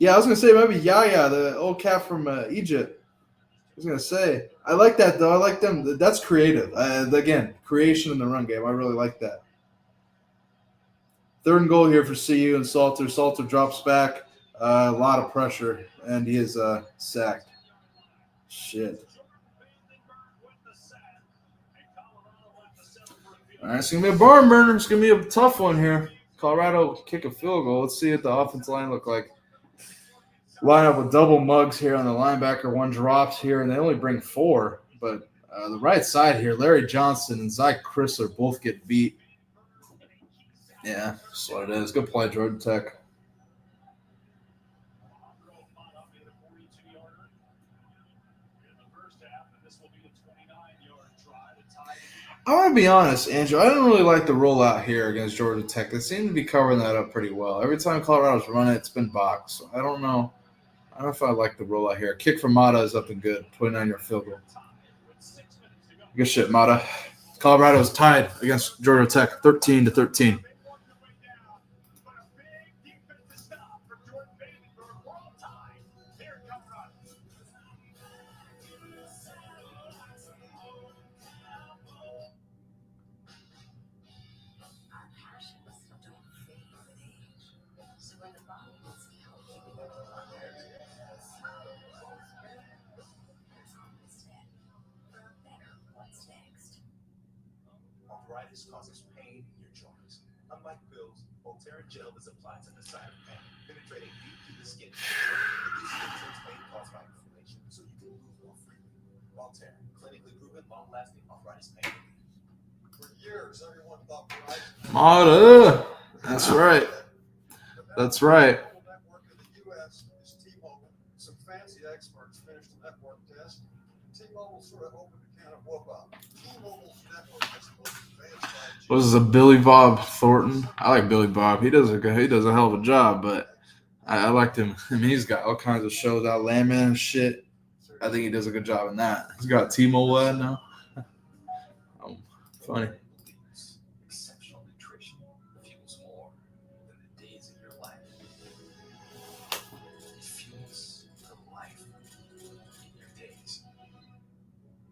Yeah, I was going to say maybe Yaya, the old cat from Egypt. I was going to say. I like that, though. I like them. That's creative. Again, creation in the run game. I really like that. 3rd and goal here for CU and Salter. Salter drops back. A lot of pressure, and he is sacked. Shit. All right, it's going to be a barn burner. It's going to be a tough one here. Colorado kick a field goal. Let's see what the offensive line look like. Line up with double mugs here on the linebacker. 1 drops here, and they only bring 4. But the right side here, Larry Johnson and Zy Chrysler both get beat. Yeah, that's what it is. Good play, Georgia Tech. I want to be honest, Andrew. I don't really like the rollout here against Georgia Tech. They seem to be covering that up pretty well. Every time Colorado's run it, it's been boxed. So I don't know. I don't know if I like the rollout here. Kick from Mata is up and good. 29-yard field goal. Good shit, Mata. Colorado is tied against Georgia Tech, 13-13. Arthritis causes pain in your joints. Unlike pills, Voltaren gel is applied to the side of pain, penetrating deep to the skin. Reduces intense pain caused by inflammation, so you can move more freely. Voltaren, clinically proven, long-lasting arthritis pain relief. For years, everyone thought Mata. That's right. That's right. Network in the U.S. is T-Mobile. Some fancy experts finished the network test. T-Mobile sort of opened a can of whoop up. T-Mobile's network is the most advanced 5G. This is a Billy Bob Thornton. I like Billy Bob. He does a hell of a job, but I liked him. I mean, he's got all kinds of shows out, Landman and shit. I think he does a good job in that. He's got T-Mobile now. Funny. Exceptional nutrition fuels more than the days of your life. Fuels for life in your days.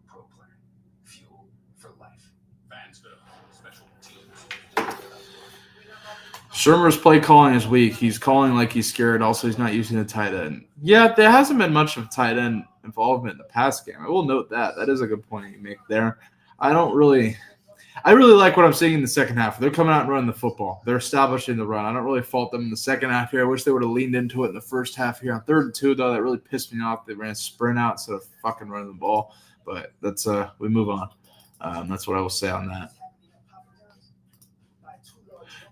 Pro Plan. Fuel for life. Fansville. Special teams. Shermer's play calling is weak. He's calling like he's scared. Also, he's not using the tight end. Yeah, there hasn't been much of tight end involvement in the pass game. I will note that. That is a good point you make there. I really like what I'm seeing in the second half. They're coming out and running the football. They're establishing the run. I don't really fault them in the second half here. I wish they would have leaned into it in the first half here. On 3rd and 2, though, that really pissed me off. They ran a sprint out instead of fucking running the ball. But that's we move on. That's what I will say on that.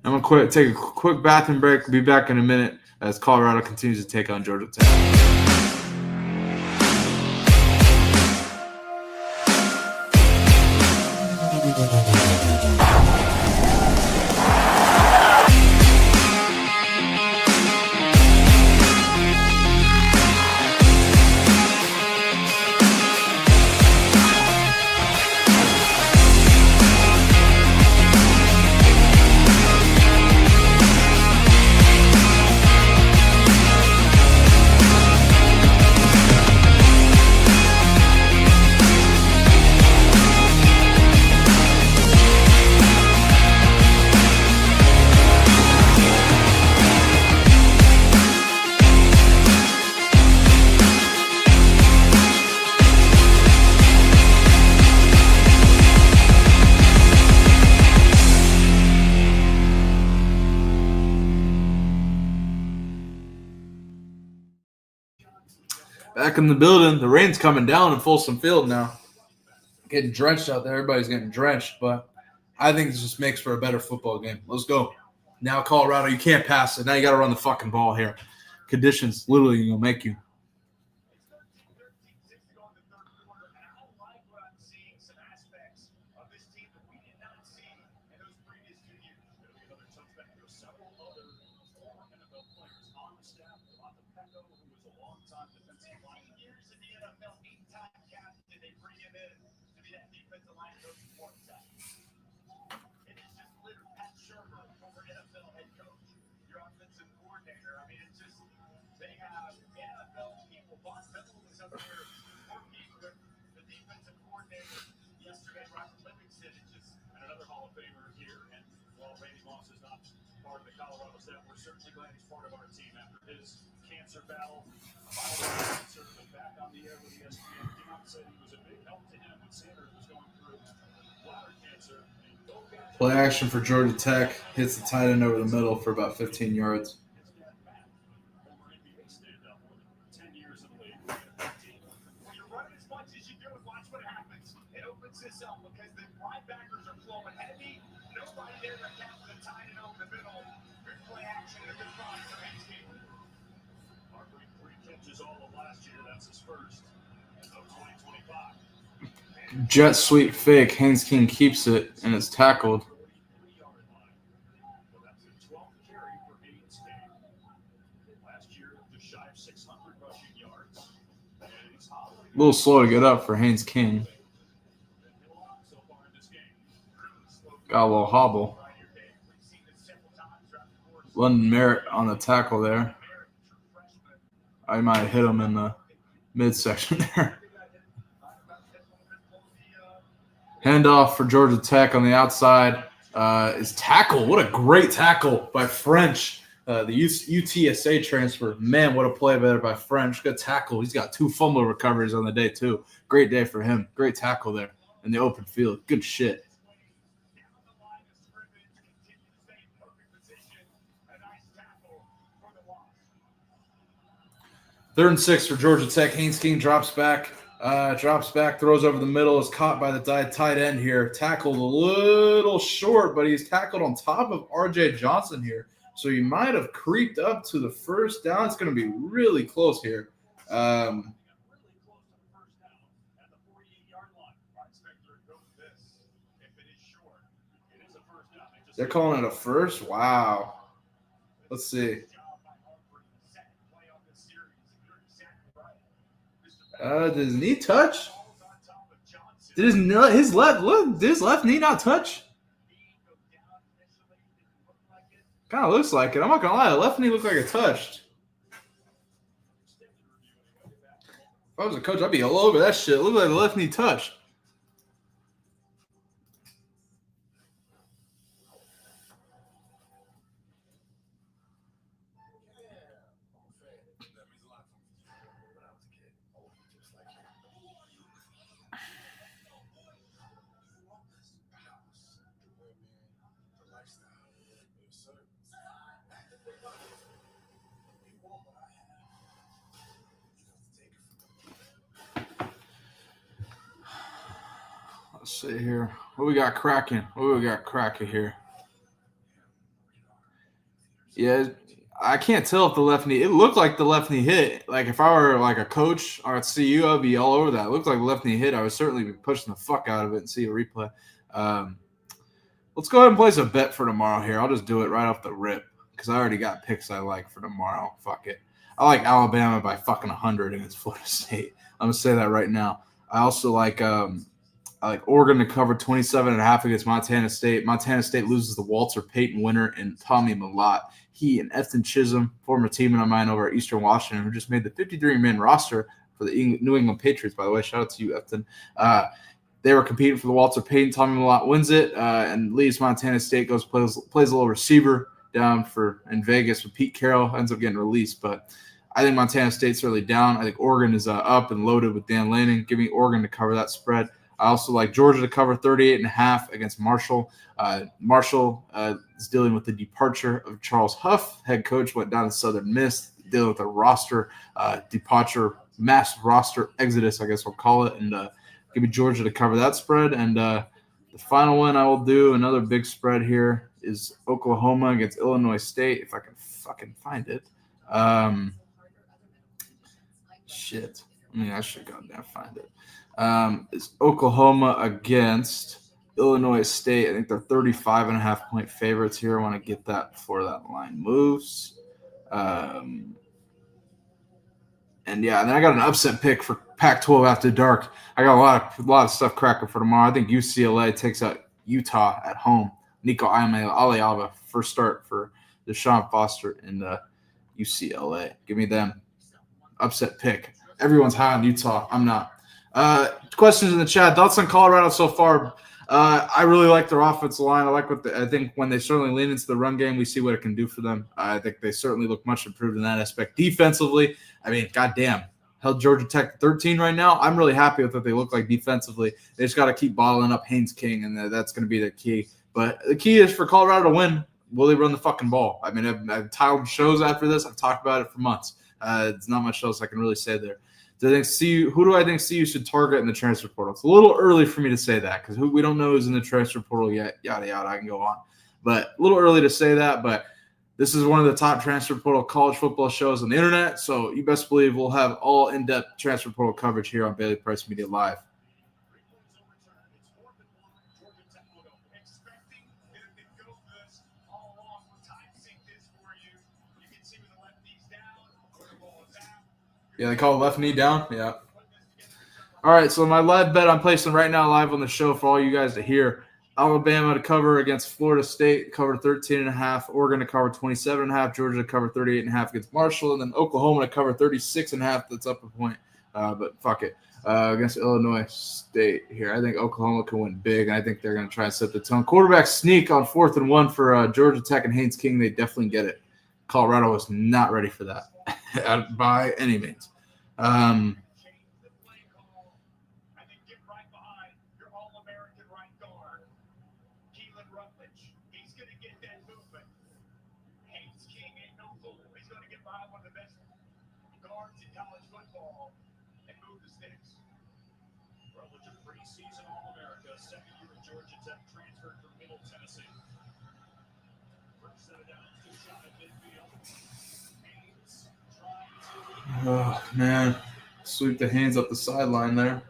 I'm going to take a quick bathroom break. Be back in a minute as Colorado continues to take on Georgia Tech. Back in the building. The rain's coming down in Folsom Field now. Getting drenched out there. Everybody's getting drenched, but I think this just makes for a better football game. Let's go. Now, Colorado, you can't pass it. Now you got to run the fucking ball here. Conditions literally going to make you. Play action for Georgia Tech. Hits the tight end over the middle for about 15 yards. Jet sweep fake. Haynes King keeps it, and it's tackled. A little slow to get up for Haynes King. Got a little hobble. London Merritt on the tackle there. I might have hit him in the midsection there. Handoff for Georgia Tech on the outside is tackle. What a great tackle by French, the UTSA transfer. Man, what a play better by French. Good tackle. He's got 2 fumble recoveries on the day, too. Great day for him. Great tackle there in the open field. Good shit. Third and 6 for Georgia Tech. Haynes King drops back, throws over the middle, is caught by the tight end here. Tackled a little short, but he's tackled on top of R.J. Johnson here. So he might have creeped up to the first down. It's going to be really close here. They're calling it a first? Wow. Let's see. Did his knee touch? Did his left knee not touch? Kind of looks like it. I'm not gonna lie, the left knee looked like it touched. If I was a coach, I'd be all over that shit. It looked like the left knee touched. Let's see here. What we got cracking? Here? Yeah, I can't tell if the left knee – it looked like the left knee hit. Like, if I were, like, a coach or at CU, I'd be all over that. It looked like the left knee hit. I would certainly be pushing the fuck out of it and see a replay. Let's go ahead and place a bet for tomorrow here. I'll just do it right off the rip because I already got picks I like for tomorrow. Fuck it. I like Alabama by fucking 100 against Florida State. I'm going to say that right now. I also like Oregon to cover 27.5 against Montana State. Montana State loses the Walter Payton winner and Tommy Mellott. He and Efton Chisholm, former teammate of mine over at Eastern Washington, who just made the 53-man roster for the New England Patriots, by the way. Shout out to you, Efton. They were competing for the Walter Payton. Tommy Mellott wins it and leaves Montana State, plays a little receiver down in Vegas with Pete Carroll, ends up getting released. But I think Montana State's really down. I think Oregon is up and loaded with Dan Lanning. Give me Oregon to cover that spread. I also like Georgia to cover 38.5 against Marshall. Marshall is dealing with the departure of Charles Huff. Head coach went down to Southern Miss, dealing with a roster departure mass roster exodus, I guess we'll call it, and give me Georgia to cover that spread. And the final one I will do, another big spread here, is Oklahoma against Illinois State, if I can fucking find it. Shit. I mean, I should goddamn find it. It's Oklahoma against Illinois State. I think they're 35.5-point favorites here. I want to get that before that line moves. And yeah, and then I got an upset pick for Pac-12 after dark. I got a lot of stuff cracking for tomorrow. I think UCLA takes out Utah at home. Nico Aliava, first start for Deshaun Foster in UCLA. Give me them. Upset pick. Everyone's high on Utah. I'm not. Questions in the chat. Thoughts on Colorado so far? I really like their offensive line. I think when they certainly lean into the run game, we see what it can do for them. I think they certainly look much improved in that aspect. Defensively, I mean, goddamn, held Georgia Tech 13 right now. I'm really happy with what they look like defensively. They just got to keep bottling up Haynes King, and that's going to be the key. But the key is for Colorado to win. Will they run the fucking ball? I mean, I've titled shows after this. I've talked about it for months. It's not much else I can really say there. Who do I think CU should target in the transfer portal? It's a little early for me to say that because we don't know who's in the transfer portal yet. Yada, yada, I can go on. But a little early to say that. But this is one of the top transfer portal college football shows on the internet. So you best believe we'll have all in-depth transfer portal coverage here on Bailey Price Media Live. Yeah, they call it left knee down. Yeah. All right, so my live bet I'm placing right now live on the show for all you guys to hear. Alabama to cover against Florida State, cover 13.5. Oregon to cover 27.5. Georgia to cover 38.5 against Marshall. And then Oklahoma to cover 36.5. That's up a point, but fuck it. Against Illinois State here. I think Oklahoma can win big, and I think they're going to try and set the tone. Quarterback sneak on 4th and 1 for Georgia Tech and Haynes King. They definitely get it. Colorado was not ready for that by any means. Oh, man. Sweep the hands up the sideline there.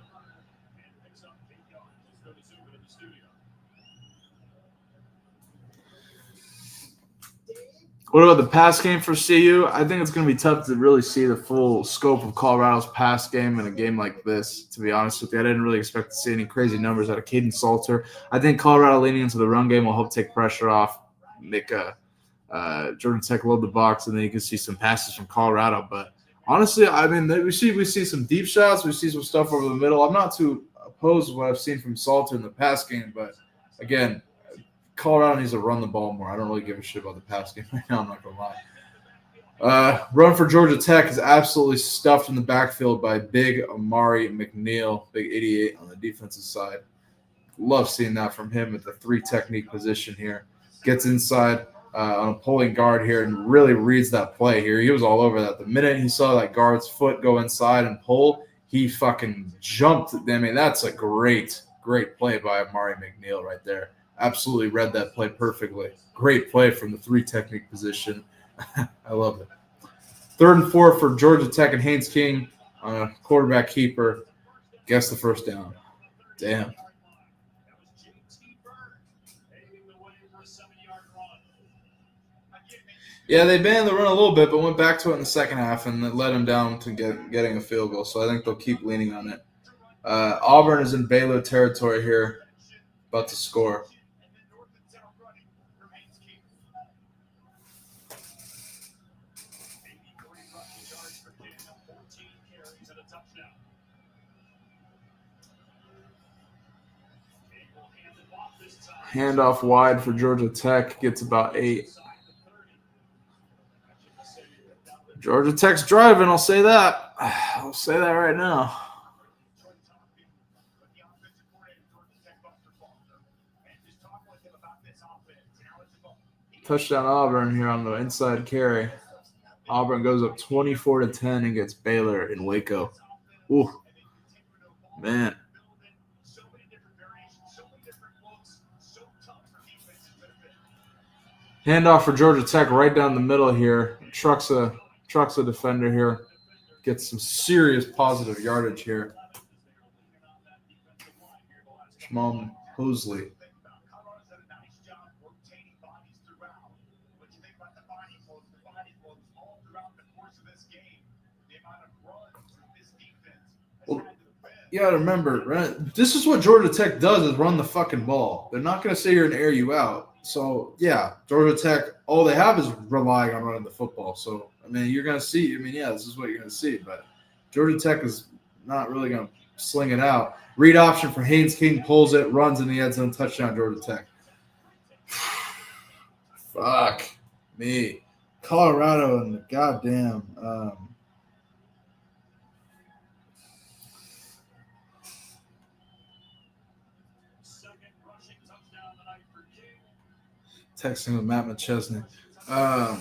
What about the pass game for CU? I think it's going to be tough to really see the full scope of Colorado's pass game in a game like this, to be honest with you. I didn't really expect to see any crazy numbers out of Caden Salter. I think Colorado leaning into the run game will help take pressure off, make Georgia Tech load the box, and then you can see some passes from Colorado. But honestly, I mean, we see some deep shots. We see some stuff over the middle. I'm not too opposed to what I've seen from Salter in the pass game, but again, Colorado needs to run the ball more. I don't really give a shit about the pass game right now. I'm not going to lie. Run for Georgia Tech is absolutely stuffed in the backfield by big Amari McNeil, big 88 on the defensive side. Love seeing that from him at the 3 technique position here. Gets inside on a pulling guard here and really reads that play here. He was all over that. The minute he saw that guard's foot go inside and pull, he fucking jumped. I mean, that's a great play by Amari McNeil right there. Absolutely read that play perfectly. Great play from the 3 technique position. I love it. 3rd and 4 for Georgia Tech and Haynes King on a quarterback keeper. Guess the first down. Damn. Yeah, they banned the run a little bit, but went back to it in the second half, and it led them down to getting a field goal. So I think they'll keep leaning on it. Auburn is in Baylor territory here, about to score. Handoff wide for Georgia Tech, gets about 8. Georgia Tech's driving, I'll say that. I'll say that right now. Touchdown Auburn here on the inside carry. Auburn goes up 24-10 and gets Baylor in Waco. Ooh, man. Handoff for Georgia Tech right down the middle here. Trucks a defender here. Gets some serious positive yardage here. Jamal Mosley. Well, you got to remember, right? This is what Georgia Tech does is run the fucking ball. They're not going to sit here and air you out. So, yeah, Georgia Tech, all they have is relying on running the football. So, I mean, you're going to see. I mean, yeah, this is what you're going to see. But Georgia Tech is not really going to sling it out. Read option for Haynes King, pulls it, runs in the end zone, touchdown, Georgia Tech. Fuck me. Colorado and the goddamn texting with Matt McChesney. Yeah,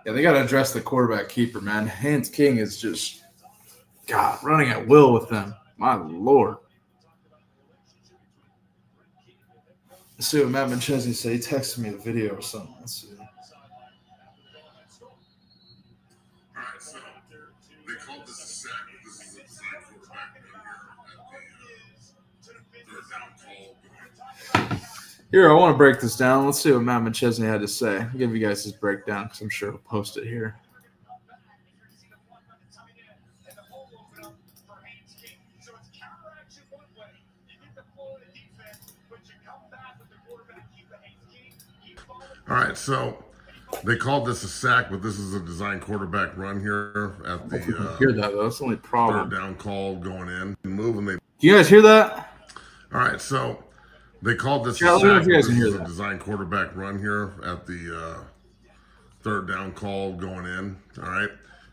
they got to address the quarterback keeper, man. Haynes King is just, God, running at will with them. My Lord. Let's see what Matt McChesney said. He texted me a video or something. Let's see. They called this a sack, but this is a design quarterback Here, I want to break this down. Let's see what Matt McChesney had to say. I'll give you guys his breakdown because I'm sure he'll post it here. All right, so they called this a sack, but this is a design quarterback run here at the hear that though. That's the only problem. Third down call going in and moving. Do you guys hear that? All right, so they called this Yeah, a sack. you guys This can hear is a that. design quarterback run here at the third down call going in. All right.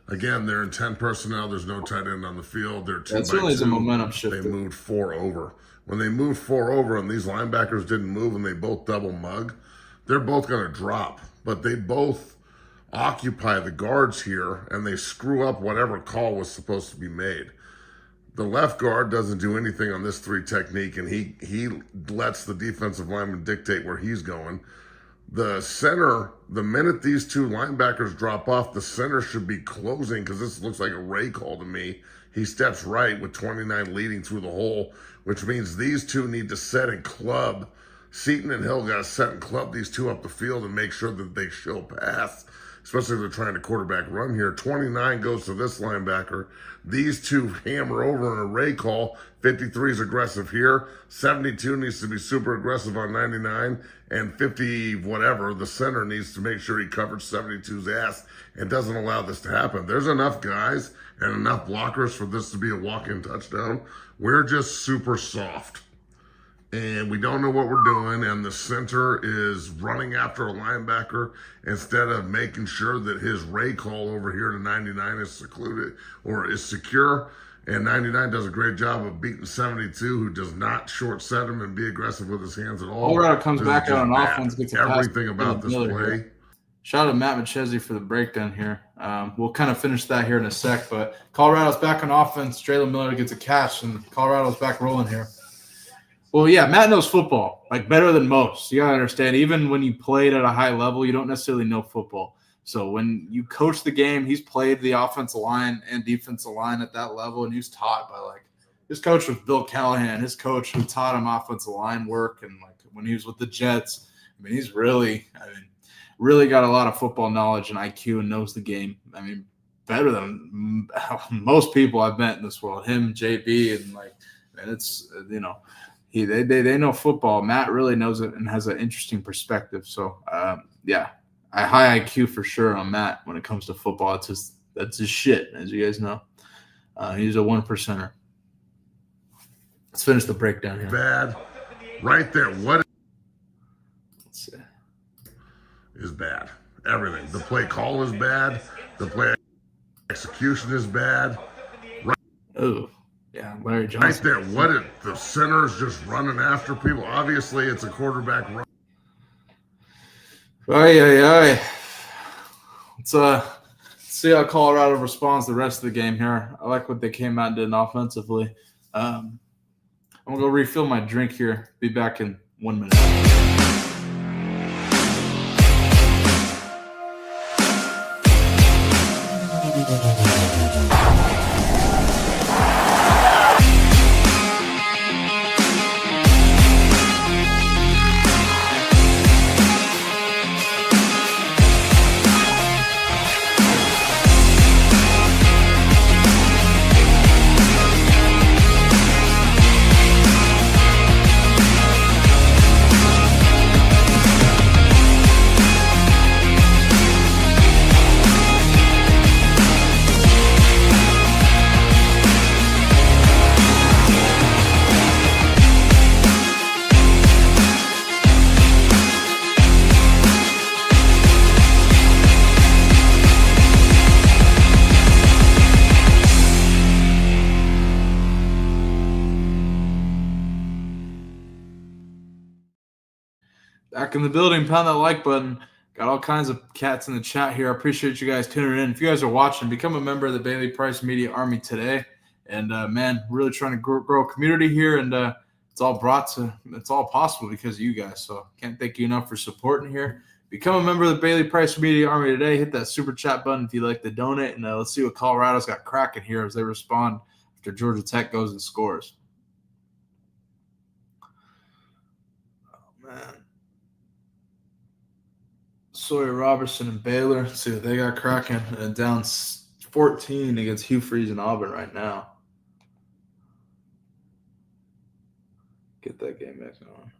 Again, they're in 10 personnel. There's no tight end on the field. They're 2 That's by really 2. the momentum shift. They moved 4 over. When they moved 4 over and these linebackers didn't move and they both double mug, they're both going to drop. But they both occupy the guards here and they screw up whatever call was supposed to be made. The left guard doesn't do anything on this 3 technique, and he lets the defensive lineman dictate where he's going. The center, the minute these 2 linebackers drop off, the center should be closing because this looks like a Ray call to me. He steps right with 29 leading through the hole, which means these 2 need to set and club. Seaton and Hill got to set and club these 2 up the field and make sure that they show pass, especially if they're trying to quarterback run here. 29 goes to this linebacker. These 2 hammer over an array call. 53 is aggressive here. 72 needs to be super aggressive on 99. And 50 whatever, the center needs to make sure he covers 72's ass and doesn't allow this to happen. There's enough guys and enough blockers for this to be a walk-in touchdown. We're just super soft. And we don't know what we're doing, and the center is running after a linebacker instead of making sure that his Ray call over here to 99 is secluded or is secure. And 99 does a great job of beating 72, who does not short set him and be aggressive with his hands at all. Colorado comes This back is out on just offense, bad. gets a pass. Everything about this Miller play. here. Shout out to Matt McChesney for the breakdown here. We'll kind of finish that here in a sec, but Colorado's back on offense. Traylon Miller gets a catch, and Colorado's back rolling here. Well, yeah, Matt knows football, like better than most. You got to understand, even when you played at a high level, you don't necessarily know football. So when you coach the game, he's played the offensive line and defensive line at that level, and he's taught by, like, his coach was Bill Callahan, his coach who taught him offensive line work, and, like, when he was with the Jets, I mean, he's really got a lot of football knowledge and IQ and knows the game. I mean, better than most people I've met in this world. Him, JB, and, like, and it's, you know, they know football. Matt really knows it and has an interesting perspective. So, yeah, a high IQ for sure on Matt when it comes to football. That's his shit, as you guys know. He's a 1%er. Let's finish the breakdown here. Bad. Right there. What Let's see. is bad? Everything. The play call is bad. The play execution is bad. Right. Oh. Yeah, Larry Johnson. Right there. The center's just running after people. Obviously, it's a quarterback run. Aye. It's see how Colorado responds the rest of the game here. I like what they came out and did offensively. I'm going to go refill my drink here. Be back in 1 minute. Back in the building, pound that like button. Got all kinds of cats in the chat here. I appreciate you guys tuning in. If you guys are watching, become a member of the Bailey Price Media Army today. And man, really trying to grow a community here, and it's all possible because of you guys. So can't thank you enough for supporting here. Become a member of the Bailey Price Media Army today. Hit that super chat button if you'd like to donate, and let's see what Colorado's got cracking here as they respond after Georgia Tech goes and scores. Oh man. Sawyer Robertson and Baylor. Let's see what they got cracking. And down 14 against Hugh Freeze and Auburn right now. Get that game back on.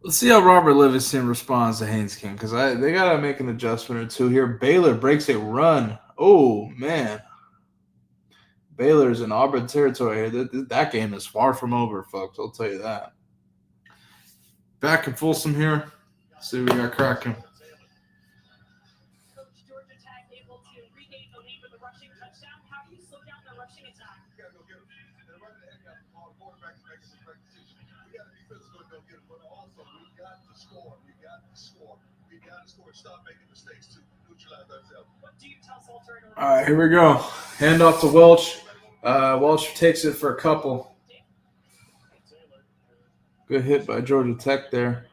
Let's see how Robert Livingston responds to Haynes King, because they got to make an adjustment or two here. Baylor breaks a run. Oh, man. Baylor's in Auburn territory here. That game is far from over, folks. I'll tell you that. Back in Folsom here. Let's see what we got cracking. Stop making mistakes to neutralize ourselves. All right, here we go. Hand off to Welch. Welch takes it for a couple. Good hit by Georgia Tech there.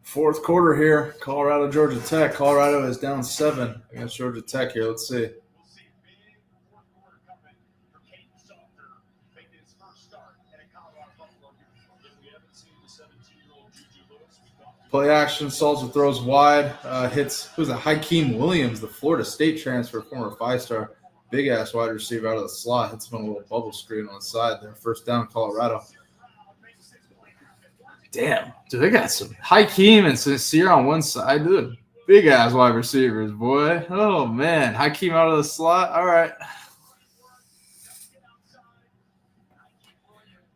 Fourth quarter here, Colorado, Georgia Tech. Colorado is down 7 against Georgia Tech here. Let's see. Play action, Salzer throws wide, hits, who's that? Hakeem Williams, the Florida State transfer, former 5-star, big-ass wide receiver out of the slot. Hits him on a little bubble screen on the side there. First down, Colorado. Damn, dude, they got some Hakeem and Sincere on one side, dude. Big ass wide receivers, boy. Oh man, Hakeem out of the slot. All right.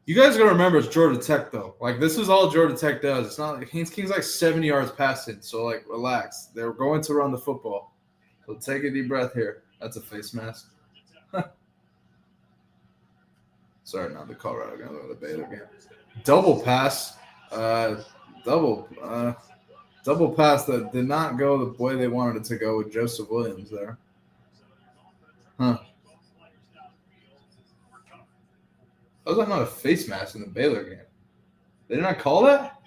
You guys gotta remember it's Georgia Tech though. Like this is all Georgia Tech does. It's not like Haynes King's like 70 yards passing, so like relax. They're going to run the football. So take a deep breath here. That's a face mask. Sorry, not the Colorado game, the Baylor game. Double pass. Double pass that did not go the way they wanted it to go with Joseph Williams there. Huh. How was that not a face mask in the Baylor game? They did not call that?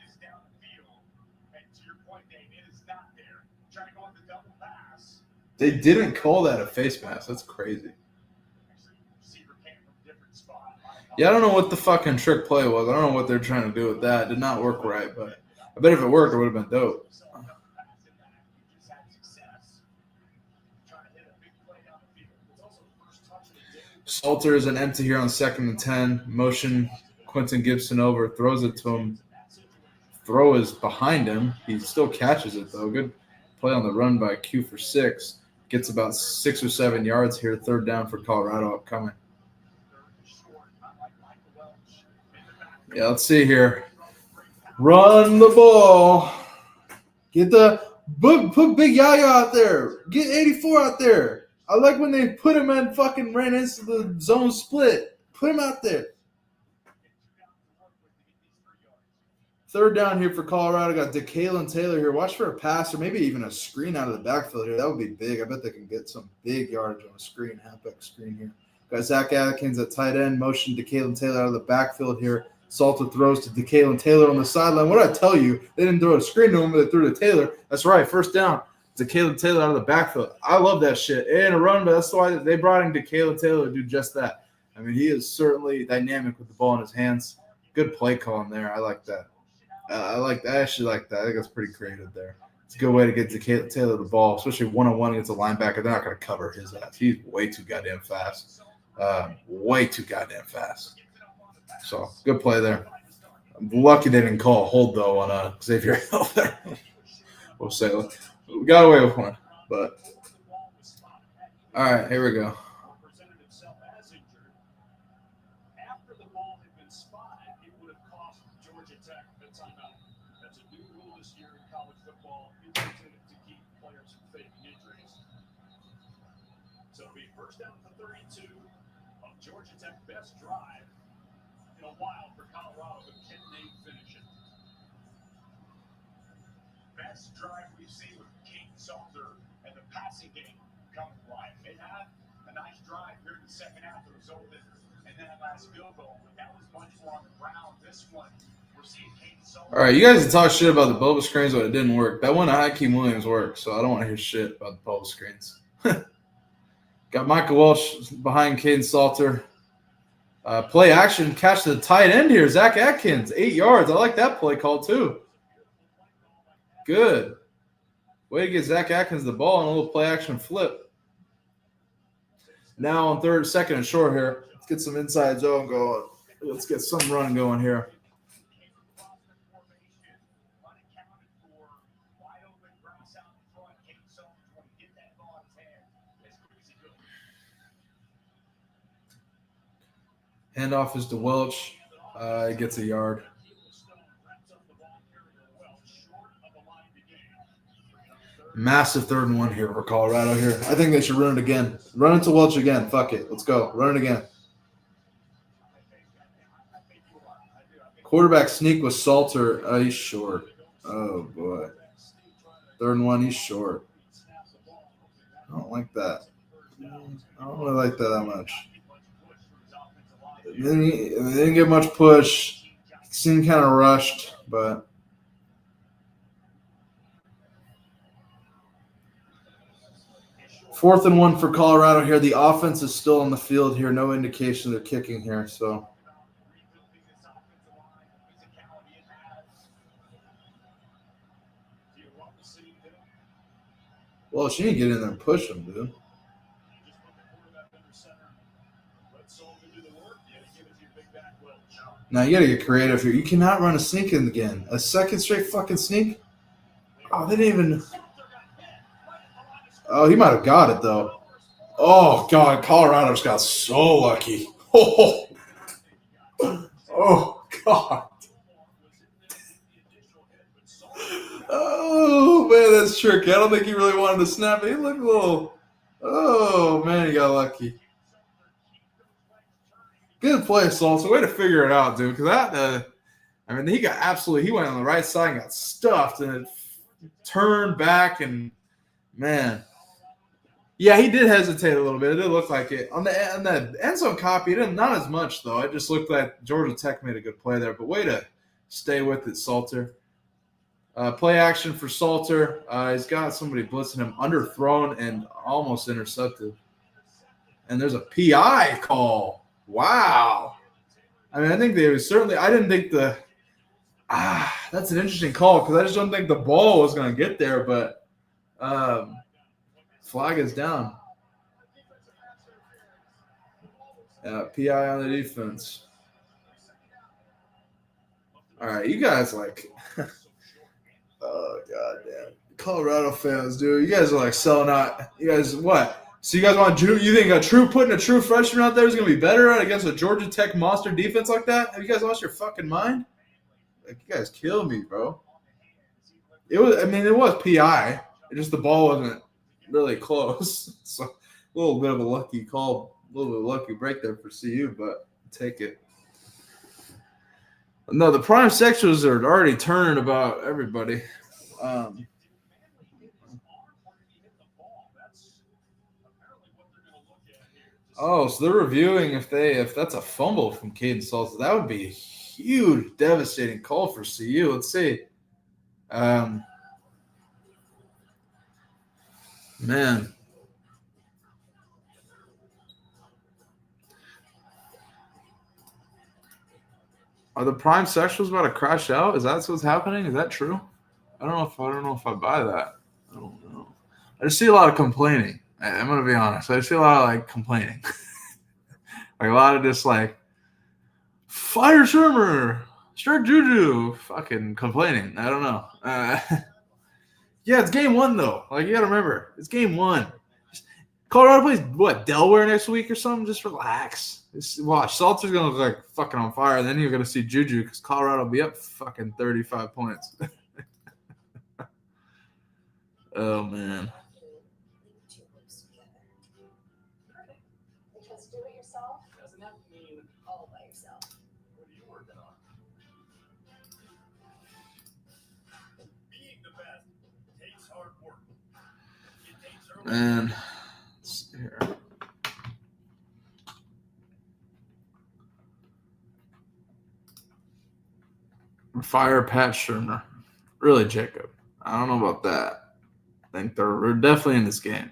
They didn't call that a face mask. That's crazy. Yeah, I don't know what the fucking trick play was. I don't know what they're trying to do with that. It did not work right, but I bet if it worked, it would have been dope. Salter is an empty here on 2nd and 10. Motion Quentin Gibson over, throws it to him. Throw is behind him. He still catches it, though. Good play on the run by Q for 6. Gets about 6 or 7 yards here. 3rd down for Colorado upcoming. Yeah, let's see here. Run the ball. Put Big Yaya out there. Get 84 out there. I like when they put him in fucking ran into the zone split. Put him out there. 3rd down here for Colorado. Got DeKalen Taylor here. Watch for a pass or maybe even a screen out of the backfield here. That would be big. I bet they can get some big yardage on a screen, halfback screen here. Got Zach Atkins at tight end. Motion DeKalen Taylor out of the backfield here. Salter throws to DeKalen Taylor on the sideline. What did I tell you? They didn't throw a screen to him, but they threw to Taylor. That's right. 1st down. DeKalen Taylor out of the backfield. I love that shit. And a run, but that's why they brought in DeKalen Taylor to do just that. I mean, he is certainly dynamic with the ball in his hands. Good play call in there. I like that. I actually like that. I think that's pretty creative there. It's a good way to get DeKalen Taylor the ball, especially one-on-one against a linebacker. They're not going to cover his ass. He's way too goddamn fast. Way too goddamn fast. So, good play there. I'm lucky they didn't call a hold, though, on Xavier Hill there. We'll say we got away with one. But, all right, here we go. After the ball had been spotted, it would have cost Georgia Tech the timeout. That's a new rule this year in college football. It's intended to keep players from faking injuries. So it'll be 1st down to 32 of Georgia Tech best drive in a while for Colorado, but can they finish it? Best drive we've seen with King Salter and the passing game coming live. They had a nice drive here in the 2nd half that resulted and then a last field goal. But that was much more on the ground. This one, we're seeing King Salter. All right, you guys can talk shit about the bubble screens, but it didn't work. That one of Hakeem Williams worked, so I don't want to hear shit about the bubble screens. Got Michael Welch behind Caden Salter. Play action, catch the tight end here. Zach Atkins, 8 yards. I like that play call, too. Good. Way to get Zach Atkins the ball and a little play action flip. Now on 3rd, 2nd, and short here. Let's get some inside zone going. Let's get some run going here. Handoff is to Welch. He gets a yard. Massive 3rd and 1 here for Colorado here. I think they should run it again. Run it to Welch again. Fuck it. Let's go. Run it again. Quarterback sneak with Salter. Oh, he's short. Oh, boy. 3rd and 1, he's short. I don't like that. I don't really like that much. They didn't get much push. Seemed kind of rushed, but Fourth and 1 for Colorado here. The offense is still on the field here. No indication they're kicking here. So well, she didn't get in there and push him, dude. Now you got to get creative here. You cannot run a sneak in again. A 2nd straight fucking sneak? Oh, they didn't even. Oh, he might have got it, though. Oh, God. Colorado just got so lucky. Oh, God. Oh, man, that's tricky. I don't think he really wanted to snap it. He looked a little. Oh, man, he got lucky. Good play, Salsa. Way to figure it out, dude. Because that, I mean, he went on the right side and got stuffed, and it turned back, and man. Yeah, he did hesitate a little bit. It did look like it. On the end zone copy, not as much, though. It just looked like Georgia Tech made a good play there. But way to stay with it, Salter. Play action for Salter. He's got somebody blitzing him, underthrown and almost intercepted. And there's a PI call. Wow. I mean, I think they was certainly – I didn't think the – that's an interesting call because I just don't think the ball was going to get there. But flag is down. PI on the defense. All right, you guys like, oh goddamn, Colorado fans, dude. You guys are like selling out. You guys what? So you guys want Drew? You think putting a true freshman out there is gonna be better against a Georgia Tech monster defense like that? Have you guys lost your fucking mind? Like, you guys kill me, bro. It was. I mean, it was PI. It just the ball wasn't really close. So a little bit of a lucky call, a little bit of a lucky break there for CU, but take it. No, the prime sexuals are already turning about everybody. Oh, so they're reviewing if that's a fumble from Caden Salsa. That would be a huge, devastating call for CU. Let's see. Man. Are the prime sexuals about to crash out? Is that what's happening? Is that true? I don't know if I buy that. I don't know. I just see a lot of complaining. I'm gonna be honest. I see a lot of like complaining. Like a lot of just like fire Shermer, start Juju, fucking complaining. I don't know. Yeah, it's game 1 though. Like you gotta remember, it's game 1. Colorado plays what, Delaware next week or something? Just relax. Just watch. Salter's gonna look like fucking on fire. Then you're gonna see Juju because Colorado will be up fucking 35 points. Oh man. Because do it yourself doesn't have to mean all by yourself. What are you working on? Being the best takes hard work. It takes early. And let's see here. Fire Pat Shermer. Really, Jacob? I don't know about that. I think they're definitely in this game.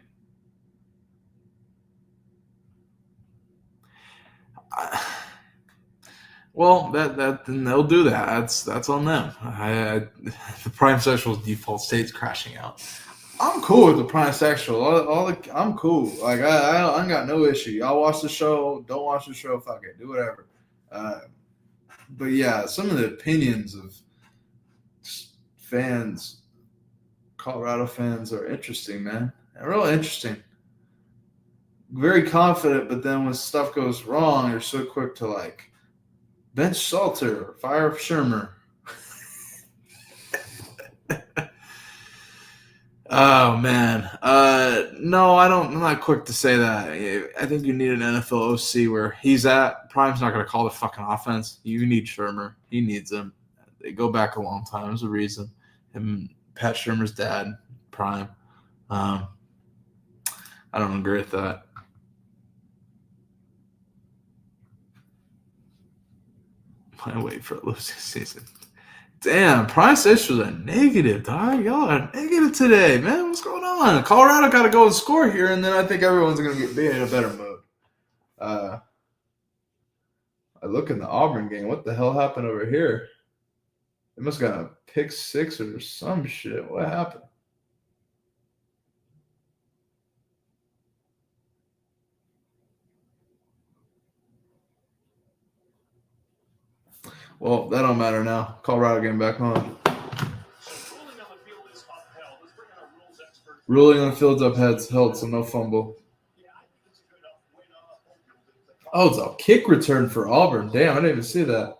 Well, then they'll do that. That's on them. The prime sexual's default state's crashing out. I'm cool with the prime sexual. I'm cool. Like I got no issue. Y'all watch the show. Don't watch the show. Fuck it. Do whatever. But yeah, some of the opinions of fans, Colorado fans, are interesting, man. They're really interesting. Very confident, but then when stuff goes wrong, they're so quick to like bench Salter, fire Shermer. Oh man, no, I don't. I'm not quick to say that. I think you need an NFL OC where he's at. Prime's not going to call the fucking offense. You need Shermer. He needs him. They go back a long time. There's a reason. Him, Pat Shermer's dad, Prime. I don't agree with that. I wait for a losing season. Damn, Prime Sexuals are negative, dog. Y'all are negative today, man. What's going on? Colorado got to go and score here, and then I think everyone's going to be in a better mood. I look in the Auburn game. What the hell happened over here? They must have got a pick 6 or some shit. What happened? Well, that don't matter now. Colorado getting back on. Ruling on the field's upheld, so no fumble. Oh, it's a kick return for Auburn. Damn, I didn't even see that.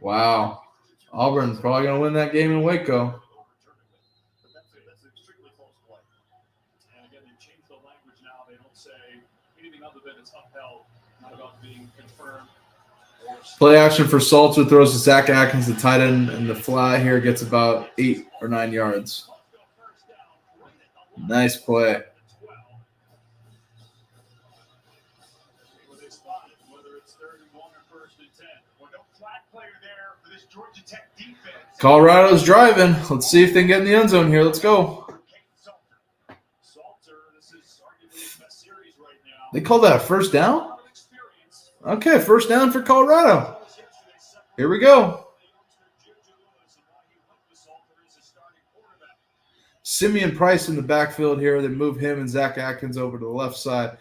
Wow. Auburn's probably going to win that game in Waco. And again, they changed the language now. They don't say anything other than it's upheld, not about being confirmed. Play action for Salter, throws to Zach Atkins, the tight end, and the fly here gets about 8 or 9 yards. Nice play. Colorado's driving. Let's see if they can get in the end zone here. Let's go. They call that a first down? Okay, first down for Colorado. Here we go. Simeon Price in the backfield here. They move him and Zach Atkins over to the left side.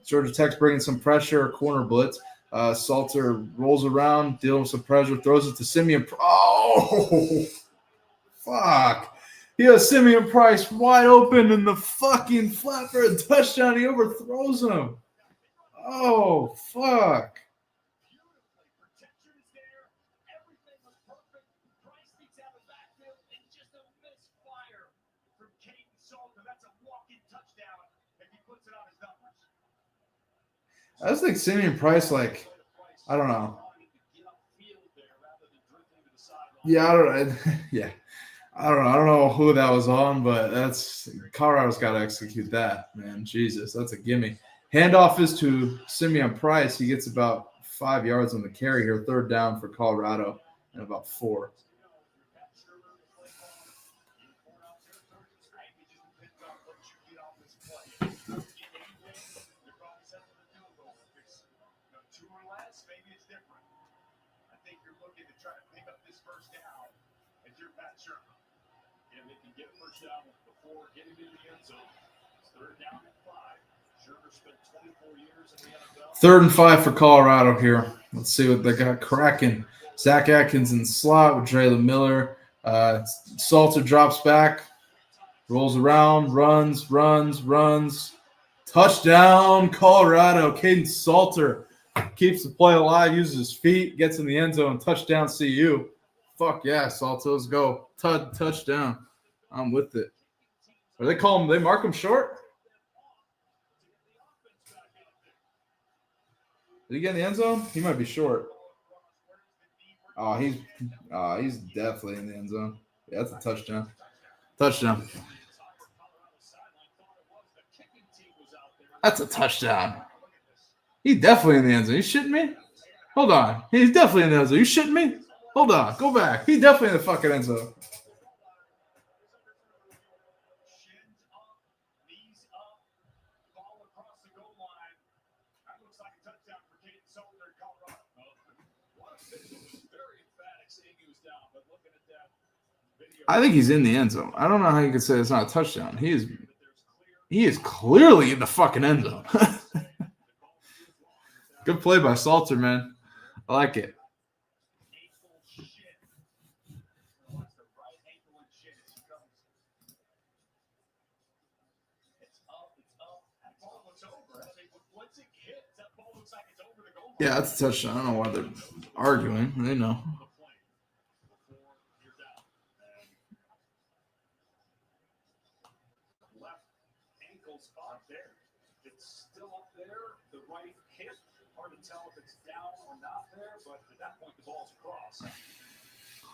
Georgia Tech's bringing some pressure, corner blitz. Salter rolls around, dealing with some pressure, throws it to Simeon. Oh, fuck. He has Simeon Price wide open in the fucking flat for a touchdown. He overthrows him. Oh, fuck. I just think Simeon Price, like, I don't know. Yeah, I don't know. Yeah. I don't know. I don't know who that was on, but that's Colorado's got to execute that, man. Jesus, that's a gimme. Handoff is to Simeon Price. He gets about 5 yards on the carry here. Third down for Colorado and about 4. Third and 5 for Colorado here. Let's see what they got cracking. Zach Atkins in the slot with Draylen Miller. Salter drops back, rolls around, runs. Touchdown, Colorado. Caden Salter keeps the play alive, uses his feet, gets in the end zone. Touchdown, CU. Fuck yeah, Salter, let's go. Touchdown. I'm with it. Or they mark him short? Did he get in the end zone? He might be short. Oh, he's definitely in the end zone. Yeah, that's a touchdown. Touchdown. That's a touchdown. He's definitely in the end zone. You shitting me? Hold on. He's definitely in the end zone. You shitting me? Hold on. Go back. He's definitely in the fucking end zone. I think he's in the end zone. I don't know how you could say it's not a touchdown. He is clearly in the fucking end zone. Good play by Salter, man. I like it. Yeah, that's a touchdown. I don't know why they're arguing. They know.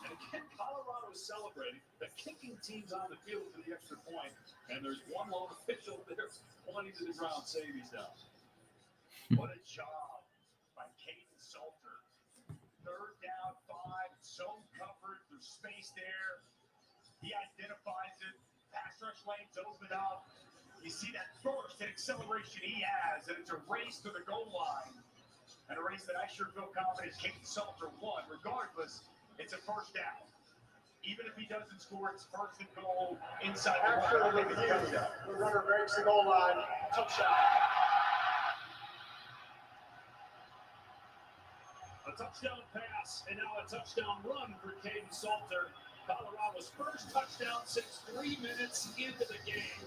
And again, Colorado is celebrating. The kicking team's on the field for the extra point, and there's one lone official there pointing to the ground saying he's down. What a job by Caden Salter. Third down, 5, zone covered, there's space there. He identifies it. Pass rush lanes open up. You see that burst and acceleration he has, and it's a race to the goal line. And a race that I sure feel confident Caden Salter won. Regardless, it's a first down. Even if he doesn't score, it's first and goal inside the line. The runner breaks the goal line. Touchdown. A touchdown pass, and now a touchdown run for Caden Salter. Colorado's first touchdown since 3 minutes into the game.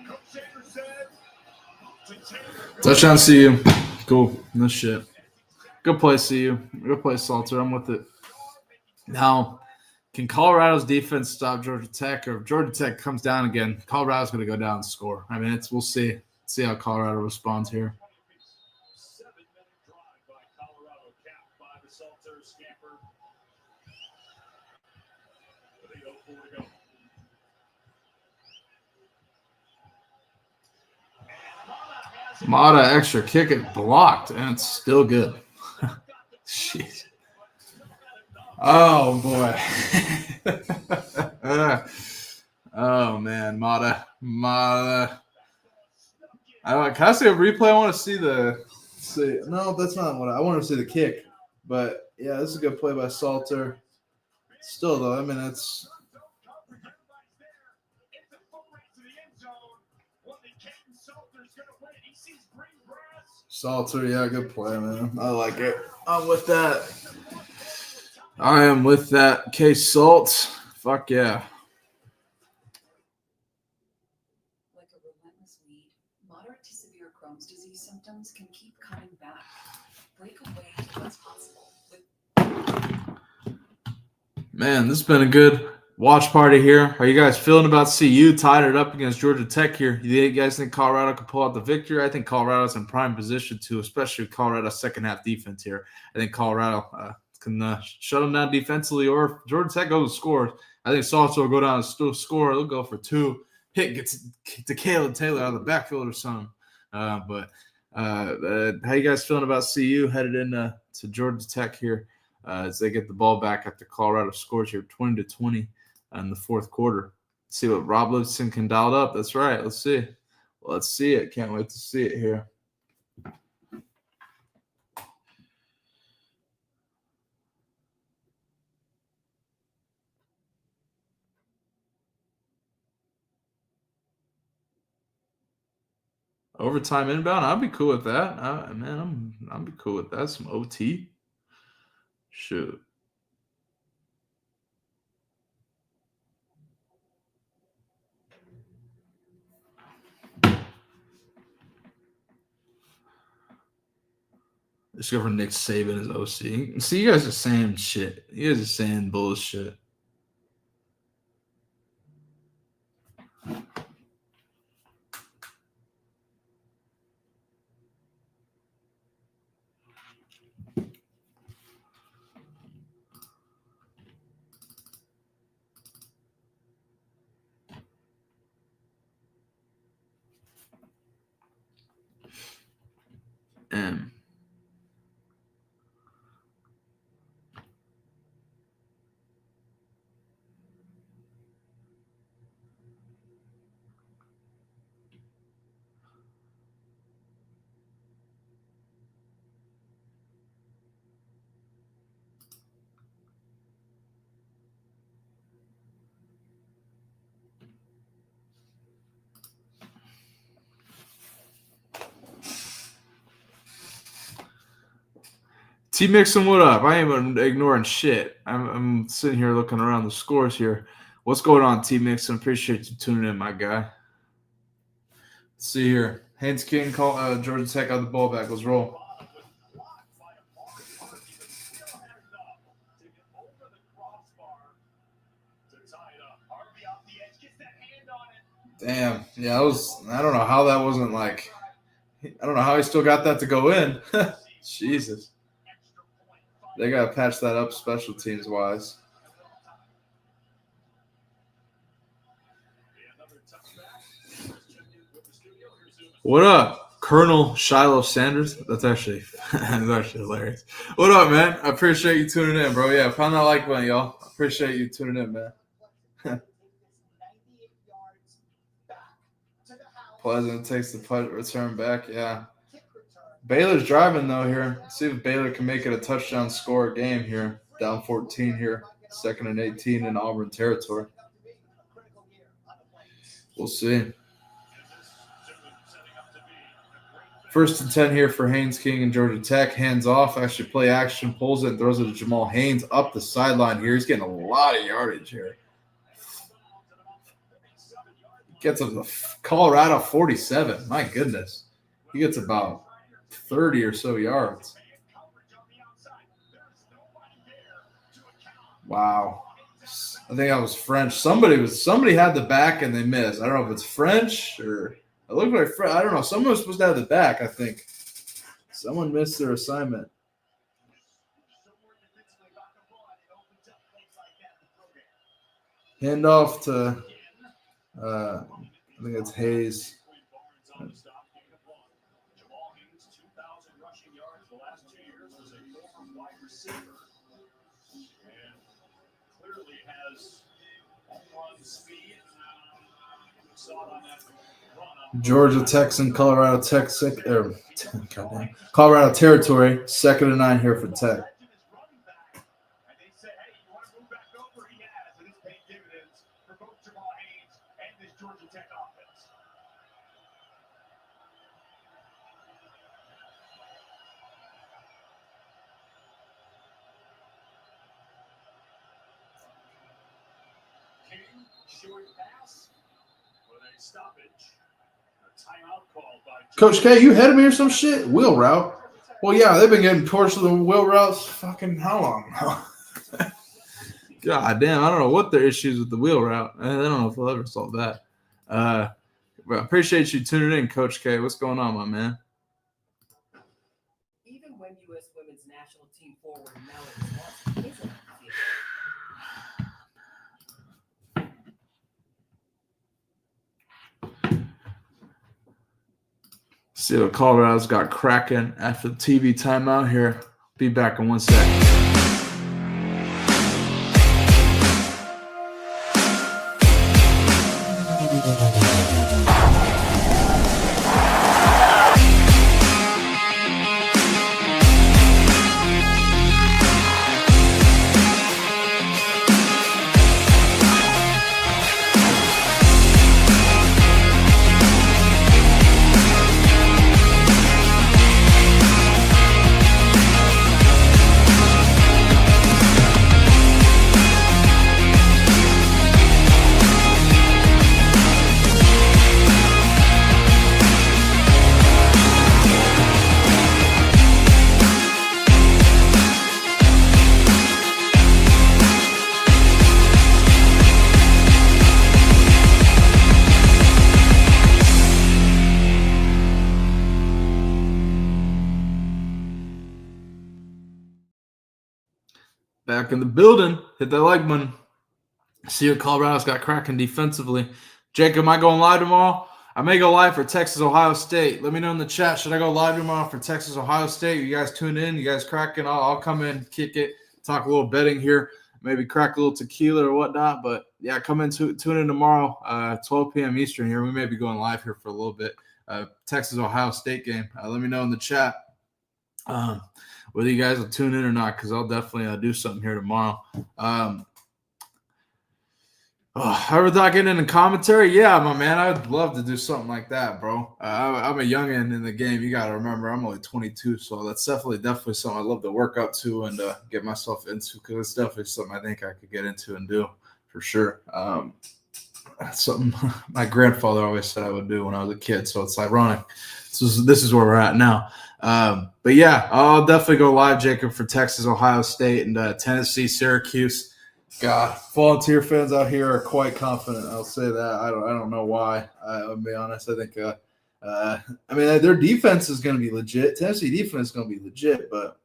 Coach Chambers said, touchdown, CU. Cool. No shit. Good play, CU. Good play, Salter. I'm with it. Now, can Colorado's defense stop Georgia Tech? Or if Georgia Tech comes down again, Colorado's going to go down and score. I mean, we'll see. See how Colorado responds here. Mata extra kick it blocked, and it's still good. Jeez. Oh, boy. Oh, man. Mata. Can I see a replay? I want to see No, that's not what I want to see the kick. But, yeah, this is a good play by Salter. Still, though, I mean, Salter, yeah, good play, man. I like it. I'm with that. I am with that. Case Salt. Fuck yeah. Like a relentless weed, moderate to severe Crohn's disease symptoms can keep coming back. Break away to what's possible. Man, this has been a good watch party here. How you guys feeling about CU tied it up against Georgia Tech here? You guys think Colorado can pull out the victory? I think Colorado's in prime position to, especially Colorado's second half defense here. I think Colorado can shut them down defensively, or if Georgia Tech goes and scores, I think Salter will go down and still score. They'll go for two. Hit gets to Caleb Taylor out of the backfield or something. But how you guys feeling about CU headed into to Georgia Tech here as they get the ball back after Colorado scores here 20-20 in the fourth quarter? See what Rob Livingston can dial it up. That's right. Let's see. Let's see it. Can't wait to see it here. Overtime inbound, I'd be cool with that. I'd be cool with that. Some OT. Shoot. Let's go for Nick Saban as OC. See, you guys are saying shit. You guys are saying bullshit. M. T Mixon, what up? I ain't ignoring shit. I'm sitting here looking around the scores here. What's going on, T Mixon? Appreciate you tuning in, my guy. Let's see here. Haynes King, Georgia Tech on the ball back. Let's roll. Damn. Yeah, I don't know how that wasn't like. I don't know how he still got that to go in. Jesus. They got to patch that up special teams wise. What up, Colonel Shiloh Sanders? That's actually hilarious. What up, man? I appreciate you tuning in, bro. Yeah, pound that like button, y'all. I appreciate you tuning in, man. Pleasant takes the punt return back. Yeah. Baylor's driving, though, here. Let's see if Baylor can make it a touchdown score game here. Down 14 here. 2nd and 18 in Auburn territory. We'll see. 1st and 10 here for Haynes King and Georgia Tech. Hands off. Actually, play action. Pulls it and throws it to Jamal Haynes up the sideline here. He's getting a lot of yardage here. Gets up to Colorado 47. My goodness. He gets about 30 or so yards. Wow. I think that was French. Somebody had the back and they missed. I don't know if it's French or it looked like French. I don't know. Someone was supposed to have the back, I think. Someone missed their assignment. Handoff to I think it's Hayes. Georgia Texan, Colorado Colorado territory, 2nd and 9 here for Tech. Short pass with a stoppage. A timeout called by Coach K, you ahead of me or some shit? Wheel route. Well, yeah, they've been getting torched with the wheel routes fucking how long now? God damn, I don't know what their issues with the wheel route. I don't know if they'll ever solve that. But I appreciate you tuning in, Coach K. What's going on, my man? Even when U.S. women's national team forward Melanie Watson isn't on the field. See what Colorado's got cracking after the TV timeout here. Be back in 1 second. Back in the building. Hit that like button. See what Colorado's got cracking defensively. Jacob, am I going live tomorrow? I may go live for Texas, Ohio State. Let me know in the chat. Should I go live tomorrow for Texas, Ohio State? You guys tune in? You guys cracking? I'll come in, kick it, talk a little betting here, maybe crack a little tequila or whatnot. But, yeah, come in, tune in tomorrow, 12 p.m. Eastern here. We may be going live here for a little bit. Texas, Ohio State game. Let me know in the chat whether you guys will tune in or not, because I'll definitely do something here tomorrow. Ever thought getting into commentary? Yeah, my man, I'd love to do something like that, bro. I'm a youngin' in the game. You got to remember, I'm only 22, so that's definitely something I'd love to work up to and get myself into, because it's definitely something I think I could get into and do for sure. That's something my grandfather always said I would do when I was a kid, so it's ironic. So this is where we're at now. But yeah, I'll definitely go live, Jacob, for Texas, Ohio State, and Tennessee, Syracuse. God, volunteer fans out here are quite confident. I'll say that. I don't know why. I'll be honest. I think, their defense is going to be legit. Tennessee defense is going to be legit, but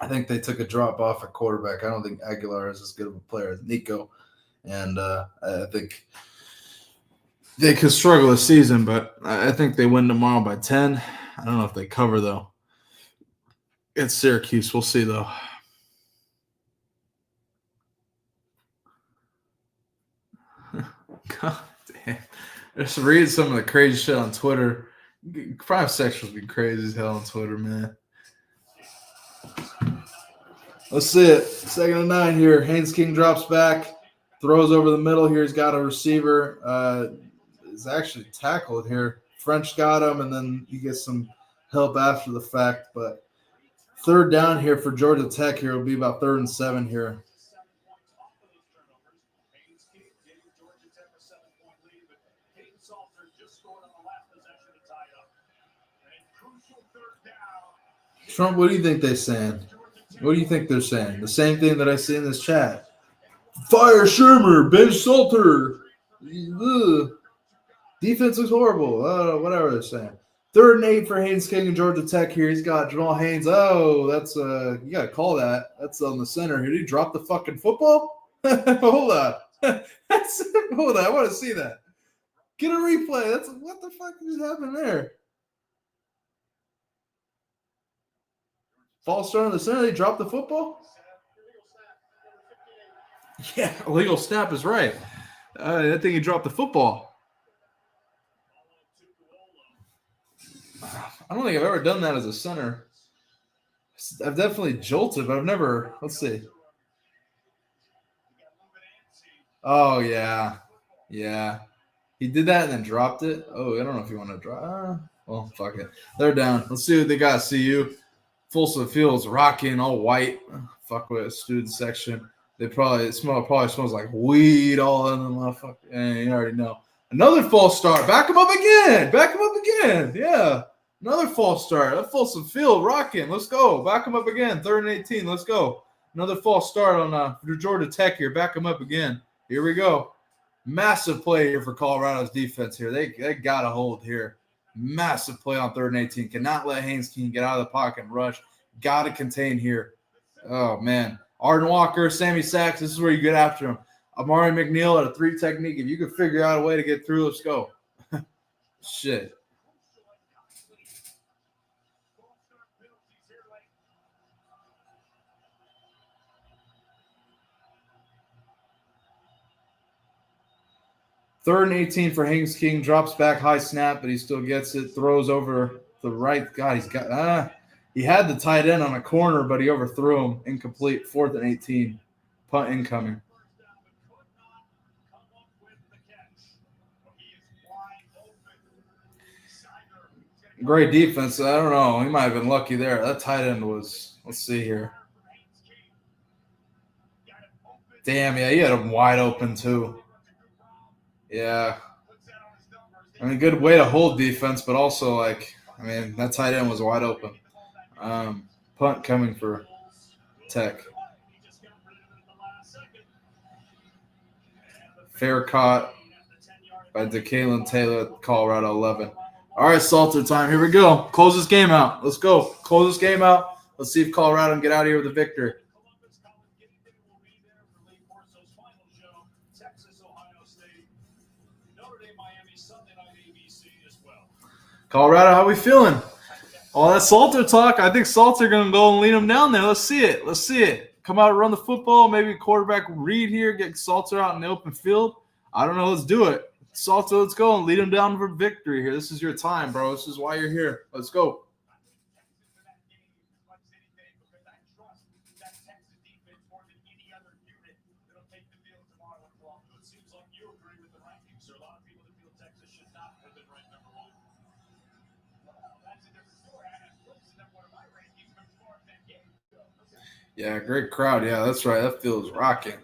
I think they took a drop off at quarterback. I don't think Aguilar is as good of a player as Nico, and I think they could struggle this season. But I think they win tomorrow by 10. I don't know if they cover though. It's Syracuse. We'll see though. God damn. Just read some of the crazy shit on Twitter. Prime sections be crazy as hell on Twitter, man. Let's see it. 2nd and 9 here. Haynes King drops back. Throws over the middle here. He's got a receiver. Is actually tackled here. French got him, and then he gets some help after the fact. But 3rd down here for Georgia Tech here will be about 3rd and 7 here. Trump, what do you think they're saying? What do you think they're saying? The same thing that I see in this chat. Fire Shermer, bench Salter. Ugh. Defense looks horrible. Whatever they're saying. 3rd and 8 for Haynes King and Georgia Tech here. He's got Jamal Haynes. Oh, that's you gotta call that. That's on the center. Did he drop the fucking football? Hold on. Hold on. I want to see that. Get a replay. That's what the fuck just happened there? False start on the center. They dropped the football? Yeah, illegal snap is right. I think he dropped the football. I don't think I've ever done that as a center. I've definitely jolted, but I've never. Let's see. Oh, yeah. Yeah. He did that and then dropped it. Oh, I don't know if you want to drop. Well, fuck it. They're down. Let's see what they got. CU. Folsom Fields rocking all white. Fuck with student section. It probably smells like weed all in the motherfucker. And you already know. Another false start. Back him up again. Yeah. Another false start. That Folsom Field rocking. Let's go. Back him up again. 3rd and 18. Let's go. Another false start on Georgia Tech here. Back him up again. Here we go. Massive play here for Colorado's defense here. They got a hold here. Massive play on 3rd and 18. Cannot let Haynes King get out of the pocket and rush. Got to contain here. Oh, man. Arden Walker, Sammy Sachs, this is where you get after him. Amari McNeil at a 3 technique. If you can figure out a way to get through, let's go. Shit. Third and 18 for Haynes King. Drops back, high snap, but he still gets it. Throws over the right. God, he had the tight end on a corner, but he overthrew him. Incomplete. 4th and 18. Punt incoming. Great defense. I don't know. He might have been lucky there. That tight end was, let's see here. Damn, yeah, he had him wide open too. Yeah. I mean, good way to hold defense, but also, that tight end was wide open. Punt coming for Tech. Fair caught by DeKalen Taylor, Colorado 11. All right, Salter time. Here we go. Close this game out. Let's go. Close this game out. Let's see if Colorado can get out of here with a victory. Colorado, how we feeling? All that Salter talk. I think Salter going to go and lead them down there. Let's see it. Come out and run the football. Maybe quarterback read here. Get Salter out in the open field. I don't know. Let's do it. Salter, let's go and lead them down for victory here. This is your time, bro. This is why you're here. Let's go. Yeah, great crowd. Yeah, that's right. That field is rocking.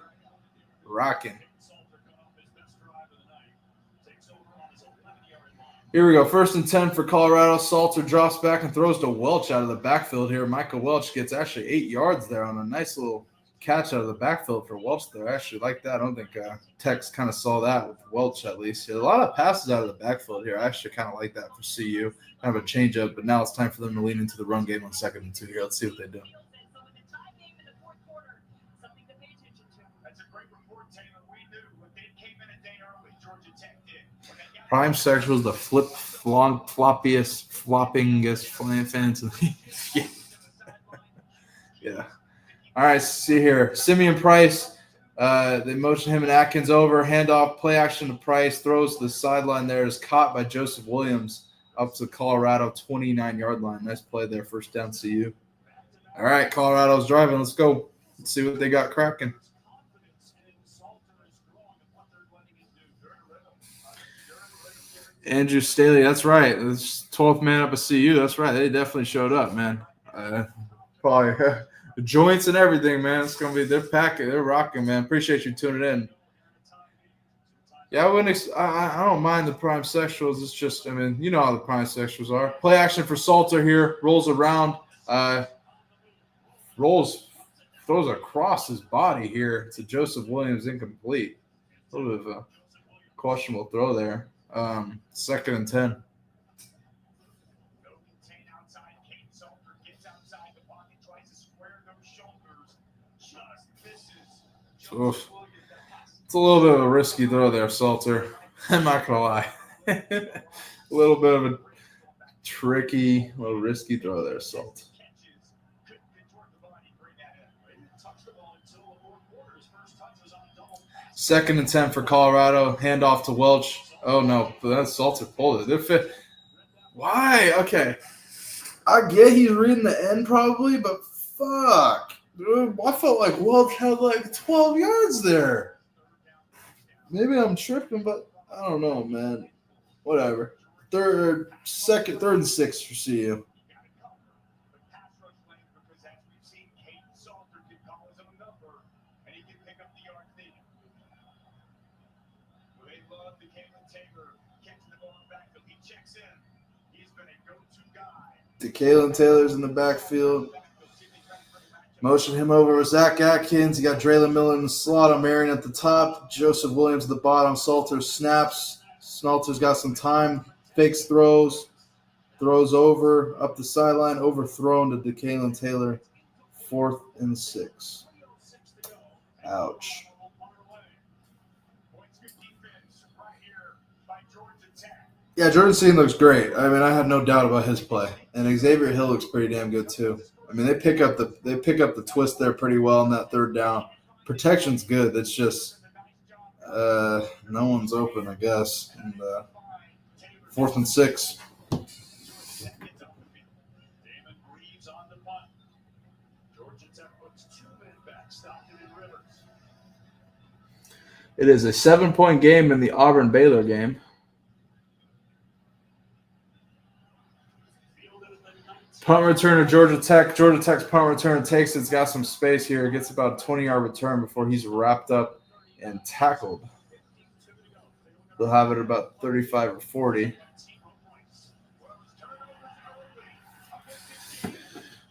Here we go. 1st and 10 for Colorado. Salter drops back and throws to Welch out of the backfield here. Michael Welch gets actually 8 yards there on a nice little catch out of the backfield for Welch there. I actually like that. I don't think Tex kind of saw that with Welch at least. Yeah, a lot of passes out of the backfield here. I actually kind of like that for CU. Kind of a change up, but now it's time for them to lean into the run game on 2nd and 2 here. Let's see what they do. Prime Sex was the floppingest fans in the league. Yeah. All right, see here. Simeon Price, they motion him and Atkins over. Handoff, play action to Price. Throws to the sideline there. Is caught by Joseph Williams up to the Colorado 29-yard line. Nice play there. 1st down CU. All right, Colorado's driving. Let's go. Let's see what they got cracking. Andrew Staley, that's right. It's 12th man up at CU. That's right. They definitely showed up, man. Probably the joints and everything, man. It's gonna be they're packing, they're rocking, man. Appreciate you tuning in. Yeah, I don't mind the prime sexuals. It's just, you know how the prime sexuals are. Play action for Salter here. Rolls around, throws across his body here to Joseph Williams, incomplete. A little bit of a questionable throw there. 2nd and 10. Oof. It's a little bit of a risky throw there, Salter. I'm not going to lie. A little bit of a tricky, little risky throw there, Salter. 2nd and 10 for Colorado. Handoff to Welch. Oh, no. But that's Salter pulled it. They're fit. Why? Okay. I get he's reading the end probably, but fuck. Dude, I felt like Welch had 12 yards there. Maybe I'm tripping, but I don't know, man. Whatever. 3rd and 6 for CU. DeKalen Taylor's in the backfield. Motion him over with Zach Atkins. You got Draylon Miller in the slot. Marion at the top. Joseph Williams at the bottom. Salters snaps. Salters got some time. Fakes throws. Throws over. Up the sideline. Overthrown to DeKalen Taylor. 4th and 6. Ouch. Yeah, Jordan Seaton looks great. I mean, I have no doubt about his play. And Xavier Hill looks pretty damn good too. I mean, they pick up the twist there pretty well on that 3rd down. Protection's good. It's just no one's open, I guess. And 4th and 6. It is a 7-point game in the Auburn-Baylor game. Punt return to Georgia Tech. Georgia Tech's punt return takes it. It's got some space here. It gets about a 20-yard return before he's wrapped up and tackled. They'll have it about 35 or 40.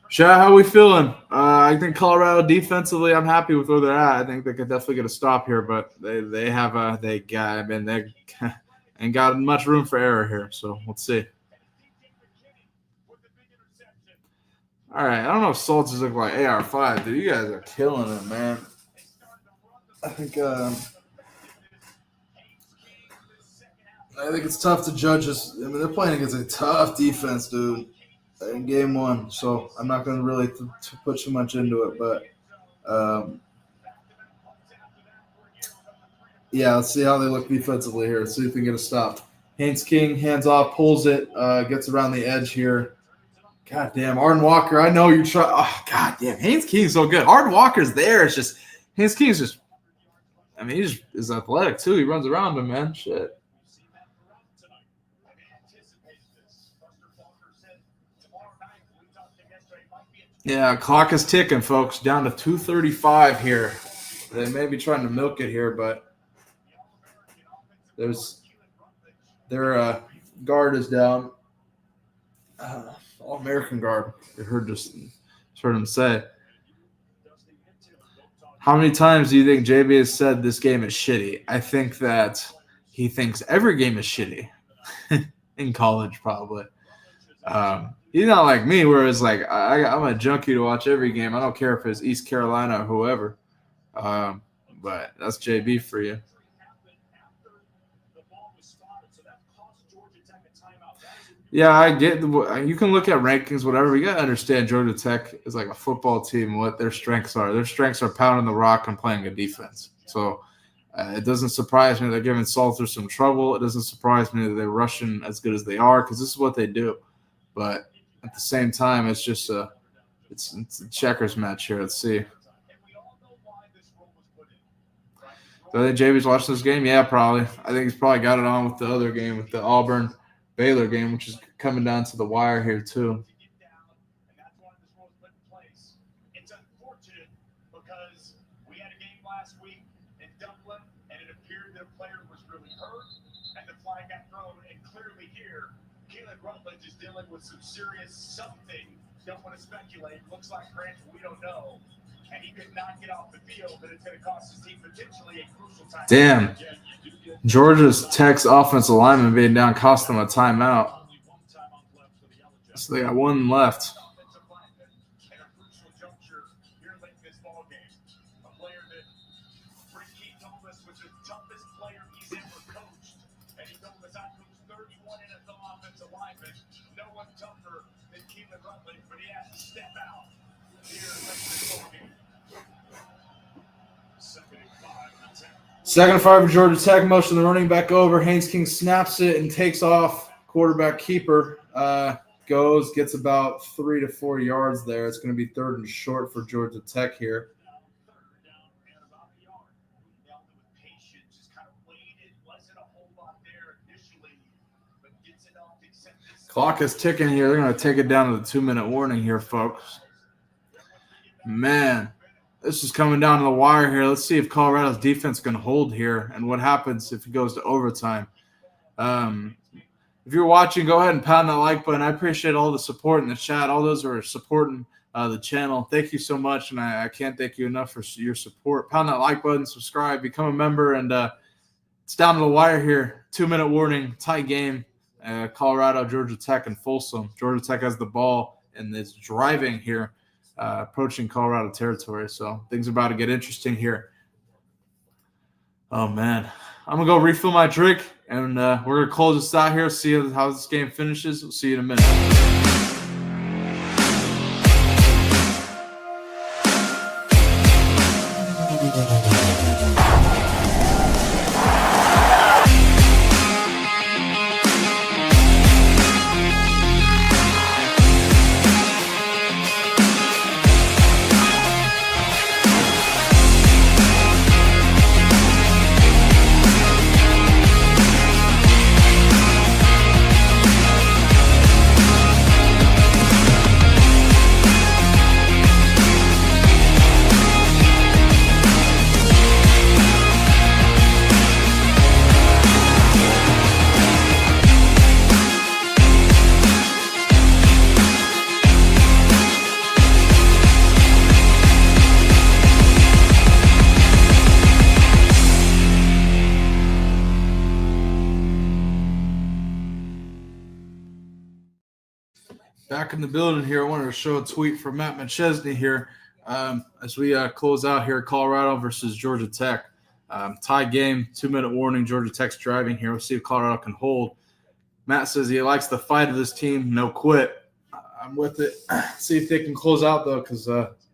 Shad, how are we feeling? I think Colorado defensively, I'm happy with where they're at. I think they could definitely get a stop here, but they ain't got much room for error here. So let's see. All right, I don't know if Salters look like AR5. Dude, you guys are killing it, man. I think it's tough to judge this. I mean, they're playing against a tough defense, dude, in game 1. So I'm not going to really put too much into it. But, yeah, let's see how they look defensively here. Let's see if we can get a stop. Haynes King, hands off, pulls it, gets around the edge here. God damn, Arden Walker, I know you're trying. Oh, God damn, Haynes King's so good. Arden Walker's there. It's just, Haynes King's just, I mean, he's athletic too. He runs around him, man. Shit. Yeah, clock is ticking, folks. Down to 2:35 here. They may be trying to milk it here, but their guard is down. All-American guard. I heard him say. How many times do you think JB has said this game is shitty? I think that he thinks every game is shitty in college, probably. He's not like me, where it's like I'm a junkie to watch every game. I don't care if it's East Carolina or whoever. But that's JB for you. Yeah, I get you can look at rankings, whatever. You got to understand Georgia Tech is like a football team, what their strengths are. Their strengths are pounding the rock and playing a defense. So it doesn't surprise me they're giving Salters some trouble. It doesn't surprise me that they're rushing as good as they are because this is what they do. But at the same time, it's just it's a checkers match here. Let's see. Do I think JB's watching this game? Yeah, probably. I think he's probably got it on with the other game, with the Auburn-Baylor game, which is coming down to the wire here too. It's unfortunate because we had a game last week in Dublin, and it appeared that a player was really hurt, and the flag got thrown. And clearly here, Caleb Rutledge is dealing with some serious something. Don't want to speculate. Looks like Grant, we don't know. And he could not get off the field, but it's going to cost his team potentially a crucial time. Damn. Georgia's Tech's offensive lineman being down cost them a timeout. So they got one left. Second and 5 for Georgia Tech. Motion the running back over. Haynes King snaps it and takes off. Quarterback keeper goes, gets about 3 to 4 yards there. It's going to be 3rd and short for Georgia Tech here. Clock is ticking here. They're going to take it down to the 2-minute warning here, folks. Man. This is coming down to the wire here. Let's see if Colorado's defense can hold here and what happens if it goes to overtime. If you're watching, go ahead and pound that like button. I appreciate all the support in the chat, all those who are supporting the channel. Thank you so much, and I can't thank you enough for your support. Pound that like button, subscribe, become a member, and it's down to the wire here. 2-minute warning, tie game. Colorado, Georgia Tech, and Folsom. Georgia Tech has the ball and is driving here, approaching Colorado territory. So things are about to get interesting here. Oh, man. I'm going to go refill my drink, and we're going to close this out here, see how this game finishes. We'll see you in a minute. Back in the building here, I wanted to show a tweet from Matt McChesney here as we close out here, Colorado versus Georgia Tech. Tie game, 2-minute warning, Georgia Tech's driving here. We'll see if Colorado can hold. Matt says he likes the fight of this team, no quit. I'm with it. See if they can close out, though, because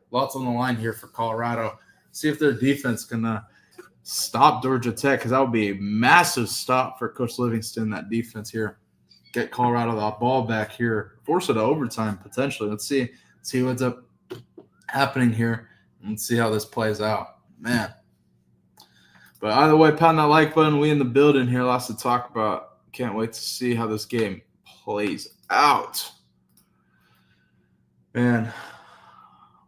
lots on the line here for Colorado. See if their defense can stop Georgia Tech, because that would be a massive stop for Coach Livingston, that defense here. Get Colorado the ball back here, force it to overtime potentially. Let's see what's up happening here, and see how this plays out, man. But either way, pound that like button. We in the building here, lots to talk about. Can't wait to see how this game plays out, man.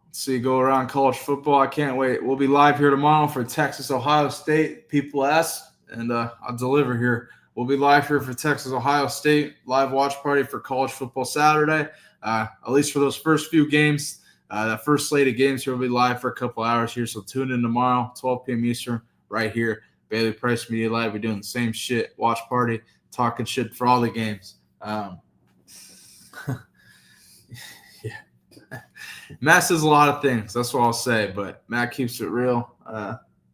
Let's see, go around college football. I can't wait. We'll be live here tomorrow for Texas, Ohio State. People ask, and I'll deliver here. We'll be live here for Texas, Ohio State, live watch party for college football Saturday, at least for those first few games. That first slate of games here will be live for a couple hours here, so tune in tomorrow, 12 p.m. Eastern, right here, Bailey Price Media Live. We're doing the same shit, watch party, talking shit for all the games. Yeah. Matt says a lot of things, that's what I'll say, but Matt keeps it real.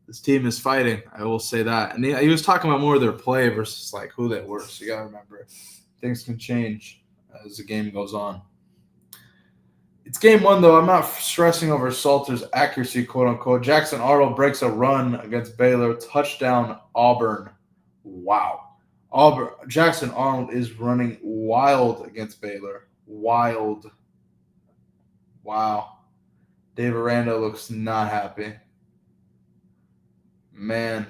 This team is fighting. I will say that. And he was talking about more of their play versus like who they were. So you got to remember, things can change as the game goes on. It's game one, though. I'm not stressing over Salter's accuracy, quote unquote. Jackson Arnold breaks a run against Baylor. Touchdown, Auburn. Wow. Jackson Arnold is running wild against Baylor. Wild. Wow. Dave Aranda looks not happy. Man.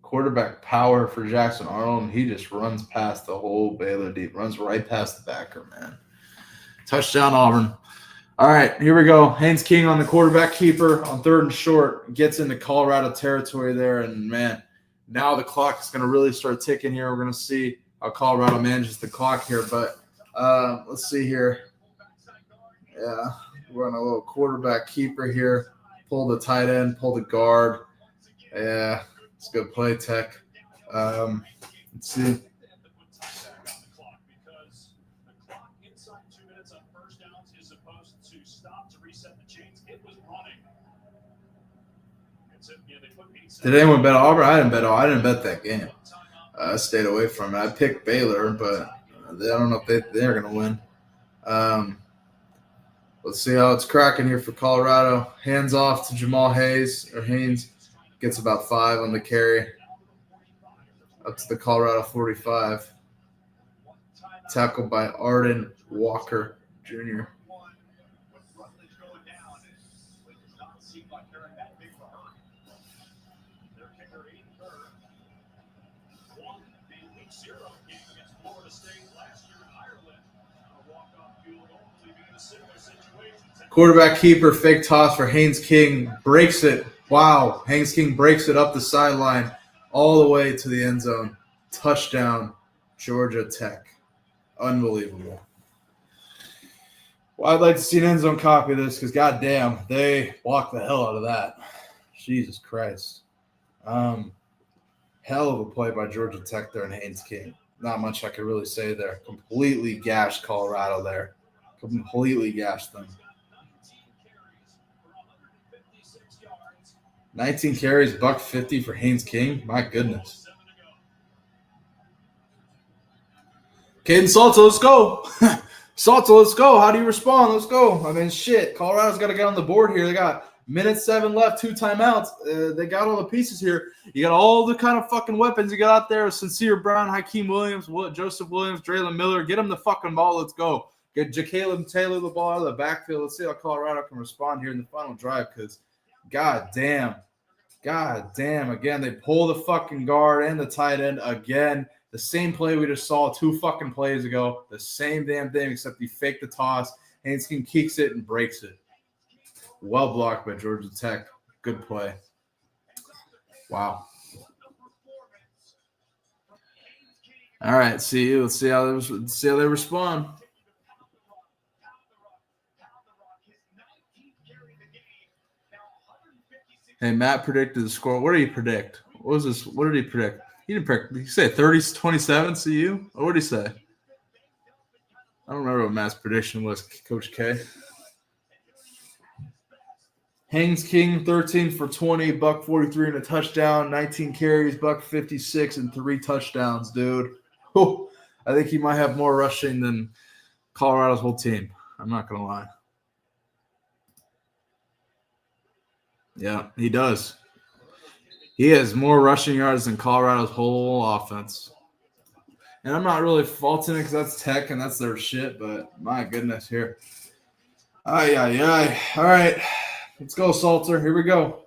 Quarterback power for Jackson Arnold, and he just runs past the whole Baylor deep. Runs right past the backer, man. Touchdown, Auburn. All right, here we go. Haynes King on the quarterback keeper on 3rd and short. Gets into Colorado territory there, and, man, now the clock is going to really start ticking here. We're going to see how Colorado manages the clock here. But let's see here. Yeah, we're on a little quarterback keeper here. Pull the tight end, pull the guard. Yeah, it's a good play, Tech. Let's see. Did anyone bet Auburn? I didn't bet that game. I stayed away from it. I picked Baylor, but I don't know if they're going to win. Let's see how it's cracking here for Colorado. Hands off to Jamal Hayes. Gets about 5 on the carry. Up to the Colorado 45. Tackled by Arden Walker Jr. Quarterback keeper, fake toss for Haynes King. Breaks it. Wow. Haynes King breaks it up the sideline all the way to the end zone. Touchdown, Georgia Tech. Unbelievable. Well, I'd like to see an end zone copy of this because, goddamn, they blocked the hell out of that. Jesus Christ. Hell of a play by Georgia Tech there and Haynes King. Not much I could really say there. Completely gashed Colorado there. Completely gashed them. 19 carries, $150 for Haynes King. My goodness. Caden Salter, let's go. Salter, let's go. How do you respond? Let's go. I mean, shit. Colorado's got to get on the board here. They got minute 7 left, 2 timeouts. They got all the pieces here. You got all the kind of fucking weapons you got out there. Sincere Brown, Hakeem Williams, Joseph Williams, Draylon Miller. Get them the fucking ball. Let's go. Get Jacaleb Taylor the ball out of the backfield. Let's see how Colorado can respond here in the final drive because, God damn. Again, they pull the fucking guard and the tight end again. The same play we just saw 2 fucking plays ago. The same damn thing, except he faked the toss. Haynes King kicks it and breaks it. Well blocked by Georgia Tech. Good play. Wow. All right, let's see how they respond. Hey, Matt predicted the score. What did he predict? What was this? What did he predict? He didn't predict. Did he say 30-27 CU? Or what did he say? I don't remember what Matt's prediction was, Coach K. Haynes King, 13 for 20, $143 and a touchdown, 19 carries, $156 and 3 touchdowns, dude. Oh, I think he might have more rushing than Colorado's whole team. I'm not going to lie. Yeah, he does. He has more rushing yards than Colorado's whole offense. And I'm not really faulting it because that's Tech and that's their shit, but my goodness here. Ay. All right, let's go, Salter. Here we go.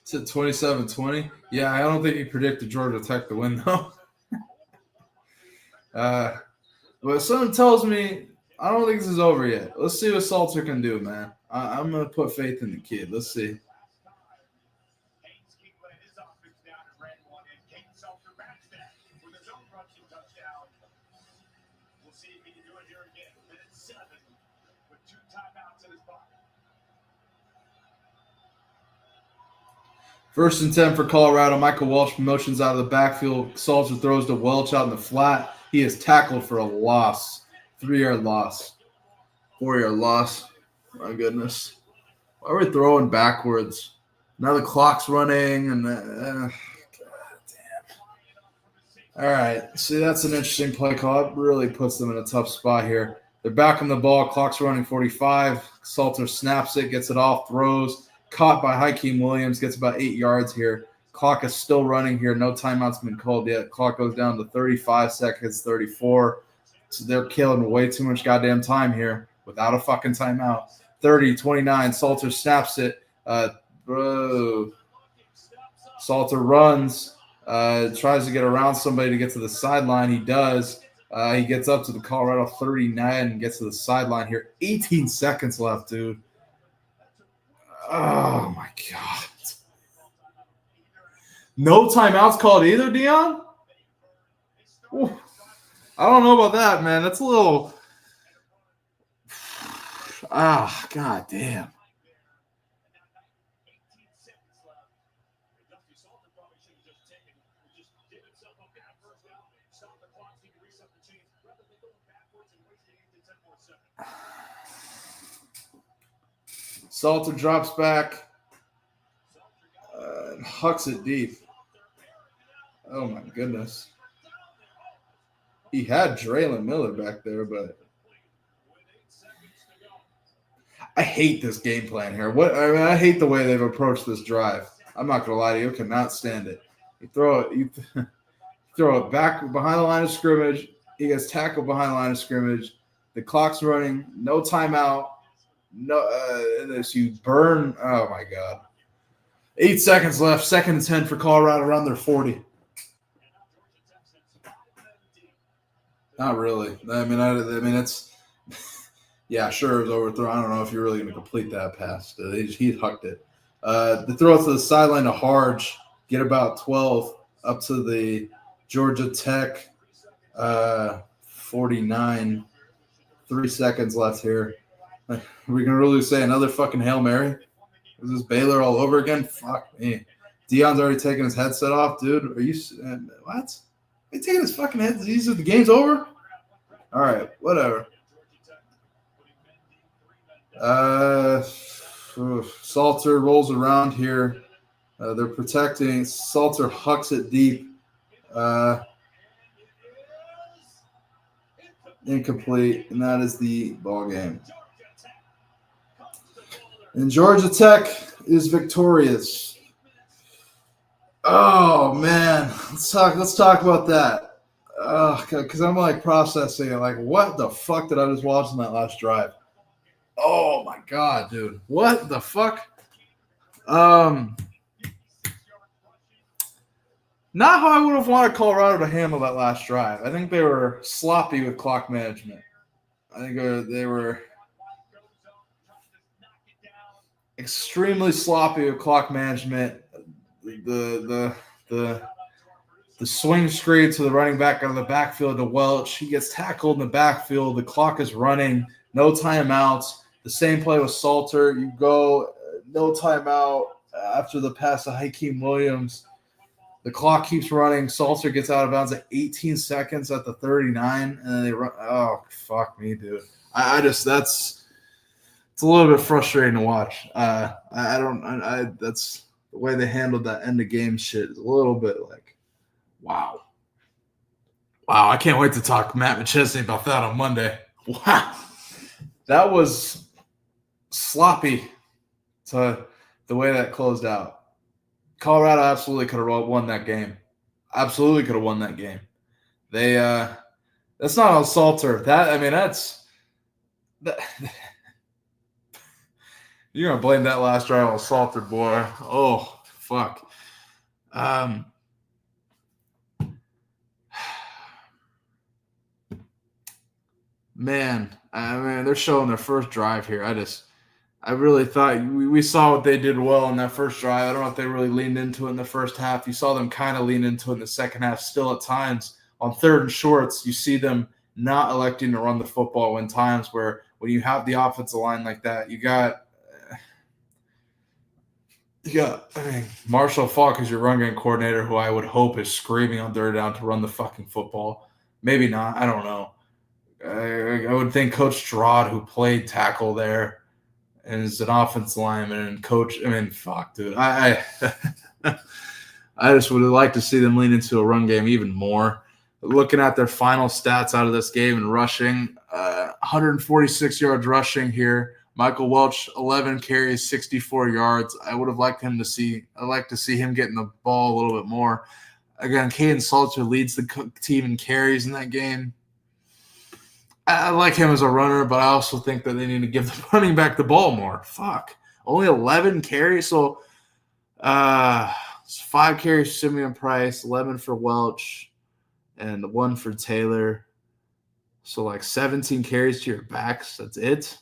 It's at 27-20. Yeah, I don't think he predicted Georgia Tech to win, though. But something tells me I don't think this is over yet. Let's see what Salter can do, man. I'm going to put faith in the kid. Let's see. First and 10 for Colorado. Michael Walsh motions out of the backfield. Salter throws to Welch out in the flat. He is tackled for a loss. 3-yard loss. 4-yard loss. My goodness. Why are we throwing backwards? Now the clock's running. And God damn. All right. See, that's an interesting play call. It really puts them in a tough spot here. They're back on the ball. Clock's running 45. Salter snaps it, gets it off, throws. Caught by Hakeem Williams. Gets about 8 yards here. Clock is still running here. No timeouts been called yet. Clock goes down to 35 seconds, 34. So they're killing way too much goddamn time here without a fucking timeout. 30-29. Salter snaps it. Salter runs. Tries to get around somebody to get to the sideline. He does. He gets up to the Colorado 39 and gets to the sideline here. 18 seconds left, dude. Oh, my God. No timeouts called either, Dion? Ooh. I don't know about that, man. That's a little – God damn. Salter drops back and hucks it deep. Oh, my goodness. He had Draylon Miller back there, but I hate this game plan here. I hate the way they've approached this drive. I'm not going to lie to you. I cannot stand it. You throw it back behind the line of scrimmage. He gets tackled behind the line of scrimmage. The clock's running. No timeout. You burn. Oh, my God. 8 seconds left. 2nd and 10 for Colorado around their 40. Not really. I mean, it's Yeah, sure, it was overthrown. I don't know if you're really going to complete that pass. He hucked it. The throw to the sideline to Harge, get about 12 up to the Georgia Tech 49. 3 seconds left here. Are we going to really say another fucking Hail Mary? Is this Baylor all over again? Fuck me. Deion's already taking his headset off, dude. Are you what? Are you taking his fucking headset? The game's over? All right, whatever. Salter rolls around here. They're protecting. Salter hucks it deep. Incomplete, and that is the ball game. And Georgia Tech is victorious. Oh man, let's talk about that. Because I'm like processing it. Like, what the fuck did I just watch in that last drive? Oh my god, dude. What the fuck? Not how I would have wanted Colorado to handle that last drive. I think they were sloppy with clock management. I think they were extremely sloppy with clock management. The swing screen to the running back out of the backfield to Welch. He gets tackled in the backfield. The clock is running. No timeouts. The same play with Salter. You go no timeout after the pass to Hakeem Williams. The clock keeps running. Salter gets out of bounds at 18 seconds at the 39, and then they run. Oh, fuck me, dude. It's a little bit frustrating to watch. That's the way they handled that end of game shit. Is a little bit like, wow. I can't wait to talk to Matt McChesney about that on Monday. Wow. That was sloppy to the way that closed out. Colorado absolutely could have won that game. Absolutely could have won that game. They that's not on Salter. That's you're gonna blame that last drive on Salter, boy. Oh fuck. Man, they're showing their first drive here. I really thought we saw what they did well in that first drive. I don't know if they really leaned into it in the first half. You saw them kind of lean into it in the second half still at times. On third and shorts, you see them not electing to run the football when you have the offensive line like that. You got Marshall Falk is your run game coordinator, who I would hope is screaming on third down to run the fucking football. Maybe not. I don't know. I would think Coach Stroud, who played tackle there, and is an offensive lineman and coach. Fuck, dude. I just would have liked to see them lean into a run game even more. Looking at their final stats out of this game and rushing, 146 yards rushing here. Michael Welch, 11 carries, 64 yards. I would have liked to see him getting the ball a little bit more. Again, Caden Salter leads the team in carries in that game. I like him as a runner, but I also think that they need to give the running back the ball more. Fuck. Only 11 carries. So 5 carries for Simeon Price, 11 for Welch, and 1 for Taylor. So 17 carries to your backs. That's it.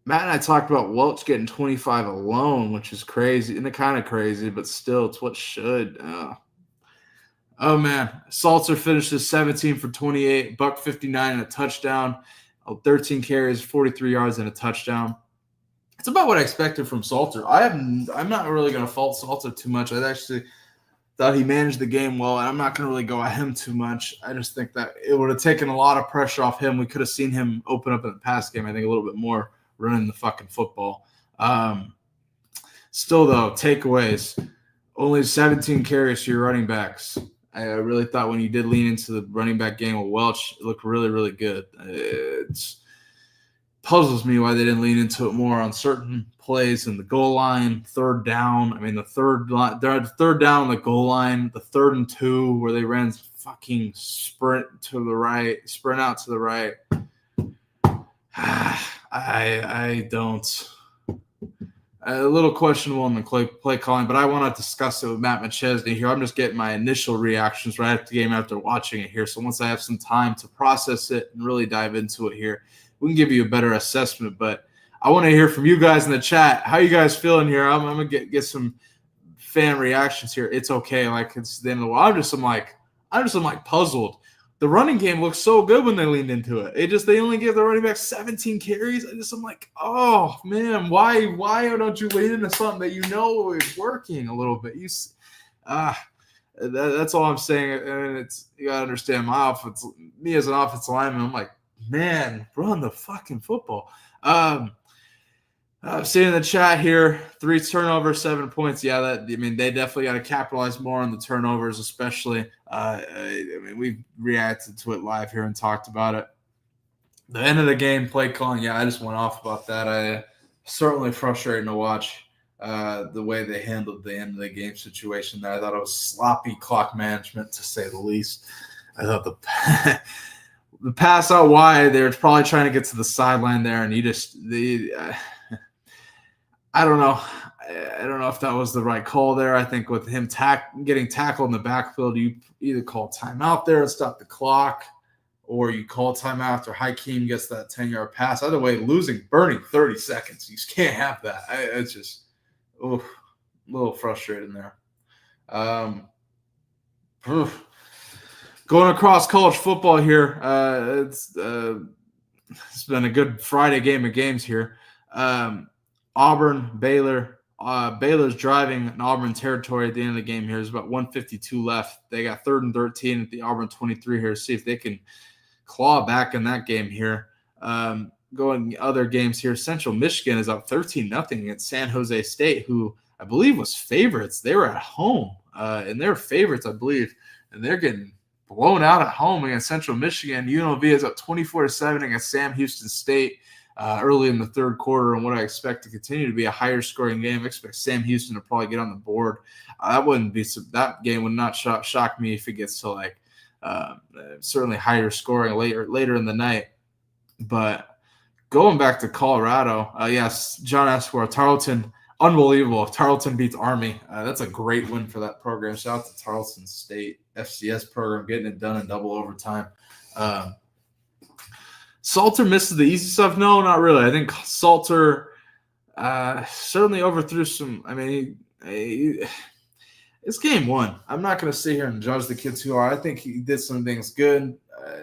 Matt and I talked about Welch getting 25 alone, which is crazy. And kind of crazy, but still, it's what should. Oh, man. Salter finishes 17 for 28, $159 and a touchdown. 13 carries, 43 yards and a touchdown. It's about what I expected from Salter. I'm not really going to fault Salter too much. I actually thought he managed the game well, and I'm not going to really go at him too much. I just think that it would have taken a lot of pressure off him. We could have seen him open up in the pass game, I think, a little bit more, running the fucking football. Still, though, takeaways. Only 17 carries to your running backs. I really thought when you did lean into the running back game with Welch, it looked really, really good. It puzzles me why they didn't lean into it more on certain plays in the goal line, third down. The third down on the goal line, the 3rd and 2 where they ran fucking sprint out to the right. a little questionable in the play calling, but I want to discuss it with Matt McChesney here. I'm just getting my initial reactions right after the game after watching it here. So once I have some time to process it and really dive into it here, we can give you a better assessment. But I want to hear from you guys in the chat. How you guys feeling here? I'm going to get some fan reactions here. It's okay. Like, it's the end of the world. I'm just puzzled. The running game looks so good when they leaned into it. They only give the running back 17 carries. I'm like, oh man, why don't you lean into something that you know is working a little bit? That's all I'm saying. And you gotta understand me as an offensive lineman. I'm like, man, run the fucking football. I'm seeing in the chat here, 3 turnovers, 7 points. Yeah, they definitely got to capitalize more on the turnovers, especially. We reacted to it live here and talked about it. The end of the game, play calling. Yeah, I just went off about that. Certainly frustrating to watch the way they handled the end of the game situation there. I thought it was sloppy clock management, to say the least. I thought the pass out wide, they were probably trying to get to the sideline there, and I don't know. I don't know if that was the right call there. I think with him getting tackled in the backfield, you either call timeout there and stop the clock, or you call timeout after Hakeem gets that 10-yard pass. Either way, burning 30 seconds. You just can't have that. It's just a little frustrating there. Going across college football here, it's been a good Friday game of games here. Auburn, Baylor. Baylor's driving in Auburn territory at the end of the game here. There's about 1:52 left. They got 3rd and 13 at the Auburn 23 here. See if they can claw back in that game here. Going other games here. Central Michigan is up 13-0 against San Jose State, who I believe was favorites. They were at home, and they're favorites, I believe, and they're getting blown out at home against Central Michigan. UNLV is up 24-7 against Sam Houston State. Early in the third quarter, and what I expect to continue to be a higher scoring game. I expect Sam Houston to probably get on the board. That game would not shock me if it gets to certainly higher scoring later in the night. But going back to Colorado, yes, John Esquire, Tarleton, unbelievable. If Tarleton beats Army, that's a great win for that program. Shout out to Tarleton State FCS program getting it done in double overtime. Salter misses the easy stuff. No, not really. I think Salter certainly overthrew some. It's game 1. I'm not going to sit here and judge the kid too hard. I think he did some things good.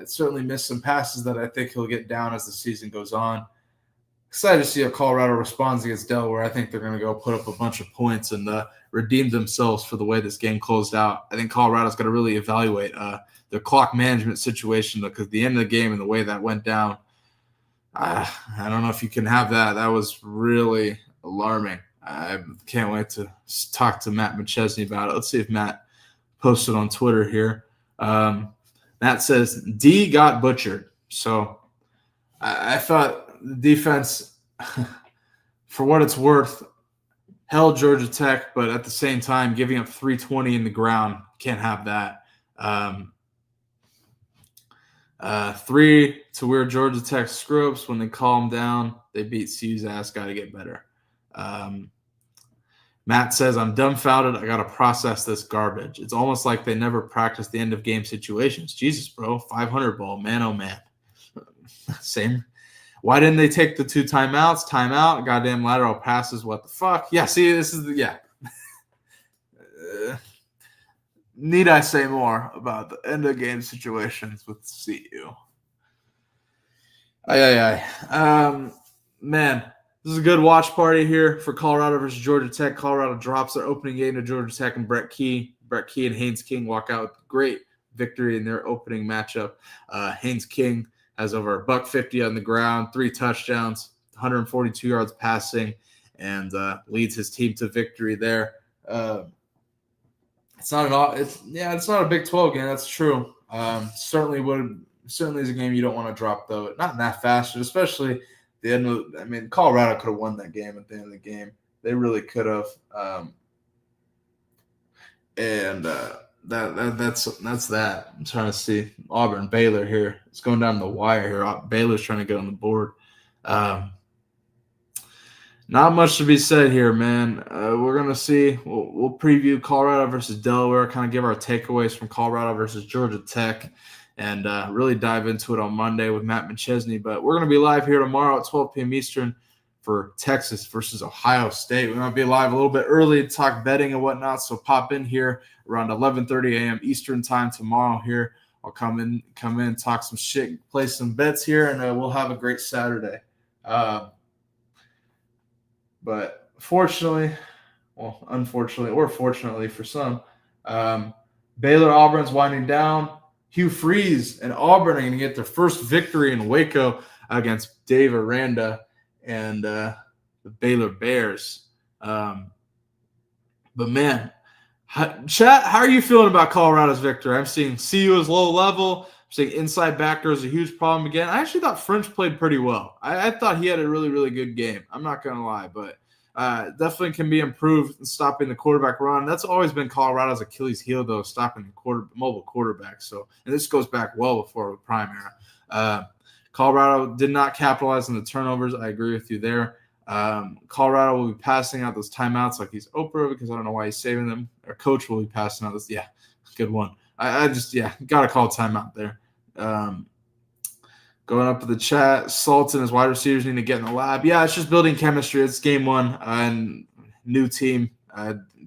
Certainly missed some passes that I think he'll get down as the season goes on. Excited to see how Colorado responds against Delaware. I think they're going to go put up a bunch of points and redeem themselves for the way this game closed out. I think Colorado's going to really evaluate the clock management situation, because the end of the game and the way that went down, I don't know if you can have that. That was really alarming. I can't wait to talk to Matt McChesney about it. Let's see if Matt posted on Twitter here. Matt says, D got butchered. So I thought the defense, for what it's worth, held Georgia Tech, but at the same time, giving up 320 in the ground, can't have that. 3 to where Georgia Tech screw-ups. When they calm down, they beat CU's ass. Got to get better. Matt says, I'm dumbfounded. I got to process this garbage. It's almost like they never practiced the end-of-game situations. Jesus, bro. 500 ball. Man, oh, man. Same. Why didn't they take the 2 timeouts? Timeout. Goddamn lateral passes. What the fuck? Yeah, see, this is need I say more about the end of game situations with CU? Man, this is a good watch party here for Colorado versus Georgia Tech. Colorado drops their opening game to Georgia Tech, and Brett Key and Haynes King walk out with great victory in their opening matchup. Haynes King has over $150 on the ground, 3 touchdowns, 142 yards passing, and leads his team to victory there. It's not a Big 12 game. That's true. Certainly is a game you don't want to drop, though. Not in that fashion, especially the end of. Colorado could have won that game at the end of the game. They really could have. That's that. I'm trying to see Auburn, Baylor here. It's going down the wire here. Baylor's trying to get on the board. Not much to be said here, man. We're going to see. We'll preview Colorado versus Delaware, kind of give our takeaways from Colorado versus Georgia Tech, and really dive into it on Monday with Matt McChesney. But we're going to be live here tomorrow at 12 p.m. Eastern for Texas versus Ohio State. We're going to be live a little bit early to talk betting and whatnot, so pop in here around 11:30 a.m. Eastern time tomorrow here. I'll come in, talk some shit, play some bets here, and we'll have a great Saturday. But unfortunately, or fortunately for some, Baylor Auburn's winding down. Hugh Freeze and Auburn are going to get their first victory in Waco against Dave Aranda and the Baylor Bears. But man, chat, how are you feeling about Colorado's victory? I'm seeing CU is low level. I'm seeing inside backer is a huge problem again. I actually thought French played pretty well. I thought he had a really, really good game. I'm not going to lie, but definitely can be improved in stopping the quarterback run. That's always been Colorado's Achilles heel, though, stopping the mobile quarterback. So, and this goes back well before the prime era. Colorado did not capitalize on the turnovers. I agree with you there. Colorado will be passing out those timeouts like he's Oprah, because I don't know why he's saving them. Our coach will be passing out this. Yeah, good one. I just, got to call timeout there. Going up to the chat, Salts and his wide receivers need to get in the lab. Yeah, it's just building chemistry. It's game one and new team.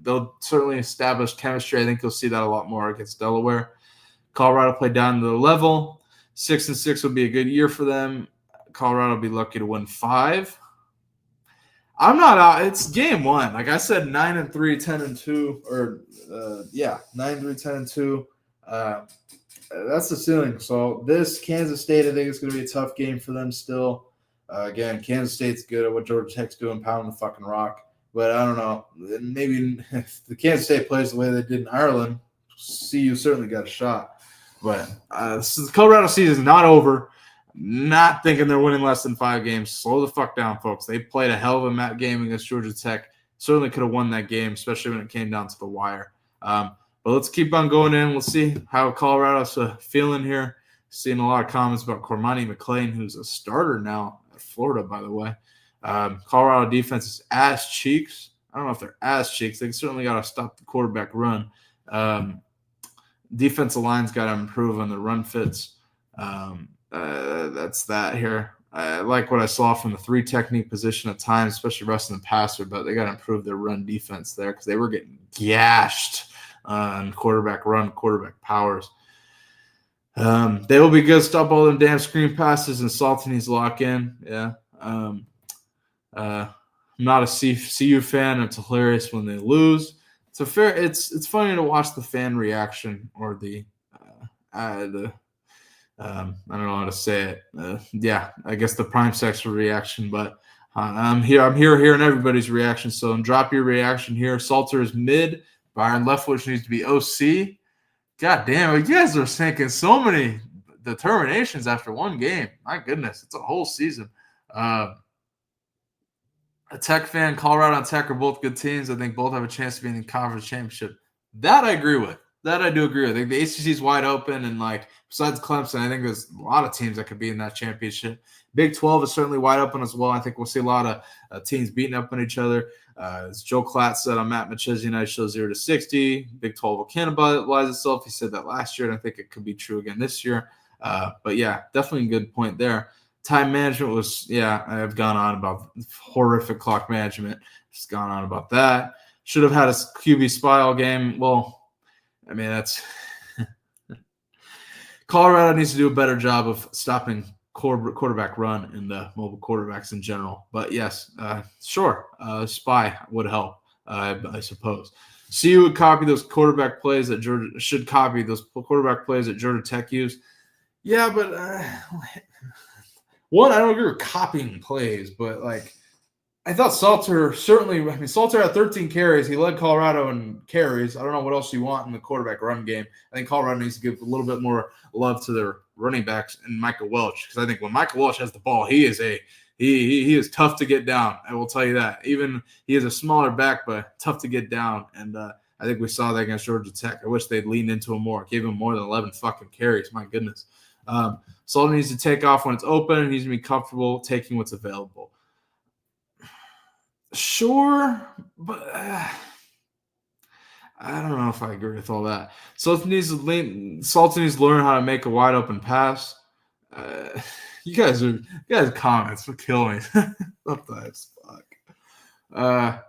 They'll certainly establish chemistry. I think you'll see that a lot more against Delaware. Colorado played down to the level. 6-6 would be a good year for them. Colorado will be lucky to win 5. I'm not out. It's game one. Like I said, 9-3, 10-2, or 9-3, 10-2. That's the ceiling. So this Kansas State, I think it's going to be a tough game for them still. Again, Kansas State's good at what Georgia Tech's doing, pounding the fucking rock. But I don't know. Maybe if the Kansas State plays the way they did in Ireland, CU certainly got a shot. But the Colorado season is not over. Not thinking they're winning less than 5 games. Slow the fuck down, folks. They played a hell of a mat game against Georgia Tech. Certainly could have won that game, especially when it came down to the wire. But let's keep on going in. We'll see how Colorado's feeling here. Seeing a lot of comments about Cormani McClain, who's a starter now at Florida, by the way. Colorado defense is ass cheeks. I don't know if they're ass cheeks. They certainly got to stop the quarterback run. Defensive line's got to improve on the run fits. That's that here. I like what I saw from the 3 technique position at times, especially rushing the passer, but they got to improve their run defense there because they were getting gashed on quarterback run, quarterback powers. They will be good. Stop all them damn screen passes and Salty needs to lock in. Yeah. I'm not a CU fan. It's hilarious when they lose. It's funny to watch the fan reaction or the I don't know how to say it. I guess the prime sexual reaction, but I'm hearing everybody's reaction. So drop your reaction here. Salter is mid. Byron Leftwich needs to be OC. God damn, you guys are sinking so many determinations after one game. My goodness, it's a whole season. A Tech fan, Colorado and Tech are both good teams. I think both have a chance to be in the conference championship. That I agree with. That I do agree with. I think the ACC is wide open, and besides Clemson, I think there's a lot of teams that could be in that championship. Big 12 is certainly wide open as well. I think we'll see a lot of teams beating up on each other. As Joe Klatt said on Matt McChesney Night Show 0-60, Big 12 will cannibalize itself. He said that last year, and I think it could be true again this year. But yeah, definitely a good point there. Time management was, I've gone on about horrific clock management. Just gone on about that. Should have had a QB spy all game. Well, I mean, that's Colorado needs to do a better job of stopping quarterback run and mobile quarterbacks in general. But yes, sure, spy would help, I suppose. CU would copy those quarterback plays that Georgia should copy those quarterback plays that Georgia Tech used. Yeah, but one, I don't agree with copying plays, but I thought Salter Salter had 13 carries. He led Colorado in carries. I don't know what else you want in the quarterback run game. I think Colorado needs to give a little bit more love to their running backs and Michael Welch, because I think when Michael Welch has the ball, he is tough to get down. I will tell you that. Even he is a smaller back, but tough to get down. And I think we saw that against Georgia Tech. I wish they'd leaned into him more. Gave him more than 11 fucking carries. My goodness. Salter needs to take off when it's open. He needs to be comfortable taking what's available. Sure, but I don't know if I agree with all that. Salter needs to learn how to make a wide open pass. You guys comments will kill me sometimes. Fuck.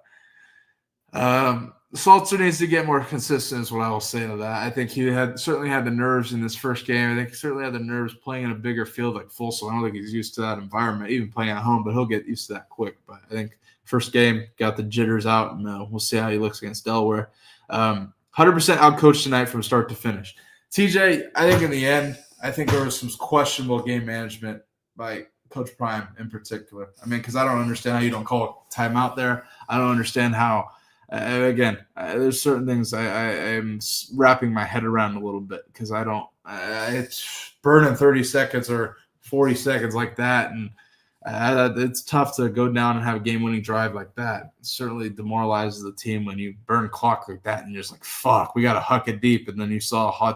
Salter needs to get more consistent, is what I will say to that. I think he certainly had the nerves in this first game. I think he certainly had the nerves playing in a bigger field like Folsom. I don't think he's used to that environment, even playing at home, but he'll get used to that quick. But I think first game got the jitters out, and we'll see how he looks against Delaware. 100% outcoached tonight from start to finish. TJ, I think in the end, I think there was some questionable game management by Coach Prime in particular. I mean, because I don't understand how you don't call timeout there. I don't understand how. There's certain things I am wrapping my head around a little bit because I don't. It's burning 30 seconds or 40 seconds like that, and it's tough to go down and have a game-winning drive like that. It certainly demoralizes the team when you burn clock like that, and you're just like, "Fuck, we got to huck it deep." And then you saw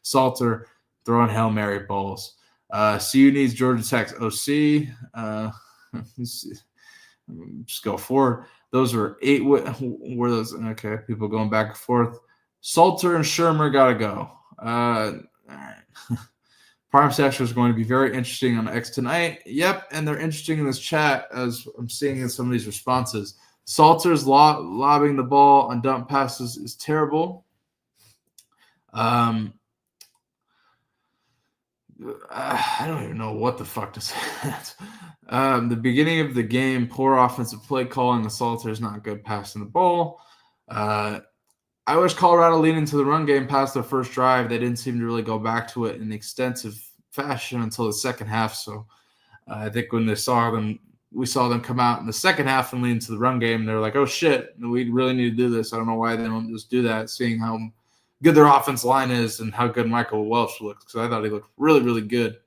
Salter throwing Hail Mary balls. CU needs Georgia Tech's OC. Just go forward. Those were 8. Were those okay? People going back and forth. Salter and Shermer got to go. All right. Prime section is going to be very interesting on X tonight. Yep, and they're interesting in this chat as I'm seeing in some of these responses. Salter's lobbing the ball on dump passes is terrible. I don't even know what the fuck to say. The beginning of the game, poor offensive play calling. The Salter is not good passing the ball. I wish Colorado leaned into the run game past their first drive. They didn't seem to really go back to it in extensive fashion until the second half. So I think when we saw them come out in the second half and lean into the run game. They're like, oh, shit, we really need to do this. I don't know why they don't just do that, seeing how good their offense line is and how good Michael Welch looks, because I thought he looked really, really good.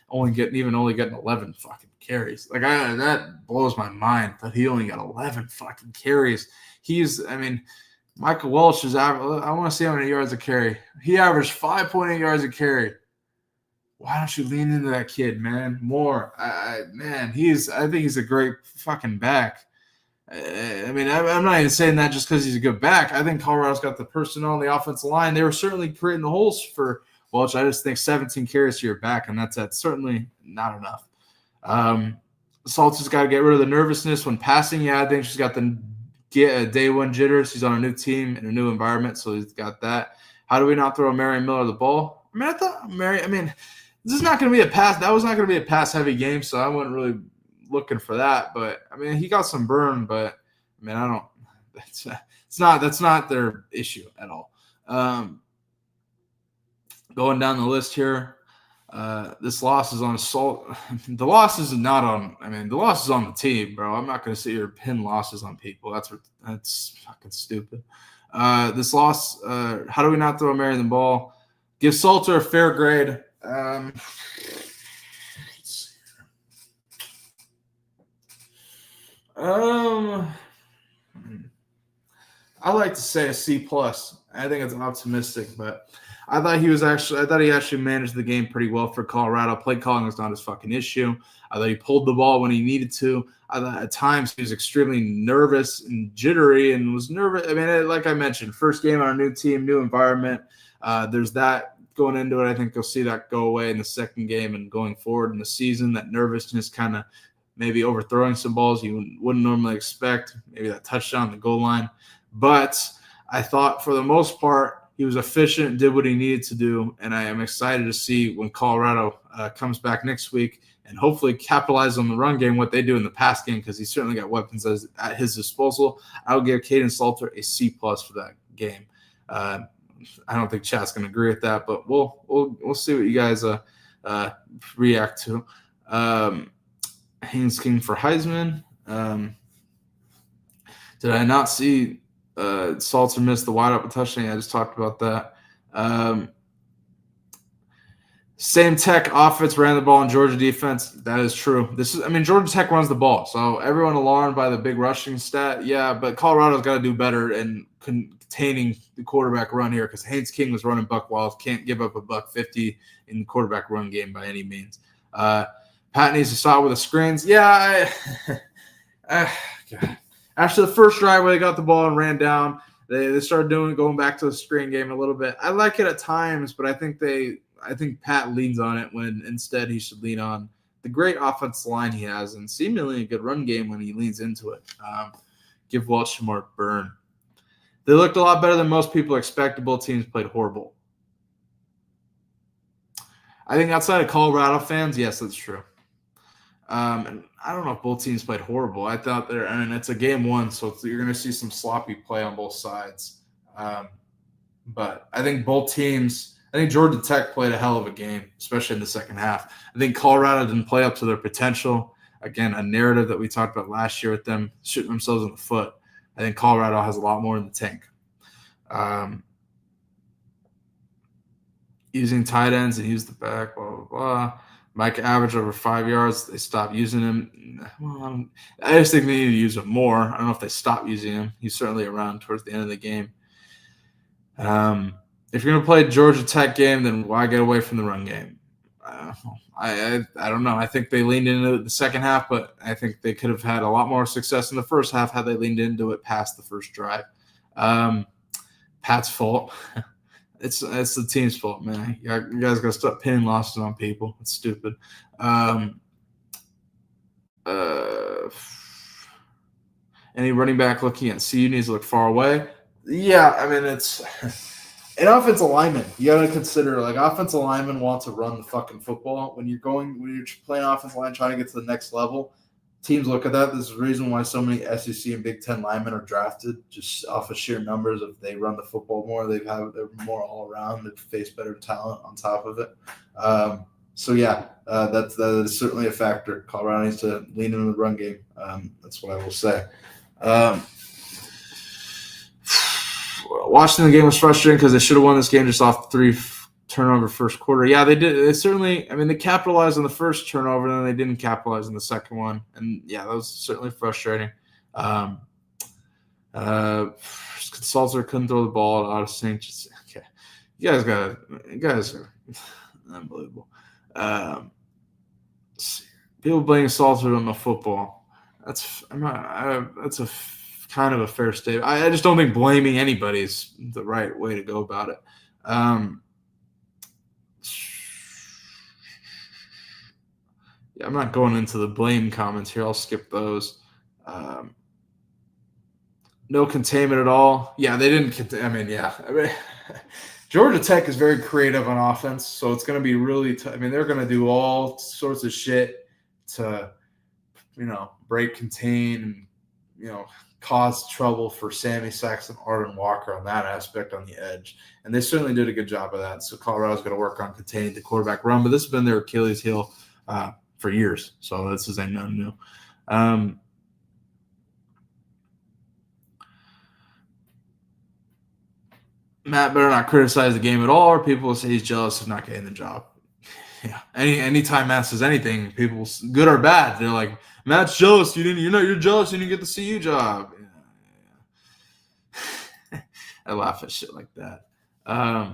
Only getting 11 fucking carries. Like that blows my mind that he only got 11 fucking carries. Michael Welch is I want to see how many yards a carry. He averaged 5.8 yards a carry. Why don't you lean into that kid, man? More. I think he's a great fucking back. I'm not even saying that just because he's a good back. I think Colorado's got the personnel on the offensive line. They were certainly creating the holes for Welch. I just think 17 carries to your back, and that's certainly not enough. Salter's got to get rid of the nervousness when passing. Yeah, I think she's got the day one jitters. He's on a new team in a new environment, so he's got that. How do we not throw Marion Miller the ball? This is not going to be a pass. That was not going to be a pass-heavy game, so I wasn't really looking for that. But he got some burn. But I don't. That's not their issue at all. Going down the list here, this loss is on the loss is not on. The loss is on the team, bro. I'm not going to sit here and pin losses on people. That's fucking stupid. This loss. How do we not throw Marion the ball? Give Salter a fair grade. Let's see. I like to say a C+. I think it's optimistic, but I thought he actually managed the game pretty well for Colorado. Play calling was not his fucking issue. I thought he pulled the ball when he needed to. I thought at times he was extremely nervous and jittery and was nervous. Like I mentioned, first game on a new team, new environment. There's that going into it. I think you'll see that go away in the second game and going forward in the season. That nervousness kind of maybe overthrowing some balls you wouldn't normally expect. Maybe that touchdown on the goal line. But I thought for the most part, he was efficient, did what he needed to do, and I am excited to see when Colorado comes back next week and hopefully capitalize on the run game, what they do in the pass game, because he's certainly got weapons at his disposal. I'll give Caden Salter a C+ for that game. I don't think chat's going to agree with that, but we'll see what you guys react to. Haynes King for Heisman. Did I not see Salter missed the wide open touchdown? I just talked about that. Same Tech offense ran the ball in Georgia defense. That is true. Georgia Tech runs the ball, so everyone alarmed by the big rushing stat. Yeah, but Colorado's got to do better in containing the quarterback run here because Haynes King was running buck wild. Can't give up a $150 in the quarterback run game by any means. Pat needs to start with the screens. Yeah, God. After the first drive where they got the ball and ran down, they started going back to the screen game a little bit. I like it at times, but I think Pat leans on it when instead he should lean on the great offensive line he has and seemingly a good run game when he leans into it. Give Welch some more burn. They looked a lot better than most people expected. Both teams played horrible. I think outside of Colorado fans, yes, that's true. And I don't know if both teams played horrible. I thought it's a game one, so you're going to see some sloppy play on both sides. But I think both teams, I think Georgia Tech played a hell of a game, especially in the second half. I think Colorado didn't play up to their potential. Again, a narrative that we talked about last year with them shooting themselves in the foot. I think Colorado has a lot more in the tank. Using tight ends and use the back, blah, blah, blah. Mike average over 5 yards. They stopped using him. Well, I just think they need to use him more. I don't know if they stopped using him. He's certainly around towards the end of the game. If you're going to play a Georgia Tech game, then why get away from the run game? I don't know. I think they leaned into it the second half, but I think they could have had a lot more success in the first half had they leaned into it past the first drive. Pat's fault. It's the team's fault, man. You guys got to stop pinning losses on people. It's stupid. Any running back looking at CU needs to look far away. Yeah, I mean, it's an offensive lineman. You got to consider, like, offensive linemen want to run the fucking football. When you're playing offensive line, trying to get to the next level, teams look at that. There's a reason why so many SEC and Big Ten linemen are drafted, just off of sheer numbers. If they run the football more, they're more all around. They face better talent on top of it. That is certainly a factor. Colorado needs to lean into the run game. That's what I will say. Watching the game was frustrating because they should have won this game just off 3 turnover first quarter. Yeah, they did. They certainly, I mean, they capitalized on the first turnover, and then they didn't capitalize on the second one. And yeah, that was certainly frustrating. Consultor couldn't throw the ball out of sync. Okay. You guys are unbelievable. People blaming Salter on the football. That's a kind of a fair statement. I just don't think blaming anybody is the right way to go about it. Yeah, I'm not going into the blame comments here. I'll skip those. No containment at all. Yeah, they didn't. I mean, Georgia Tech is very creative on offense, so it's going to be really tough. I mean, they're going to do all sorts of shit to, break, contain, and, cause trouble for Sammy Saxon, Arden Walker on that aspect on the edge. And they certainly did a good job of that. So Colorado's going to work on containing the quarterback run, but this has been their Achilles heel for years. So this is a nothing new. Matt better not criticize the game at all, or people will say he's jealous of not getting the job. Yeah. Anytime Matt says anything, people, good or bad, they're like, Matt's jealous. You're jealous you didn't get the CU job. Yeah. I laugh at shit like that. I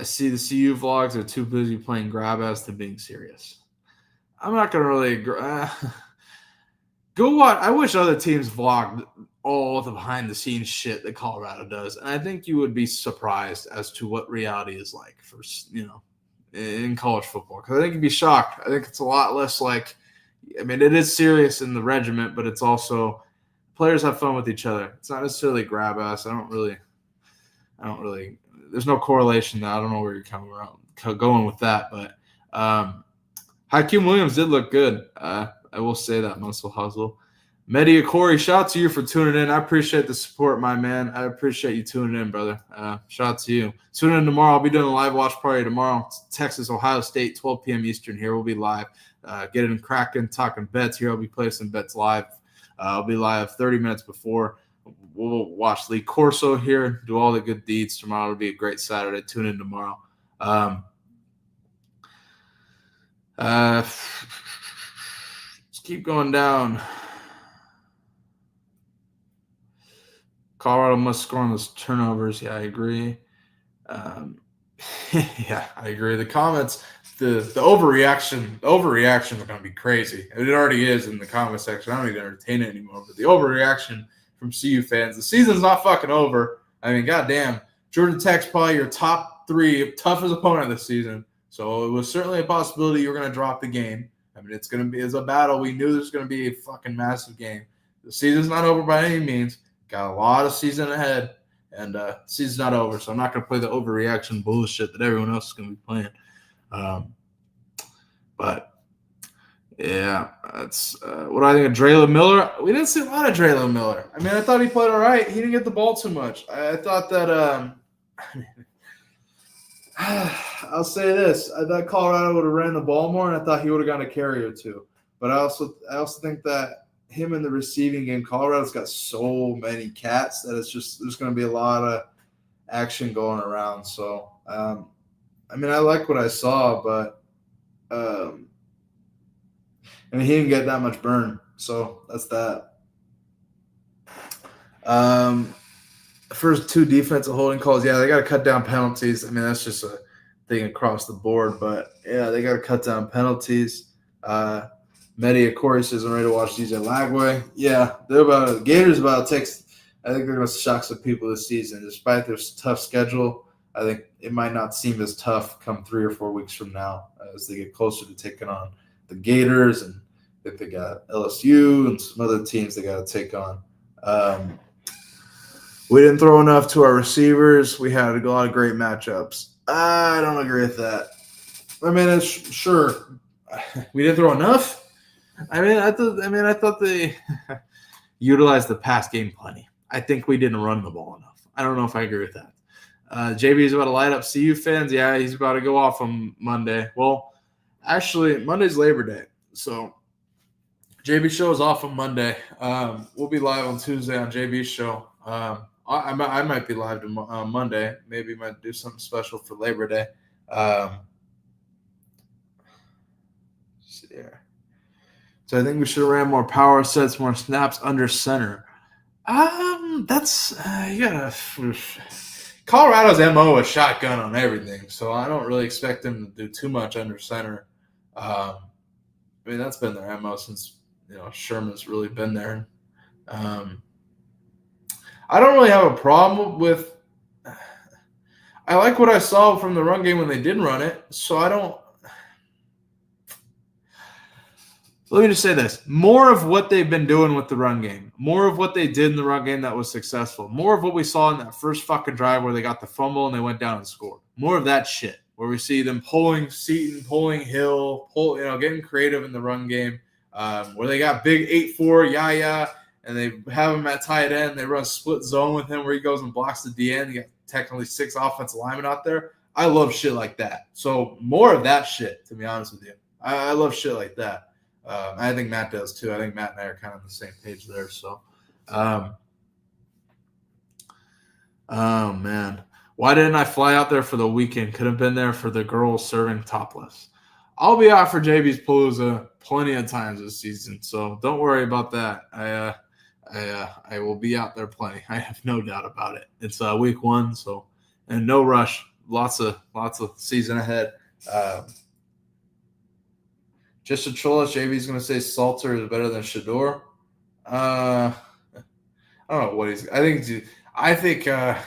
see the CU vlogs are too busy playing grab ass than being serious. I'm not gonna really go watch. I wish other teams vlogged all the behind the scenes shit that Colorado does, and I think you would be surprised as to what reality is like for in college football. Because I think you'd be shocked. I think it's a lot less like. I mean, it is serious in the regiment, but it's also players have fun with each other. It's not necessarily grab ass. I don't really. There's no correlation there. I don't know where you're going with that, but Hakeem Williams did look good. I will say that. Muscle hustle. Media Corey, shout out to you for tuning in. I appreciate the support, my man. I appreciate you tuning in, brother. Shout out to you. Tune in tomorrow. I'll be doing a live watch party tomorrow. Texas, Ohio State, 12 p.m. Eastern here. We'll be live. Getting cracking, talking bets here. I'll be placing bets live. I'll be live 30 minutes before. We'll watch Lee Corso here, do all the good deeds tomorrow. It'll be a great Saturday. Tune in tomorrow. Let's keep going down. Colorado must score on those turnovers. Yeah, I agree. Yeah, I agree. The comments, the overreaction is going to be crazy. It already is in the comment section. I don't even entertain it anymore. But the overreaction from CU fans, the season's not fucking over. I mean, goddamn, Georgia Tech's probably your top 3 toughest opponent this season. So it was certainly a possibility you were going to drop the game. I mean, it's a battle. We knew there's going to be a fucking massive game. The season's not over by any means. Got a lot of season ahead, and season's not over. So I'm not going to play the overreaction bullshit that everyone else is going to be playing. But yeah, that's what do I think of Draylen Miller. We didn't see a lot of Draylen Miller. I mean, I thought he played all right. He didn't get the ball too much. I thought that I'll say this: I thought Colorado would have ran the ball more, and I thought he would have gotten a carry or 2. But I also think that him in the receiving game, Colorado's got so many cats that it's just there's going to be a lot of action going around. So I mean, I like what I saw, but I mean, he didn't get that much burn, so that's that. First 2 defensive holding calls, yeah, they got to cut down penalties. I mean, that's just a thing across the board, but yeah, they got to cut down penalties. Medi, of course, isn't ready to watch DJ Lagway. Yeah, Gators about to take. I think they're going to shock some people this season, despite their tough schedule. I think it might not seem as tough come 3 or 4 weeks from now as they get closer to taking on the Gators, and I think they got LSU and some other teams they got to take on. We didn't throw enough to our receivers. We had a lot of great matchups. I don't agree with that. I mean, it's sure we didn't throw enough. I thought they utilized the pass game plenty. I think we didn't run the ball enough. I don't know if I agree with that. JB is about to light up CU fans. Yeah, he's about to go off on Monday. Well, actually, Monday's Labor Day, so JB show is off on Monday. We'll be live on Tuesday on JB's show. I might be live on Monday. Maybe might do something special for Labor Day. See here. So I think we should have ran more power sets, more snaps under center. That's you gotta. Colorado's MO is shotgun on everything, so I don't really expect them to do too much under center. I mean, that's been their MO since Sherman's really been there. I don't really have a problem with. I like what I saw from the run game when they did run it, so I don't. Let me just say this. More of what they've been doing with the run game. More of what they did in the run game that was successful. More of what we saw in that first fucking drive where they got the fumble and they went down and scored. More of that shit where we see them pulling Seton, pulling Hill, getting creative in the run game. Where they got big 8-4 Yaya and they have him at tight end. They run a split zone with him where he goes and blocks the DN. You got technically 6 offensive linemen out there. I love shit like that. So more of that shit, to be honest with you. I love shit like that. I think Matt does too. I think Matt and I are kind of on the same page there. So, oh man, why didn't I fly out there for the weekend? Could have been there for the girls serving topless. I'll be out for JB's Palooza plenty of times this season, so don't worry about that. I will be out there plenty. I have no doubt about it. It's week 1, so and no rush. Lots of season ahead. Just to troll us, JB's going to say Salter is better than Shador. I don't know what he's. I think. I'm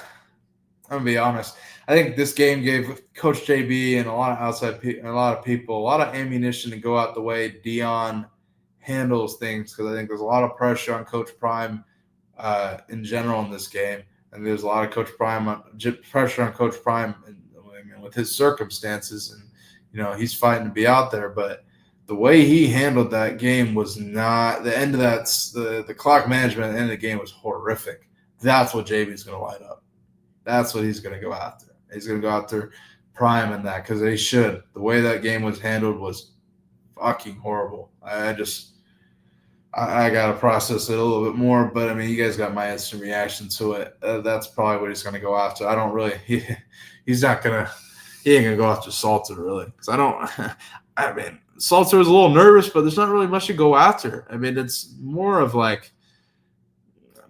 going to be honest. I think this game gave Coach JB and a lot of people, a lot of ammunition to go out the way Dion handles things, because I think there's a lot of pressure on Coach Prime in general in this game, and there's a lot of pressure on Coach Prime with his circumstances, and he's fighting to be out there, but. The way he handled that game was not the end of that. The clock management at the end of the game was horrific. That's what JB's going to light up. That's what he's going to go after. He's going to go after Prime and that, because they should. The way that game was handled was fucking horrible. I got to process it a little bit more, but I mean, you guys got my instant reaction to it. That's probably what he's going to go after. I don't really. He's not going to. He ain't going to go after Salter really, because I don't. I mean, Salter was a little nervous, but there's not really much to go after. I mean, it's more of like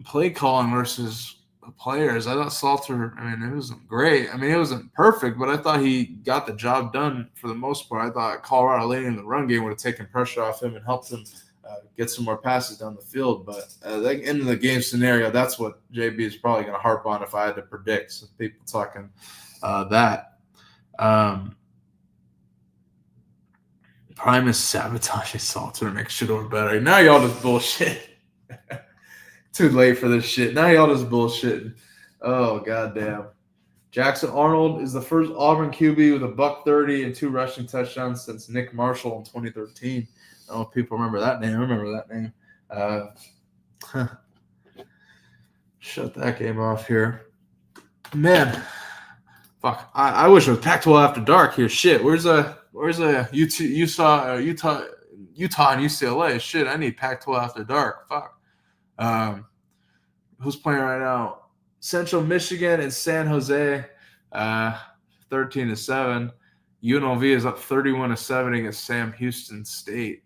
play calling versus players. I thought Salter, I mean, it wasn't great. I mean, it wasn't perfect, but I thought he got the job done for the most part. I thought Colorado leading in the run game would have taken pressure off him and helped him get some more passes down the field. But the end of the game scenario, that's what JB is probably going to harp on if I had to predict. So people talking that. Primus sabotages Salter to make Shador better. Now y'all just bullshit. Too late for this shit. Now y'all just bullshitting. Oh, goddamn. Jackson Arnold is the first Auburn QB with a $130 and 2 rushing touchdowns since Nick Marshall in 2013. I don't know if people remember that name. I remember that name. Shut that game off here. Man. Fuck. I wish it was Pac-12 after dark here. Shit. Where's Utah and UCLA? Shit, I need Pac-12 after dark. Fuck. Who's playing right now? Central Michigan and San Jose, 13-7. UNLV is up 31-7 against Sam Houston State.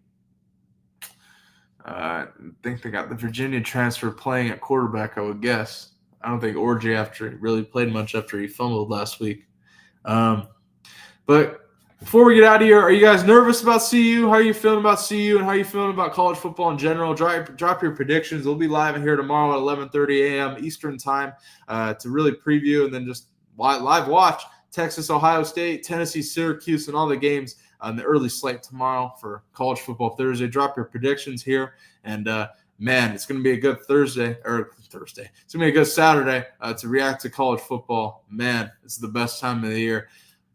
I think they got the Virginia transfer playing at quarterback, I would guess. I don't think Orji really played much after he fumbled last week. But before we get out of here, are you guys nervous about CU? How are you feeling about CU and how are you feeling about college football in general? Drop your predictions. We'll be live in here tomorrow at 11:30 a.m. Eastern time to really preview and then just live watch Texas, Ohio State, Tennessee, Syracuse, and all the games on the early slate tomorrow for College Football Thursday. Drop your predictions here. And, man, it's going to be a good Thursday. It's going to be a good Saturday to react to college football. Man, it's the best time of the year.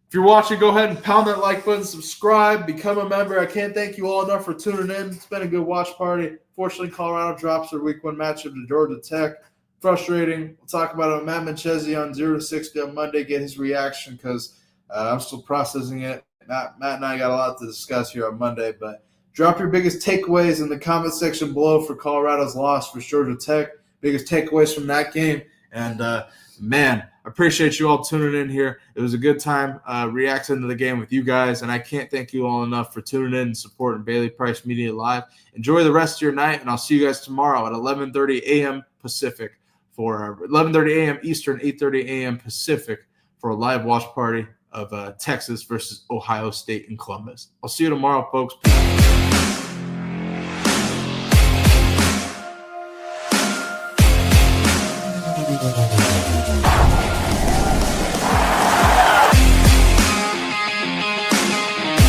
If you're watching, go ahead and pound that like button, subscribe, become a member. I can't thank you all enough for tuning in. It's been a good watch party. Fortunately, Colorado drops their week 1 matchup to Georgia Tech. Frustrating. We'll talk about it with Matt Manchese on 0-60 on Monday, get his reaction because I'm still processing it. Matt and I got a lot to discuss here on Monday, but drop your biggest takeaways in the comment section below for Colorado's loss for Georgia Tech. Biggest takeaways from that game. And, man, I appreciate you all tuning in here. It was a good time reacting to the game with you guys, and I can't thank you all enough for tuning in and supporting Bailey Price Media Live. Enjoy the rest of your night, and I'll see you guys tomorrow at 11:30 a.m. Pacific for 11:30 a.m. Eastern, 8:30 a.m. Pacific for a live watch party of Texas versus Ohio State in Columbus. I'll see you tomorrow, folks. Peace.